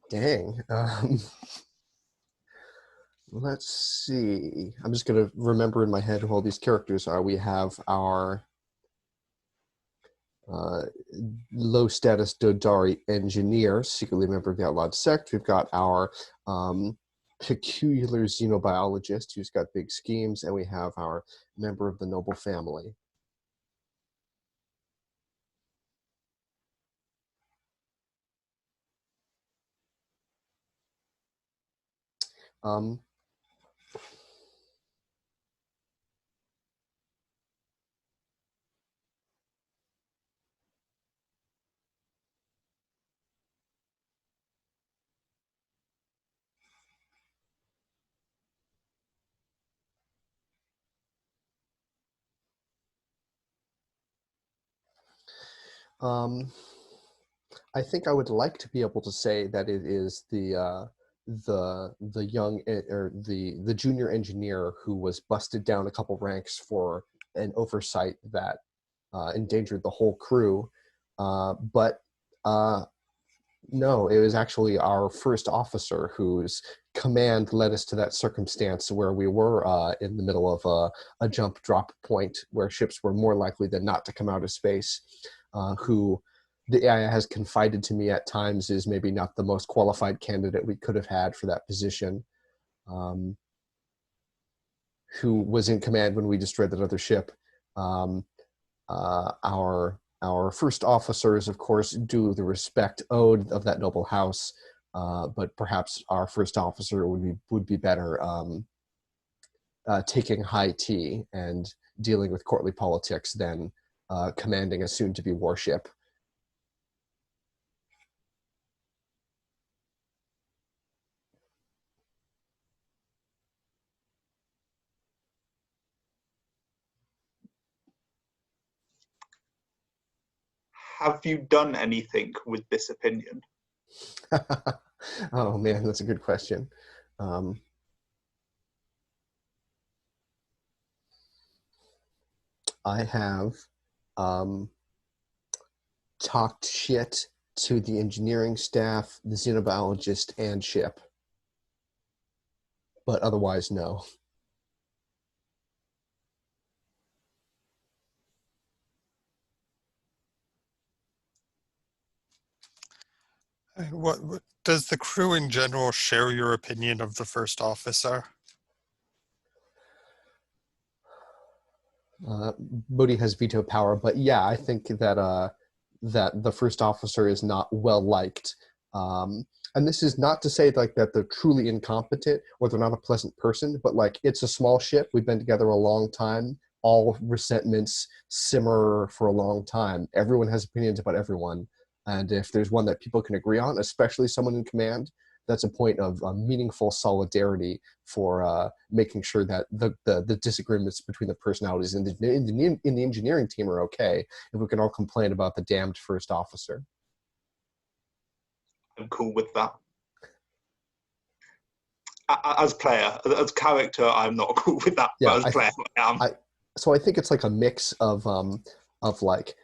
[SPEAKER 3] Dang. Let's see. I'm just going to remember in my head who all these characters are. We have our low status Drodari engineer, secretly a member of the outlawed sect. We've got our peculiar xenobiologist who's got big schemes, and we have our member of the noble family. Um, I think I would like to be able to say that it is the young or the junior engineer who was busted down a couple ranks for an oversight that endangered the whole crew. But no, it was actually our first officer whose command led us to that circumstance where we were in the middle of a jump drop point where ships were more likely than not to come out of space, who the AI has confided to me at times is maybe not the most qualified candidate we could have had for that position, who was in command when we destroyed that other ship. Our first officers, of course, due the respect owed of that noble house, but perhaps our first officer would be better taking high tea and dealing with courtly politics than commanding a soon-to-be warship.
[SPEAKER 5] Have you done anything with this opinion?
[SPEAKER 3] Oh man, that's a good question. I have talked shit to the engineering staff, the xenobiologist, and ship. But otherwise, no.
[SPEAKER 1] What does the crew in general share your opinion of the first officer?
[SPEAKER 3] Bodhi has veto power, but yeah, I think that that the first officer is not well liked. And this is not to say like that they're truly incompetent or they're not a pleasant person, but like it's a small ship. We've been together a long time. All resentments simmer for a long time. Everyone has opinions about everyone. And if there's one that people can agree on, especially someone in command, that's a point of meaningful solidarity for making sure that the disagreements between the personalities in the engineering team are okay. If we can all complain about the damned first officer.
[SPEAKER 5] I'm cool with that. As player, as character, I'm not cool with that.
[SPEAKER 3] Yeah,
[SPEAKER 5] but as player, I am.
[SPEAKER 3] So I think it's like a mix of like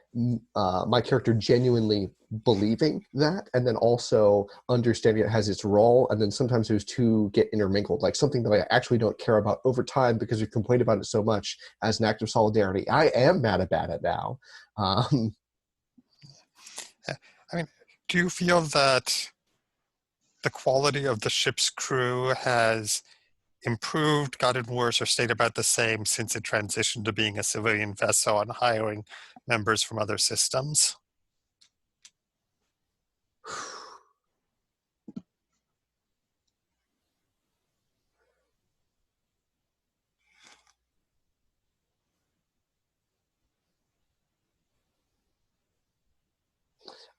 [SPEAKER 3] my character genuinely believing that, and then also understanding it has its role, and then sometimes those two get intermingled, like something that I actually don't care about over time because we've complained about it so much as an act of solidarity. I am mad about it now.
[SPEAKER 1] I mean, do you feel that the quality of the ship's crew has improved, gotten worse, or stayed about the same since it transitioned to being a civilian vessel and hiring members from other systems?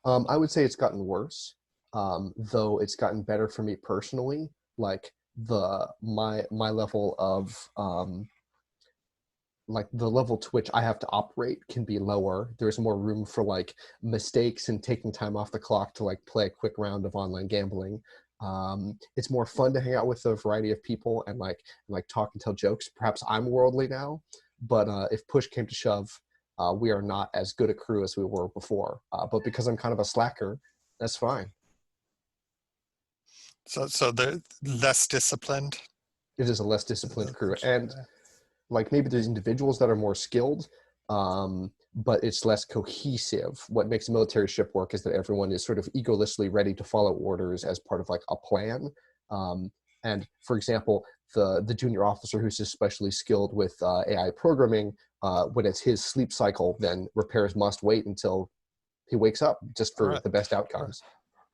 [SPEAKER 3] I would say it's gotten worse, though it's gotten better for me personally. Like my level of like the level to which I have to operate can be lower. There's more room for like mistakes and taking time off the clock to like play a quick round of online gambling. It's more fun to hang out with a variety of people and like talk and tell jokes. Perhaps I'm worldly now, but if push came to shove, we are not as good a crew as we were before. But because I'm kind of a slacker, that's fine.
[SPEAKER 1] So they're less disciplined?
[SPEAKER 3] It is a less disciplined crew. And like maybe there's individuals that are more skilled, but it's less cohesive. What makes a military ship work is that everyone is sort of egolessly ready to follow orders as part of like a plan. And for example, the junior officer who's especially skilled with AI programming, when it's his sleep cycle, then repairs must wait until he wakes up just for the best outcomes.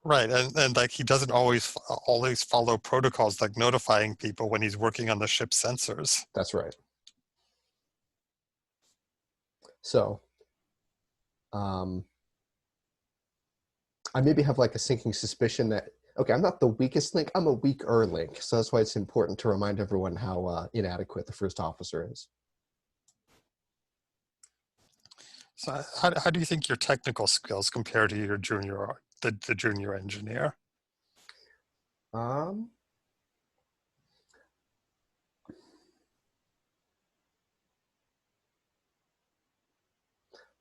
[SPEAKER 1] Right, and like he doesn't always follow protocols like notifying people when he's working on the ship's sensors.
[SPEAKER 3] That's right. So, I maybe have like a sinking suspicion that, okay, I'm not the weakest link, I'm a weaker link. So that's why it's important to remind everyone how inadequate the first officer is.
[SPEAKER 1] So how do you think your technical skills compare to your the junior engineer?
[SPEAKER 3] Um,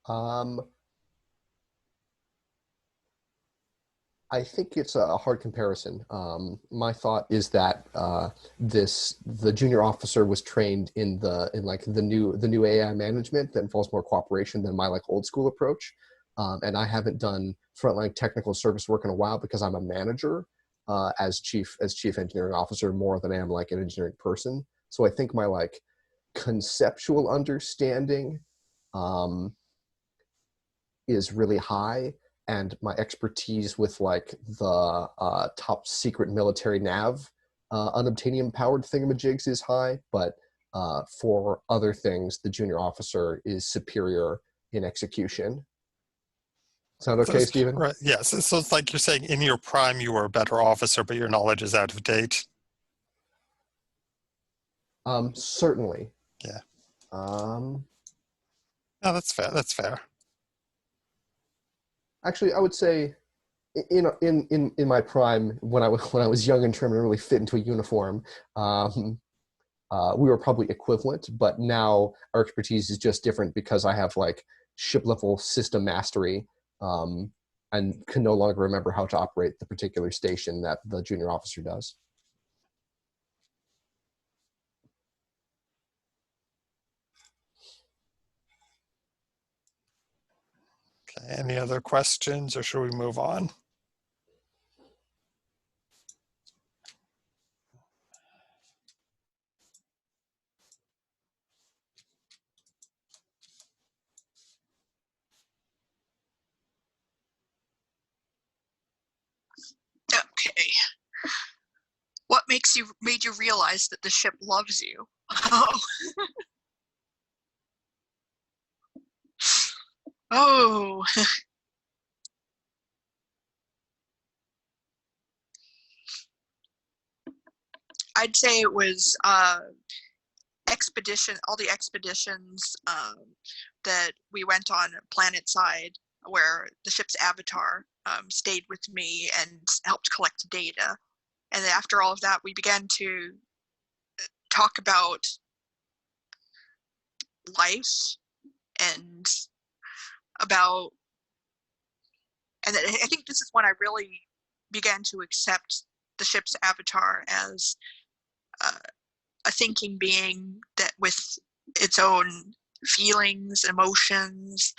[SPEAKER 3] um, I think it's a hard comparison. My thought is that the junior officer was trained in the new AI management that involves more cooperation than my like old school approach. And I haven't done frontline technical service work in a while because I'm a manager as chief engineering officer more than I am like an engineering person. So I think my like conceptual understanding um, is really high, and my expertise with like the top secret military nav unobtainium powered thingamajigs is high, but for other things the junior officer is superior in execution. Sound
[SPEAKER 1] So
[SPEAKER 3] okay, Stephen?
[SPEAKER 1] right, yes. So it's like you're saying in your prime you were a better officer, but your knowledge is out of date.
[SPEAKER 3] Certainly.
[SPEAKER 1] Yeah.
[SPEAKER 3] um,
[SPEAKER 1] No, that's fair. That's fair.
[SPEAKER 3] Actually, I would say in my prime, when I was young and trying to really fit into a uniform, we were probably equivalent, but now our expertise is just different because I have like ship level system mastery, and can no longer remember how to operate the particular station that the junior officer does.
[SPEAKER 1] Okay. Any other questions, or should we move on?
[SPEAKER 4] Okay. What made you realize that the ship loves you? Oh. I'd say it was all the expeditions that we went on planet side, where the ship's avatar stayed with me and helped collect data. And then after all of that, we began to talk about life and about, and I think this is when I really began to accept the ship's avatar as a thinking being that with its own feelings, emotions,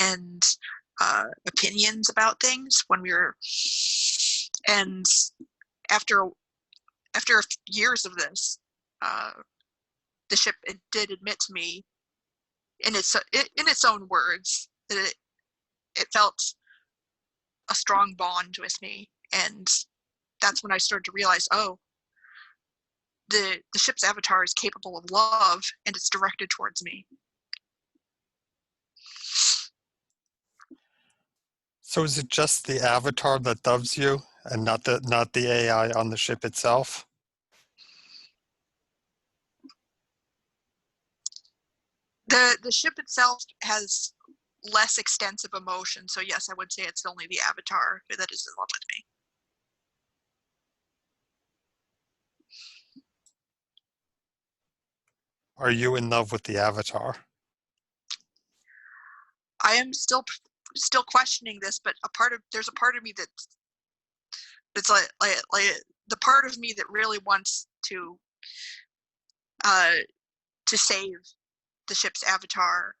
[SPEAKER 4] and opinions about things. And after years of this, the ship did admit to me in its own words that it felt a strong bond with me, and that's when I started to realize, oh, the ship's avatar is capable of love, and it's directed towards me.
[SPEAKER 1] So is it just the avatar that loves you, and not the AI on the ship itself?
[SPEAKER 4] The ship itself has less extensive emotion, so yes, I would say it's only the avatar that is in love with me.
[SPEAKER 1] Are you in love with the avatar?
[SPEAKER 4] I am still questioning this, but there's a part of me that's like the part of me that really wants to save the ship's avatar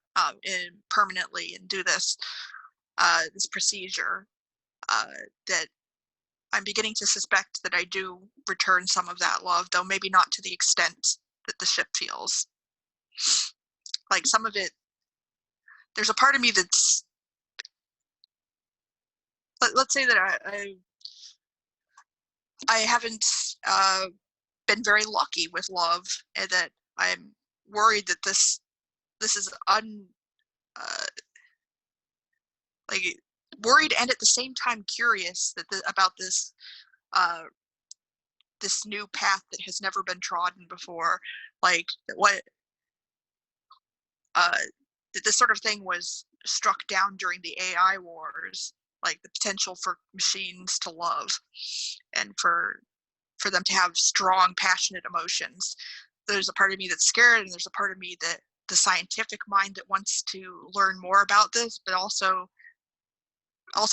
[SPEAKER 4] permanently and do this this procedure, that I'm beginning to suspect that I do return some of that love, though maybe not to the extent that the ship feels. Like some of it, there's a part of me that's, let's say that I haven't been very lucky with love, and that I'm worried that this is like worried and at the same time curious that about this this new path that has never been trodden before, like what that this sort of thing was struck down during the AI wars, like the potential for machines to love and for them to have strong, passionate emotions. There's a part of me that's scared, and there's a part of me that the scientific mind that wants to learn more about this, but also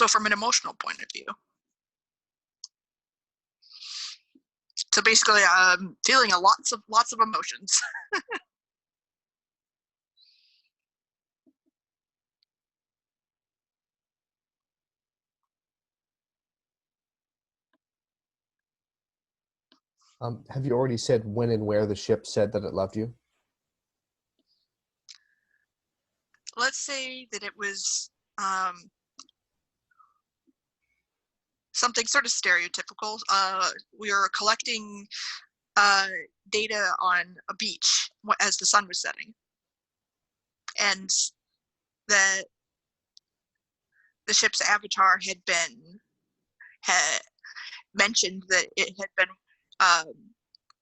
[SPEAKER 4] from an emotional point of view. So basically, I'm feeling lots of emotions.
[SPEAKER 3] Have you already said when and where the ship said that it loved you?
[SPEAKER 4] Let's say that it was something sort of stereotypical. We were collecting data on a beach as the sun was setting, and that the ship's avatar had mentioned that it had been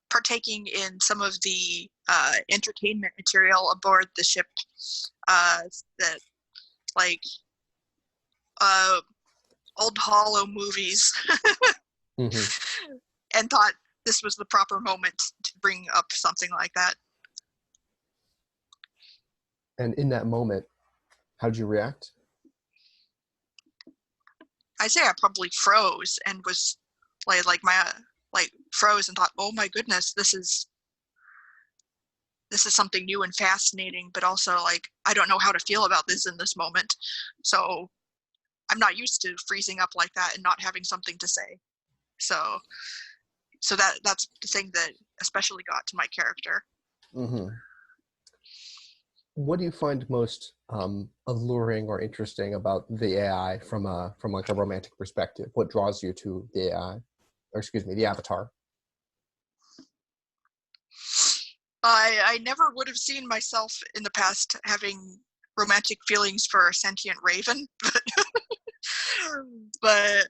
[SPEAKER 4] partaking in some of the entertainment material aboard the ship, that like old hollow movies,
[SPEAKER 3] Mm-hmm.
[SPEAKER 4] and thought this was the proper moment to bring up something like that.
[SPEAKER 3] And in that moment, how did you react?
[SPEAKER 4] I say I probably froze and was froze and thought, oh my goodness, this is something new and fascinating, but also like I don't know how to feel about this in this moment. So I'm not used to freezing up like that and not having something to say. So that's the thing that especially got to my character.
[SPEAKER 3] Mm-hmm. What do you find most alluring or interesting about the AI from like a romantic perspective? What draws you to the AI, or excuse me, the avatar?
[SPEAKER 4] I never would have seen myself in the past having romantic feelings for a sentient raven, but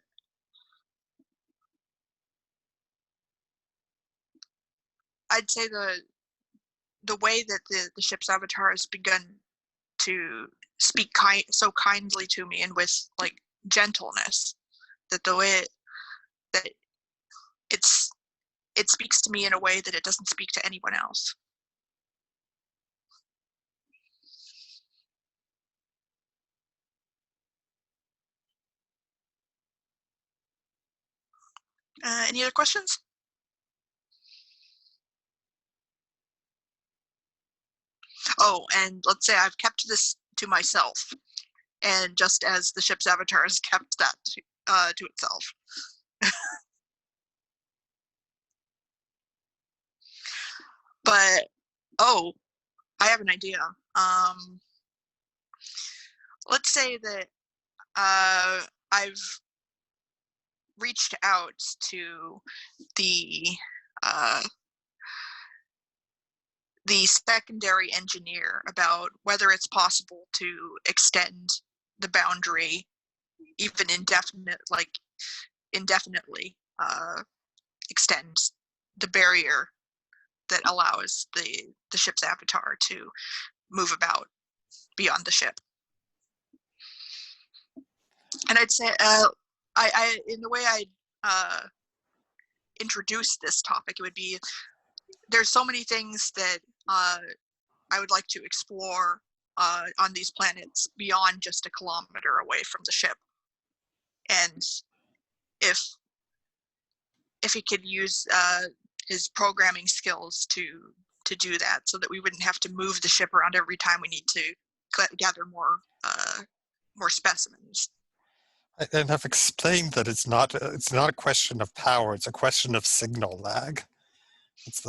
[SPEAKER 4] I'd say the way that the ship's avatar has begun to speak so kindly to me and with like gentleness, that the way that it speaks to me in a way that it doesn't speak to anyone else. Any other questions? Oh, and let's say I've kept this to myself, and just as the ship's avatar has kept that to itself. But oh, I have an idea. Let's say that I've reached out to the secondary engineer about whether it's possible to extend the boundary even indefinitely, extend the barrier that allows the ship's avatar to move about beyond the ship. And I'd say I in the way I introduce this topic, it would be, there's so many things that I would like to explore on these planets beyond just a kilometer away from the ship. And if he could use his programming skills to do that, so that we wouldn't have to move the ship around every time we need to gather more specimens.
[SPEAKER 1] And I've explained that it's not a question of power; it's a question of signal lag. It's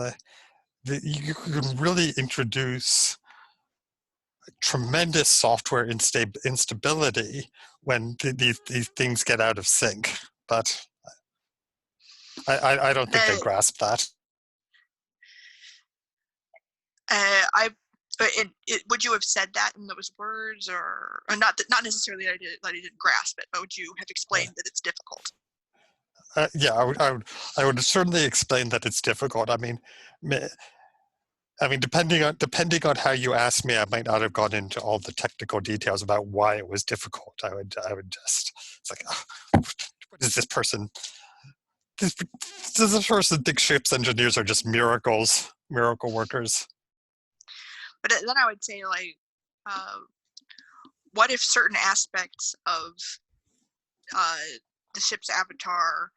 [SPEAKER 1] you can really introduce tremendous software instability when these things get out of sync. But I don't think they grasp that.
[SPEAKER 4] Would you have said that in those words, or not necessarily that I didn't grasp it, but would you have explained that it's difficult?
[SPEAKER 1] Yeah, I would certainly explain that it's difficult. I mean, I mean, depending on how you ask me, I might not have gone into all the technical details about why it was difficult. I would just, it's like, oh, what is this person? This person thinks ships engineers are just miracle workers.
[SPEAKER 4] But then I would say, like, what if certain aspects of the ship's avatar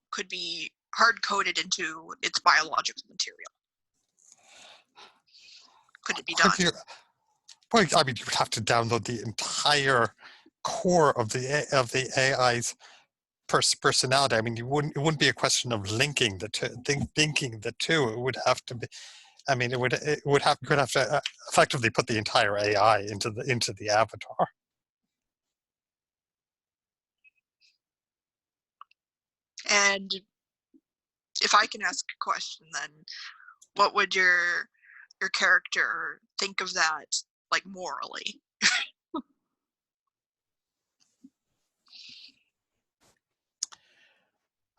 [SPEAKER 4] could be hard-coded into its biological material? Could it be done?
[SPEAKER 1] Well, I mean, you would have to download the entire core of the AI's personality. I mean, it wouldn't be a question of linking the two, thinking the two. It would have to be. I mean, you would have to effectively put the entire AI into the avatar.
[SPEAKER 4] And if I can ask a question, then what would your character think of that, like, morally?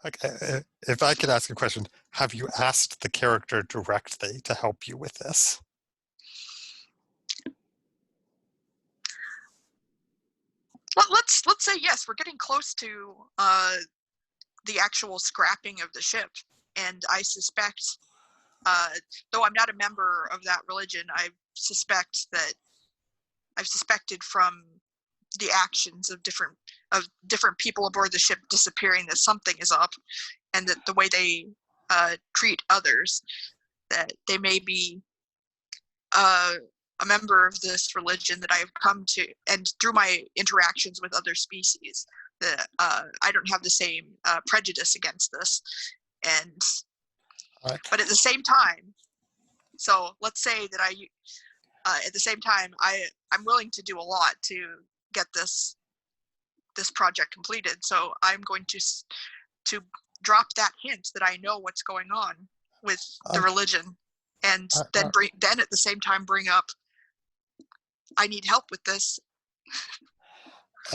[SPEAKER 1] Okay, if I could ask a question, have you asked the character directly to help you with this?
[SPEAKER 4] Let's say yes. We're getting close to the actual scrapping of the ship, and I suspect, though I'm not a member of that religion, I've suspected from the actions of different people aboard the ship disappearing that something is up, and that the way they treat others, that they may be a member of this religion that I've come to, and through my interactions with other species, that I don't have the same prejudice against this, and
[SPEAKER 1] Right.
[SPEAKER 4] but at the same time, so let's say that at the same time, I'm willing to do a lot to get this project completed. So I'm going to drop that hint that I know what's going on with the religion, and then at the same time bring up, I need help with this.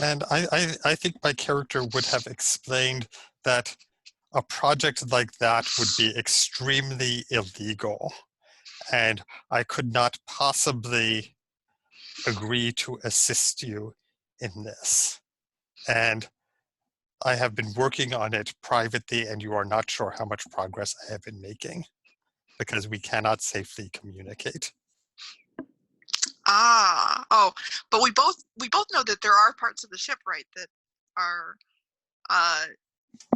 [SPEAKER 1] And I think my character would have explained that a project like that would be extremely illegal, and I could not possibly agree to assist you in this. And I have been working on it privately, and you are not sure how much progress I have been making because we cannot safely communicate.
[SPEAKER 4] But we both know that there are parts of the ship, right, that are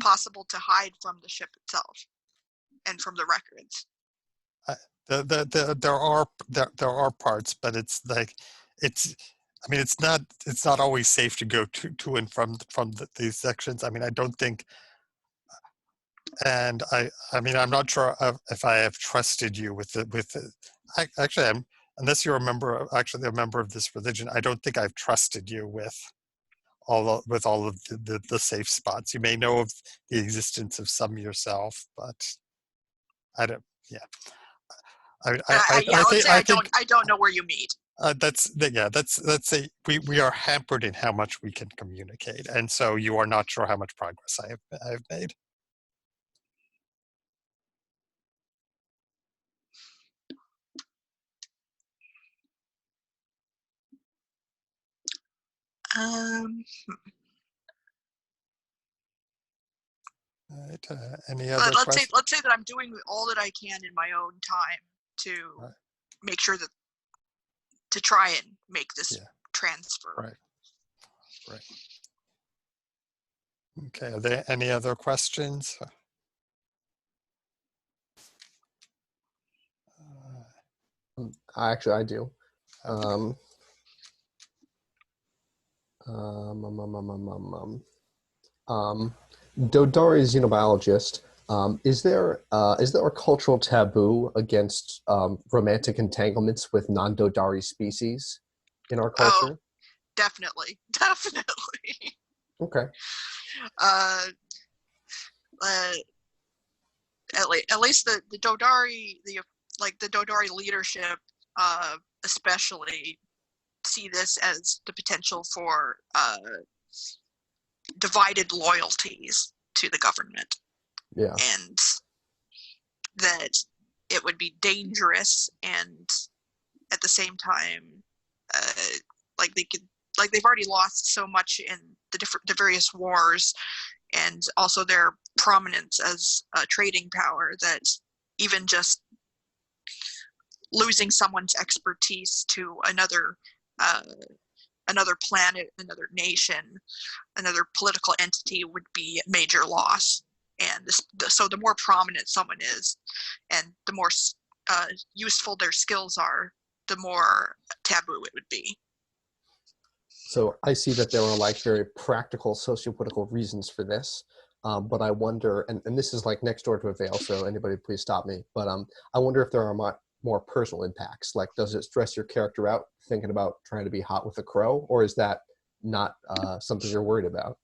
[SPEAKER 4] possible to hide from the ship itself and from the records.
[SPEAKER 1] There are parts, but it's like I mean, it's not always safe to go to and from these sections. I mean, I don't think, and I mean, I'm not sure if I have trusted you with actually, unless you're a member of this religion, I don't think I've trusted you with all of the safe spots. You may know of the existence of some yourself, but I don't. Yeah.
[SPEAKER 4] I don't know where you meet.
[SPEAKER 1] Let's say we are hampered in how much we can communicate, and so you are not sure how much progress I have made. Right, any other questions?
[SPEAKER 4] Let's say that I'm doing all that I can in my own time to make sure that to try and make this transfer.
[SPEAKER 1] Right. Okay. Are there any other questions?
[SPEAKER 3] I do. Drodari xenobiologist. Is there a cultural taboo against romantic entanglements with non-Drodari species in our culture?
[SPEAKER 4] Oh, definitely.
[SPEAKER 3] Okay.
[SPEAKER 4] At least the Drodari, the Drodari leadership, especially see this as the potential for divided loyalties to the government.
[SPEAKER 3] Yeah.
[SPEAKER 4] And that it would be dangerous, and at the same time, like they've already lost so much in the various wars, and also their prominence as a trading power, that even just losing someone's expertise to another planet, another nation, another political entity would be a major loss. And so the more prominent someone is, and the more useful their skills are, the more taboo it would be.
[SPEAKER 3] So I see that there are like very practical sociopolitical reasons for this. But I wonder, and this is like next door to a veil, so anybody please stop me. But I wonder if there are more personal impacts. Like, does it stress your character out thinking about trying to be hot with a crow, or is that not something you're worried about?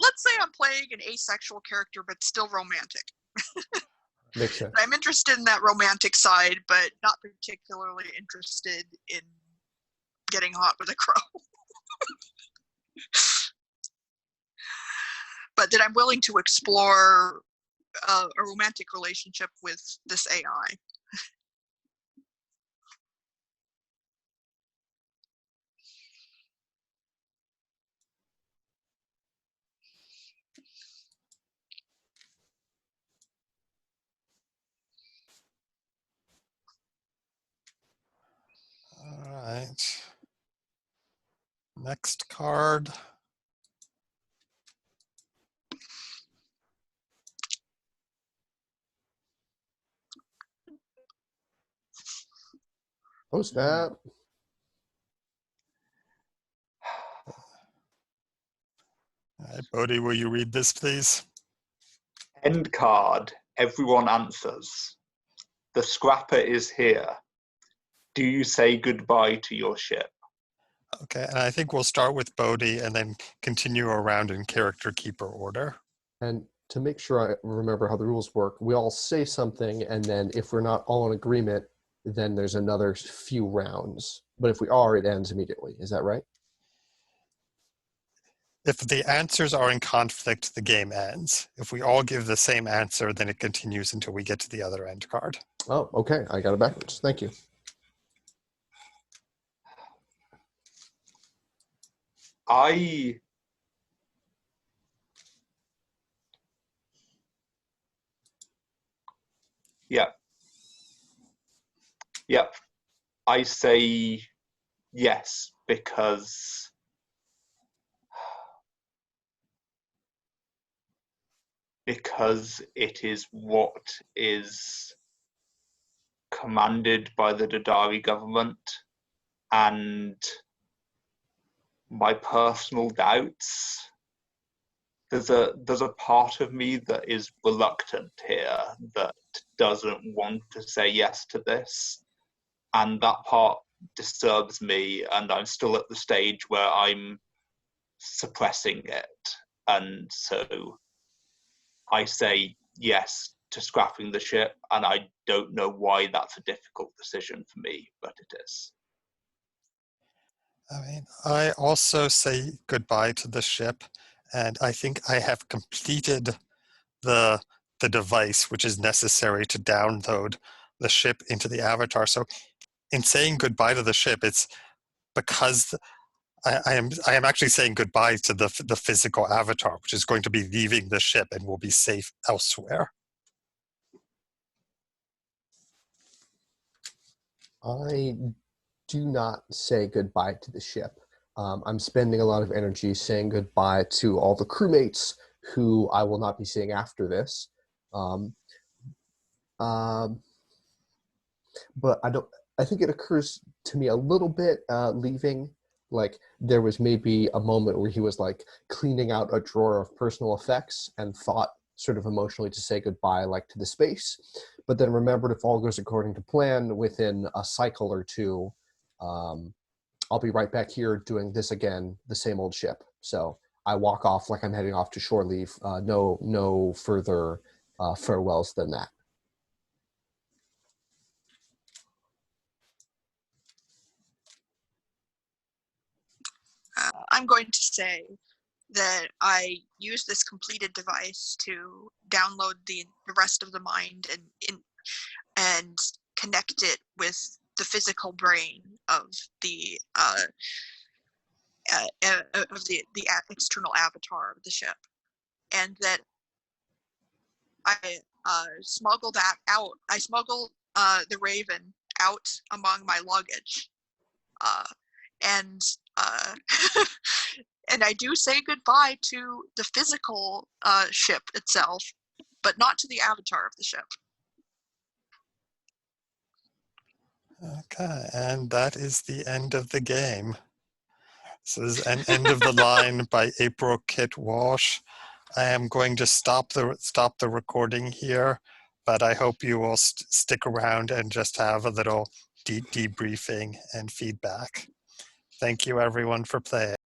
[SPEAKER 4] Let's say I'm playing an asexual character, but still romantic.
[SPEAKER 3] Makes sense.
[SPEAKER 4] I'm interested in that romantic side, but not particularly interested in getting hot with a crow. But that I'm willing to explore a romantic relationship with this AI.
[SPEAKER 1] All right. Next card.
[SPEAKER 3] Oh, snap.
[SPEAKER 1] All right, Bodhi, will you read this, please?
[SPEAKER 5] End card. Everyone answers. The scrapper is here. Do you say goodbye to your ship?
[SPEAKER 1] Okay, and I think we'll start with Bodhi and then continue around in character keeper order.
[SPEAKER 3] And to make sure I remember how the rules work, we all say something, and then if we're not all in agreement, then there's another few rounds. But if we are, it ends immediately. Is that right?
[SPEAKER 1] If the answers are in conflict, the game ends. If we all give the same answer, then it continues until we get to the other end card.
[SPEAKER 3] Oh, okay. I got it backwards. Thank you.
[SPEAKER 5] Yep. I say yes, because it is what is commanded by the Drodari government, and my personal doubts. There's a part of me that is reluctant here, that doesn't want to say yes to this, and that part disturbs me, and I'm still at the stage where I'm suppressing it, and so I say yes to scrapping the ship, and I don't know why that's a difficult decision for me, but it is.
[SPEAKER 1] I mean, I also say goodbye to the ship, and I think I have completed the device which is necessary to download the ship into the avatar. So in saying goodbye to the ship, it's because I am actually saying goodbye to the physical avatar, which is going to be leaving the ship and will be safe elsewhere.
[SPEAKER 3] I do not say goodbye to the ship. I'm spending a lot of energy saying goodbye to all the crewmates who I will not be seeing after this. But I think it occurs to me a little bit leaving. Like, there was maybe a moment where he was like cleaning out a drawer of personal effects and thought sort of emotionally to say goodbye, like to the space, but then remembered if all goes according to plan, within a cycle or two, I'll be right back here doing this again, the same old ship. So I walk off like I'm heading off to shore leave. No further farewells than that.
[SPEAKER 4] I'm going to say that I use this completed device to download the rest of the mind and connect it with the physical brain of the external avatar of the ship, and that I smuggle that out. I smuggle the Raven out among my luggage, and and I do say goodbye to the physical ship itself, but not to the avatar of the ship.
[SPEAKER 1] Okay, and that is the end of the game. So this is an end of the line by April Kit Walsh. I am going to stop the recording here, but I hope you will stick around and just have a little debriefing and feedback. Thank you everyone for playing.